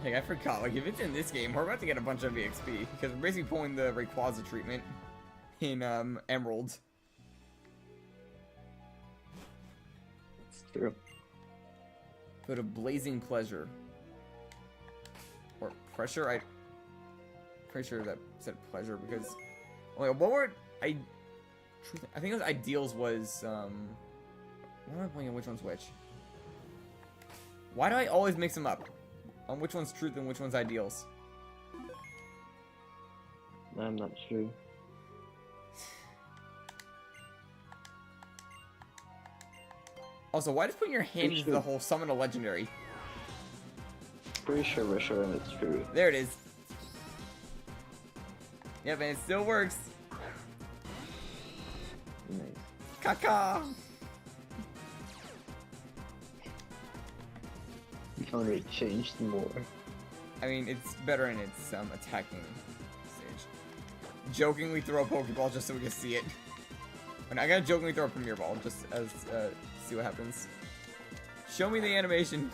Like, I forgot, like, if it's in this game, we're about to get a bunch of EXP, because we're basically pulling the Rayquaza treatment in, Emerald. It's true. Go to Blazing Pleasure. Or Pressure? I'm pretty sure that said Pleasure, because... Oh, wait, what were... I think it was Ideals was, What am I playing on which one's which? Why do I always mix them up? On which one's Truth and which one's Ideals? I'm not sure. Also, why does putting your hand Pretty into the whole summon a legendary? Pretty sure we're sure it's true. There it is. Yep, and it still works. Nice. Caca! If only it changed more. I mean, it's better in its attacking stage. Jokingly throw a Pokeball just so we can see it. And I gotta jokingly throw a Premier Ball just as see what happens. Show me the animation.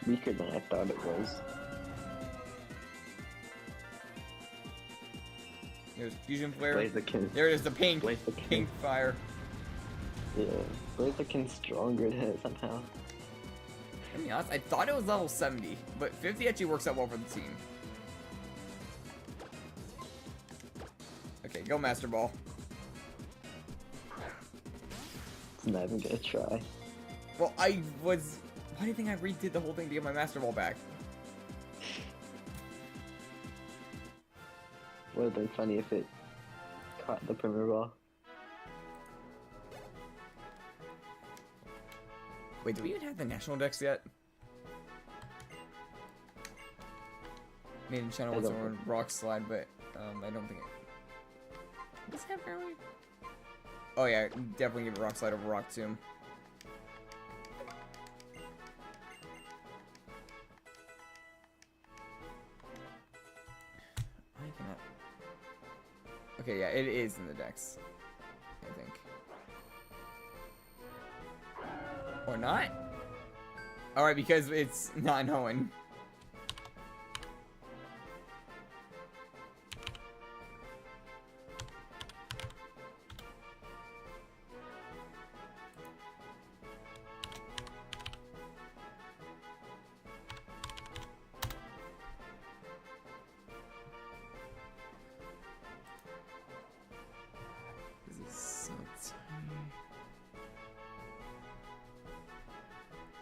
Weaker than I thought it was. There's Fusion Flare. Blaziken. There it is, the pink. Blaziken. Pink fire. Yeah. Blaziken's stronger than it somehow. I mean, honest, I thought it was level 70, but 50 actually works out well for the team. Okay, go Master Ball. It's not even gonna try. Well, I was... Why do you think I redid the whole thing to get my Master Ball back? Would have been funny if it caught the Premier Ball. Wait, do we even have the National Dex yet? Made in China I wants to don't run Rock Slide, but I don't think it... Does it have early? Oh yeah, definitely give it Rock Slide over Rock Tomb. I cannot... Okay, yeah, it is in the Dex, I think. Or not? Alright, because it's not known.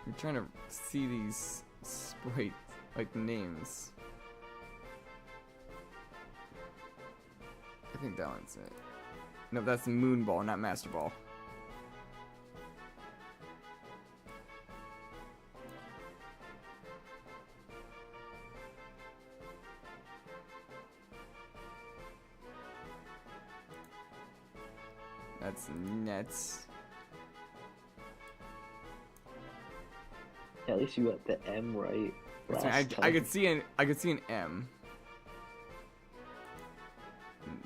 I'm trying to see these sprite like names. I think that one's it. No, that's Moonball, not Master Ball. That's Nets. At least you got the M right. I could see an M.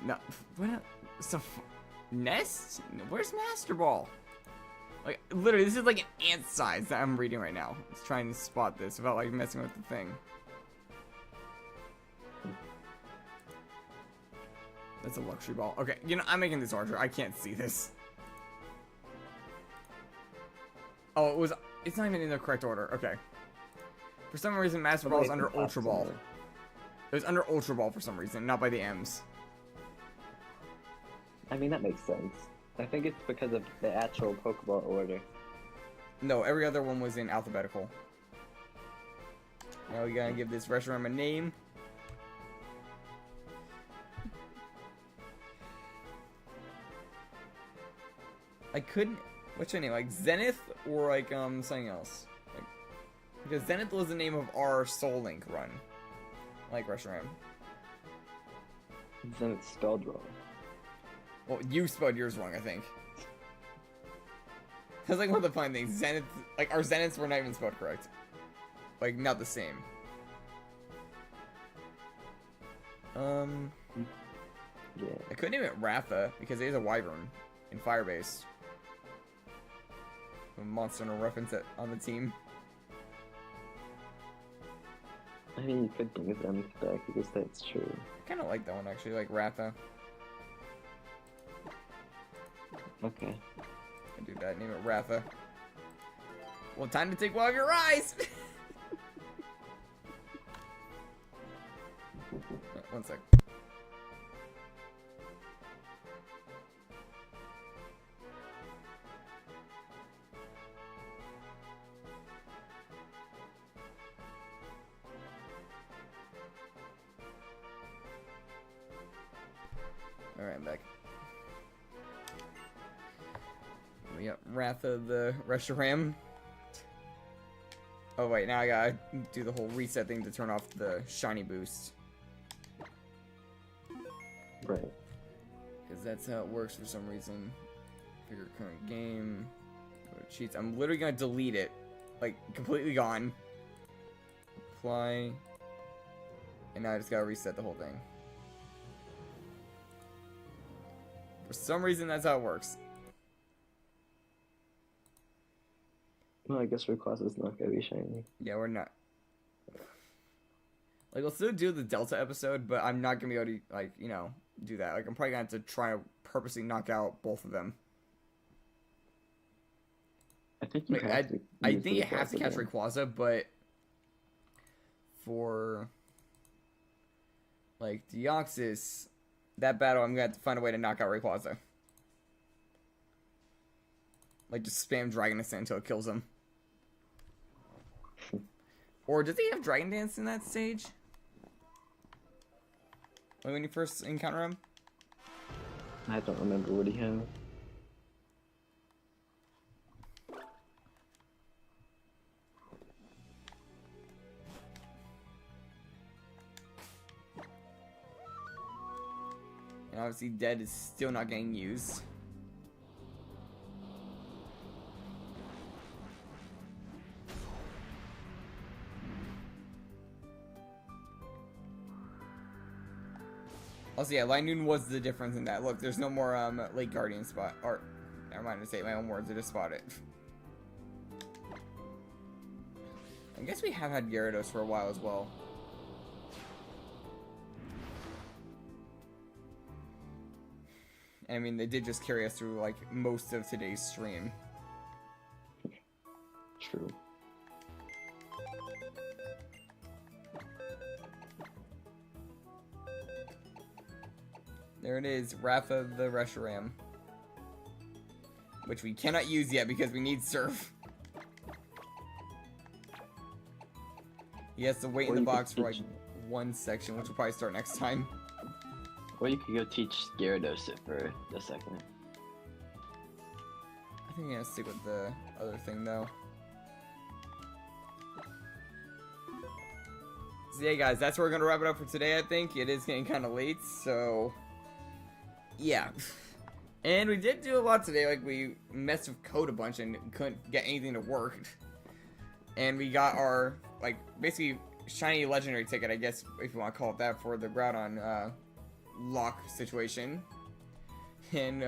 No, what? Nest? Where's Master Ball? Like literally, this is like an ant size that I'm reading right now. It's trying to spot this without like messing with the thing. That's a luxury ball. Okay, you know I'm making this larger. I can't see this. Oh, it's not even in the correct order. Okay. For some reason, Master Ball is under Ultra Ball. It was under Ultra Ball for some reason, not by the M's. I mean, that makes sense. I think it's because of the actual Pokeball order. No, every other one was in alphabetical. Now we gotta give this restaurant a name. I couldn't. What's your name? Like Zenith or like something else? Like, because Zenith was the name of our Soul Link run. Like Reshiram. Zenith spelled wrong. Well, you spelled yours wrong, I think. That's like one of the fun things. Zenith, like our Zeniths were not even spelled correct. Like not the same. Yeah. I couldn't name it Ratha because it is a wyvern in Firebase. A monster no reference on the team. I mean, you could bring them back because that's true. I kind of like that one actually, like Ratha. Okay. I do that. Name it Ratha. Well, time to take one of your eyes. One sec. Alright, I'm back. We got Ratha the Reshiram. Oh wait, now I gotta do the whole reset thing to turn off the shiny boost. Right. Because that's how it works for some reason. Figure current game. Go to cheats. I'm literally gonna delete it. Like, completely gone. Apply. And now I just gotta reset the whole thing. For some reason, that's how it works. Well, I guess Rayquaza's not gonna be shiny. Yeah, we're not. Like, we'll still do the Delta episode, but I'm not gonna be able to, like, you know, do that. Like, I'm probably gonna have to try to purposely knock out both of them. I think you have to. I think you have to catch Rayquaza, but for like Deoxys, that battle, I'm gonna have to find a way to knock out Rayquaza. Like, just spam Dragon Dance until it kills him. Or does he have Dragon Dance in that stage? Like when you first encounter him? I don't remember what he had. And obviously Dead is still not getting used. Also, yeah, Linoon was the difference in that. Look, there's no more Lake Guardian spot. Or, never mind to say my own words, I just spotted. I guess we have had Gyarados for a while as well. I mean, they did just carry us through, like, most of today's stream. True. There it is, Rafa the Reshiram. Which we cannot use yet because we need Surf. He has to wait in the box for, like, one section, which will probably start next time. Or you could go teach Gyarados it for a second. I think I'm gonna stick with the other thing, though. So yeah, guys, that's where we're gonna wrap it up for today, I think. It is getting kind of late, so... yeah. And we did do a lot today, like, we messed with code a bunch and couldn't get anything to work. And we got our, like, basically shiny legendary ticket, I guess, if you want to call it that, for the Groudon, lock situation. And